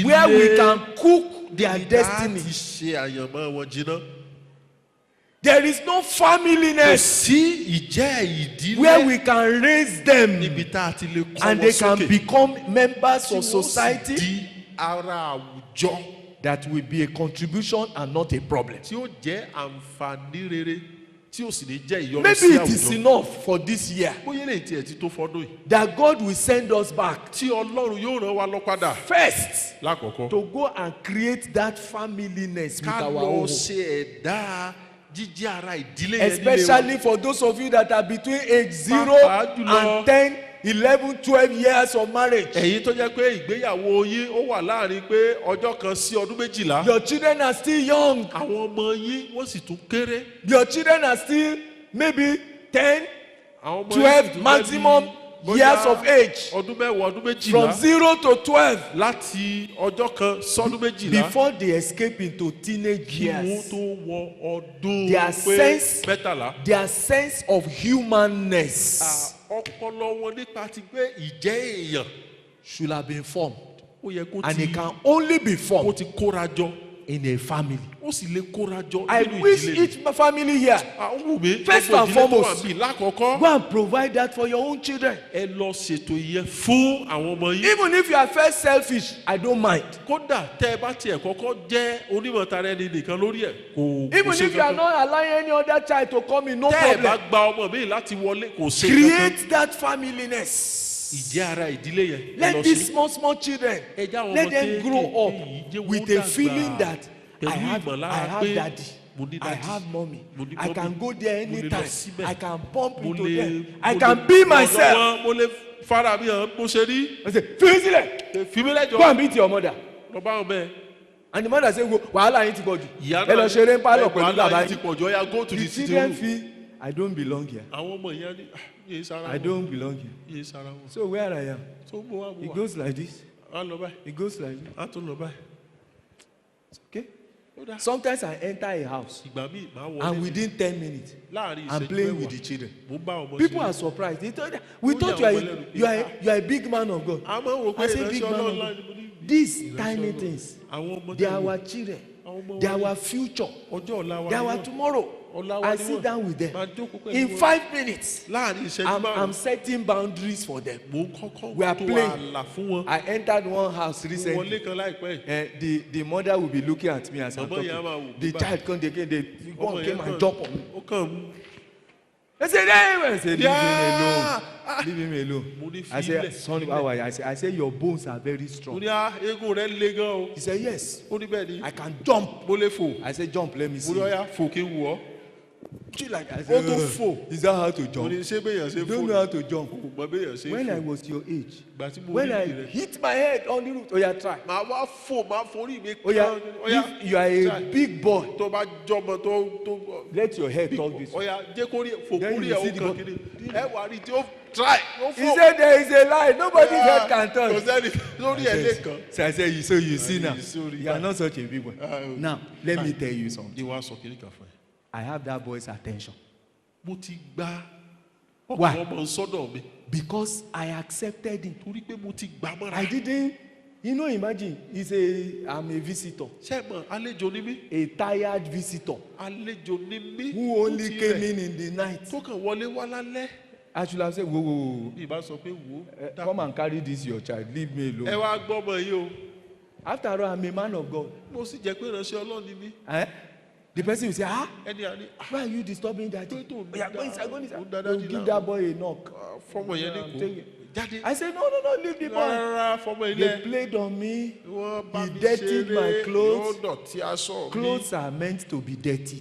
where we can cook their destiny. There is no familyness where we can raise them and they can become members of society that will be a contribution and not a problem. Maybe it is enough for this year that God will send us back first to go and create that familyness with our own. Especially for those of you that are between age 0 and 10, 11, 12 years of marriage. Your children are still young. Your children are still maybe 10, 12 maximum years of age. From 0 to 12. Before they escape into teenage years, their sense of humanness should have been formed. And it can only be formed in a family. I wish each family here, first and foremost, go and provide that for your own children. Even if you are first selfish, I don't mind. Even if you are not allowing any other child to come in, no problem. Create that familyness. Let these small children, let them grow up with a feeling that I have daddy, I have mommy, I can go there anytime, I can bump into them, I can be myself. I say, go and beat your mother. And the mother say, wahala ain't body. The children feel, I don't belong here. I don't belong here. So where I am, it goes like this. It goes like this. Okay? Sometimes I enter a house and within 10 minutes I'm playing with the children. People are surprised. They thought, we thought you are a big man of God. I say big man of God. These tiny things, they are our children. They are our future. They are our tomorrow. I sit down with them. In 5 minutes, I'm setting boundaries for them. We are playing. I entered one house recently. The mother will be looking at me as I'm talking. The child came and jumped on me. I said, leave him alone. I said, son, how are you? I said, your bones are very strong. He said, yes. I can jump. I said, jump, let me see. Like I said, is that how to jump? You don't know how to jump. When I was your age, when I hit my head on the roof, oh yeah, try. Oh yeah, if you are a big boy, let your head talk this way. Then you see the body. Try. He said there is a lie. Nobody's head can touch. So I said, so you see now, you are not such a big boy. Now, let me tell you something. I have that boy's attention. Why? Because I accepted him. I didn't, imagine, I'm a visitor. A tired visitor. Who only came in the night. I should have said, whoa. Come and carry this your child. Leave me alone. After all, I'm a man of God. The person will say, why are you disturbing that? Go inside. Give that boy a knock. I said, no, leave the boy. They played on me. He dirtied my clothes. Clothes are meant to be dirty.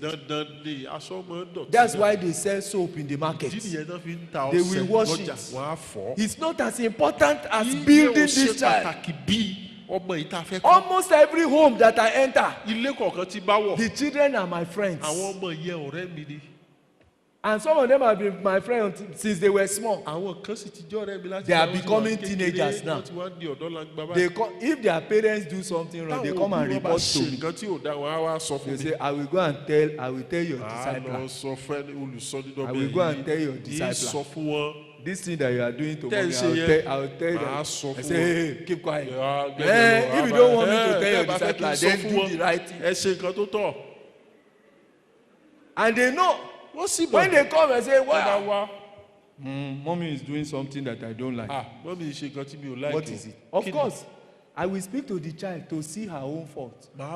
That's why they sell soap in the market. They will wash it. It's not as important as building this child. Almost every home that I enter, the children are my friends. And some of them have been my friends since they were small. They are becoming teenagers now. If their parents do something wrong, they come and report to me. They say, I will go and tell your discipler. I will go and tell your discipler. This thing that you are doing to me, I will tell them. I say, hey, keep quiet. If you don't want me to tell your discipler, then do the right thing. And they know. When they come and say, wow, mommy is doing something that I don't like. What is it? Of course, I will speak to the child to see her own fault. But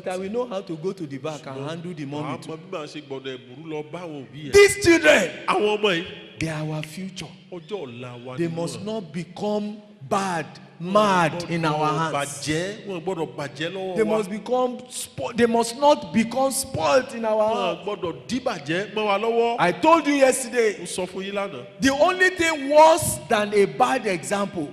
I will know how to go to the back and handle the mommy too. These children, they are our future. They must not become mad in our hands. They must not become spoiled in our hands. I told you yesterday, the only thing worse than a bad example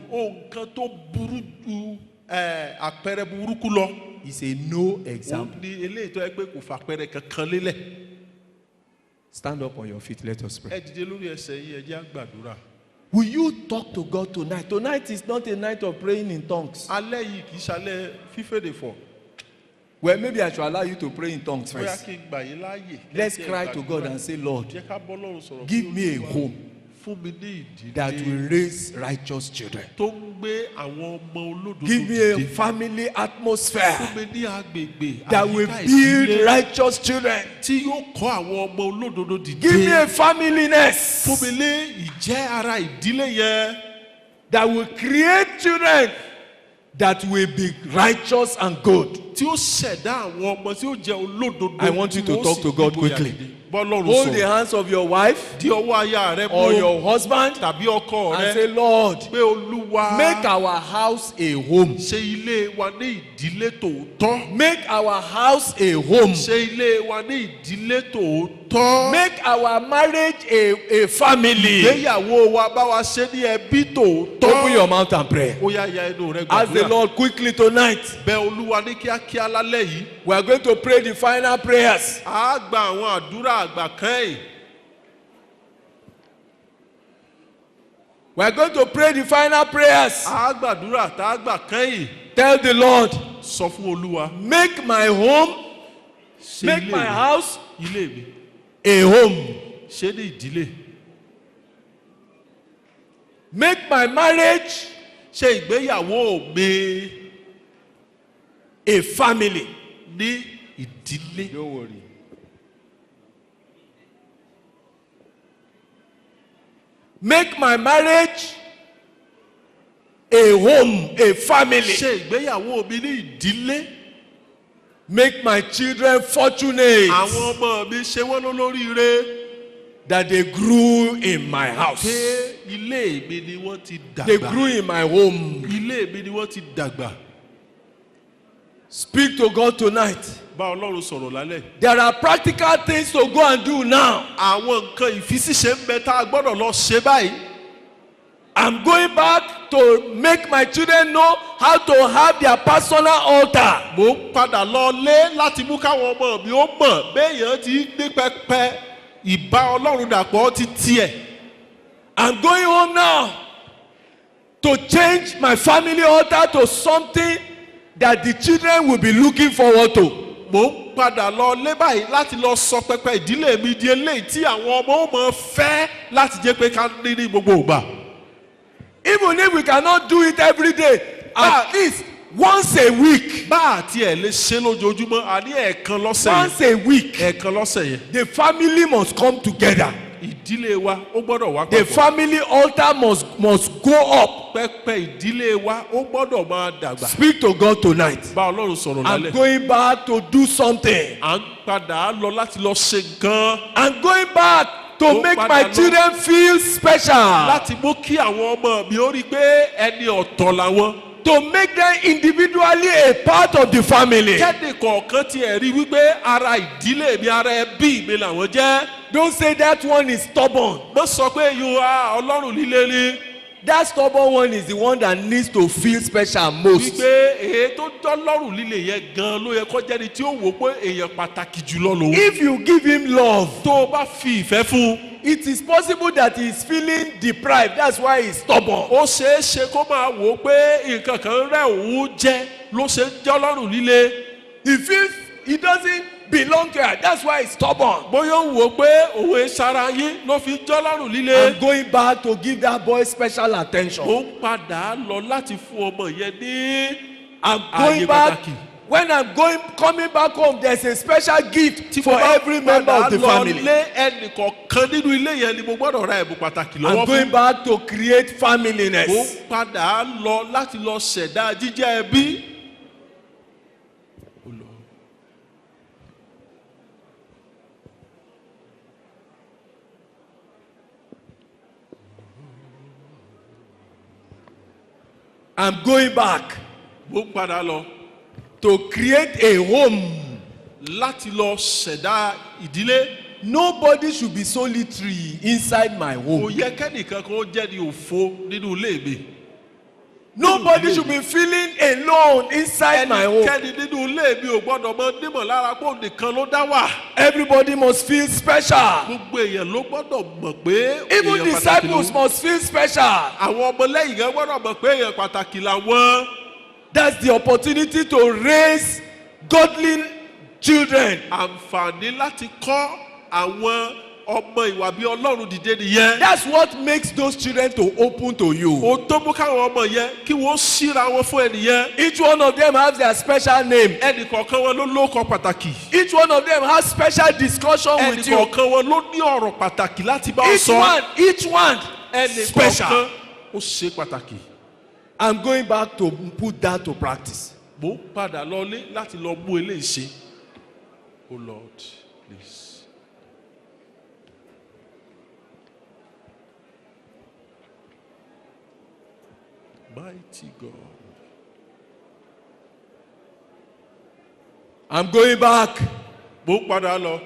is a no example. Stand up on your feet, let us pray. Will you talk to God tonight? Tonight is not a night of praying in tongues. Well, maybe I should allow you to pray in tongues first. Let's cry to God and say, Lord, give me a home that will raise righteous children. Give me a family atmosphere that will build righteous children. Give me a familyness that will create children that will be righteous and good. I want you to talk to God quickly. Hold the hands of your wife or your husband and say, Lord, make our house a home. Make our house a home. Make our marriage a family. Open your mouth and pray. Ask the Lord quickly tonight. We are going to pray the final prayers. We are going to pray the final prayers. Tell the Lord, make my home, make my house a home. Make my marriage a family. Don't worry. Make my marriage a home, a family. Make my children fortunate that they grew in my house. They grew in my home. Speak to God tonight. There are practical things to go and do now. I'm going back to make my children know how to have their personal altar. I'm going home now to change my family altar to something that the children will be looking forward to. Even if we cannot do it every day, at least once a week. Once a week, the family must come together. The family altar must go up. Speak to God tonight. I'm going back to do something. I'm going back To make my children feel special. Láti mú kí àwọn ọmọ mi ó rí pé ẹni ọ̀tọ̀ làwọn. To make them individually a part of the family. Kẹ́ni kọ̀ọ̀kan tiẹ̀ rí wípé ara ìdílé mi, ara ẹbí mi làwọn jẹ́. Don't say that one is stubborn. Mo sọ pé yóò Ọlọ́run líle ni. That stubborn one is the one that needs to feel special most. Wípé èyí tó dọ́lọ́rùn líle yẹn gan ló yẹ kó jẹ́ni tí ó wò pé èèyàn pàtàkì jùlọ lòun. If you give him love, tó o bá fi ìfẹ́ fún un. it is possible that he is feeling deprived. That's why he is stubborn. Ó ṣeé ṣe kó máa wò ó pé nǹkan kan rẹ̀ òun jẹ́ ló ṣe ń dọ́lọ́rùn líle. He feels he doesn't belong to her. That's why he is stubborn. Bóyá ó wò ó pé òun ṣara yín ló fi ń dọ́lọ́rùn líle. I'm going back to give that boy special attention. Ó ń padà lọ láti fún ọmọ yẹn ní I'm ààyè going back. pàtàkì. When I'm coming back home, there's a special gift for every member of the family. Lé ẹnìkọ̀ọ̀kan nínú ilé yẹn ni mo gbọ́dọ̀ ra ẹ̀bùn pàtàkì lọ́wọ́ fún. I'm going back to create familyness. Ó padà lọ láti lọ ṣẹ̀dá jíjẹ́ ẹbí. I'm going back Ó padà lọ to create a home. láti lọ ṣẹ̀dá ìdílé. Nobody should be solitary inside my Kò home. yẹ kẹ́nìkan kan ó jẹ́ ní òfo nínú ilé mi. Nobody should be feeling alone inside my home. Ẹnikẹ́ni nínú ilé mi ò gbọ́dọ̀ mọ nímọ̀ lára pé òun nìkan ló dá wà. Everybody must feel special. Gbogbo èèyàn ló gbọ́dọ̀ mọ̀ pé Even èèyàn pàtàkì disciples lòun. must feel special. Àwọn ọmọlẹ́yìn kan gbọ́dọ̀ mọ̀ pé èèyàn pàtàkì làwọn. That's the opportunity to raise godly children. Àǹfààní láti kọ́ àwọn ọmọ ìwà bí Ọlọ́run dìde nìyẹn. That's what makes those children to open to you. Ohun tó mú káwọn ọmọ yẹn kí wọ́n síra wọn fún ẹnìyẹn. Each one of them has their special name. Ẹnìkọ̀ọ̀kan wọn ló lóko pàtàkì. Each one of them has special discussion with you. Ẹnìkọ̀ọ̀kan wọn ló ní ọ̀rọ̀ pàtàkì láti bá ọ sọ. Each one special. Ẹnìkọ̀ọ̀kan ó ṣe pàtàkì. I'm going back to put that to practice. Mo ń padà lọlé láti lọ mú eléyìí ṣe. Oh Lord, please. Mighty God. I'm going back Mo ń padà lọ.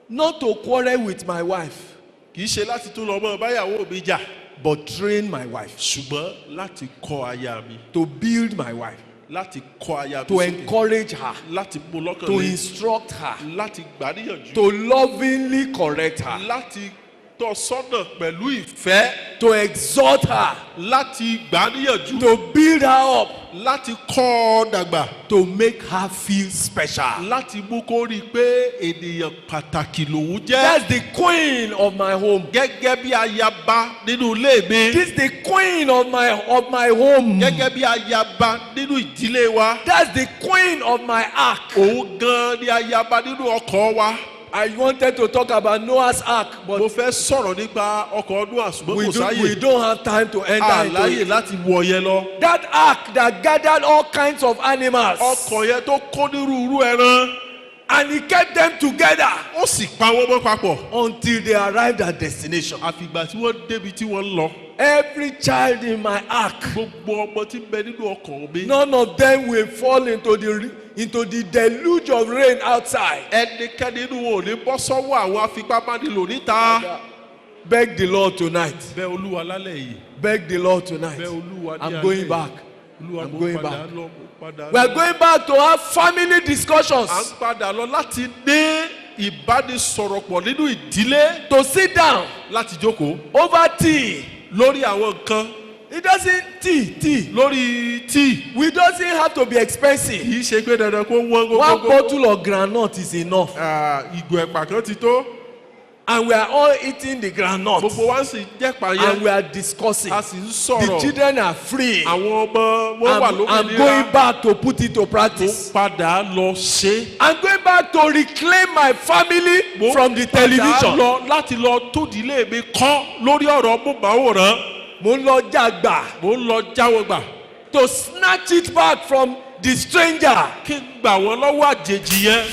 not to quarrel with my wife, Kì í ṣe láti tún lọ mọ́ báyàwó mi jà. but train my wife, Ṣùgbọ́n láti kọ́ aya mi. to build my wife, Láti kọ́ aya mi to sókè. encourage her, Láti mú lọ́kàn to lé. instruct her, Láti gbà níyànjú. to lovingly correct her, Láti tọ́ sọ́nà pẹ̀lú ìfẹ́. to exhort her, Láti gbà níyànjú. to build her up, Láti kọ́ ọ dàgbà. to make her feel special. Láti mú kó rí i pé ènìyàn pàtàkì lòun jẹ́. That's the queen of my home. Gẹ́gẹ́ bí ayaba nínú ilé mi. This is the queen of my home. Gẹ́gẹ́ bí ayaba nínú ìdílé wa. That's the queen of my ark. Òun gan ni ayaba nínú ọkọ̀ wa. I wanted to talk about Noah's ark, Mo but fẹ́ sọ̀rọ̀ nípa ọkọ̀ ọdún àṣùgbọ́n we kò sáyè. don't have time to enter Àláyè into it. láti wọ̀ yẹn lọ. That ark that gathered all kinds of animals, Ọkọ̀ yẹn tó kó nírúurú ẹran. and he kept them together Ó sì pa wọ́n mọ́ papọ̀. until they arrived at destination. Àfìgbà tí wọ́n débi tí wọ́n ń lọ. Every child in my ark, Gbogbo ọmọ tí ń bẹ nínú ọkọ̀ mi. none of them will fall into the deluge of rain outside. Ẹnikẹ́ni nínú wọn ò ní bọ́ sọ́wọ́ àwọn afipábánilò níta. Beg the Lord tonight. Bẹ Olúwa lálẹ́ yìí. Beg the Lord tonight. Bẹ Olúwa ní I'm alẹ́ going yìí. back. Olúwa I'm mo going padà back. lọ, mo padà We are lọ. going back to have family discussions. À ń padà lọ láti ní ìbánisọ̀rọ̀ pọ̀ nínú ìdílé. To sit down Láti jókòó. over tea. Lórí àwọn nǹkan. It doesn't tea. Lórí tíì. We doesn't have to be expensive. Kì í ṣe pé dandan kó wọ́n One gógógó. bottle of groundnut is enough. Ìgò ẹ̀pà kan ti tó. And we are all eating the groundnut. Gbogbo wa sì ń jẹ́pà And we yẹn. are discussing. A sì ń The sọ̀rọ̀. children are free. Àwọn ọmọ wọn wà I'm lómìnira. going back to put it to Mo practice. padà lọ ṣe. I'm going back to reclaim my family Mo from the padà television. lọ láti lọ tó ìdílé mi kọ́ lórí ọ̀rọ̀ móhùnmáwòrán. Mo ń lọ jàgbà. Mo ń lọ jáwọ́ gbà. To snatch it back from the stranger. Kí n gbà wọ́n lọ́wọ́ àjèjì yẹn.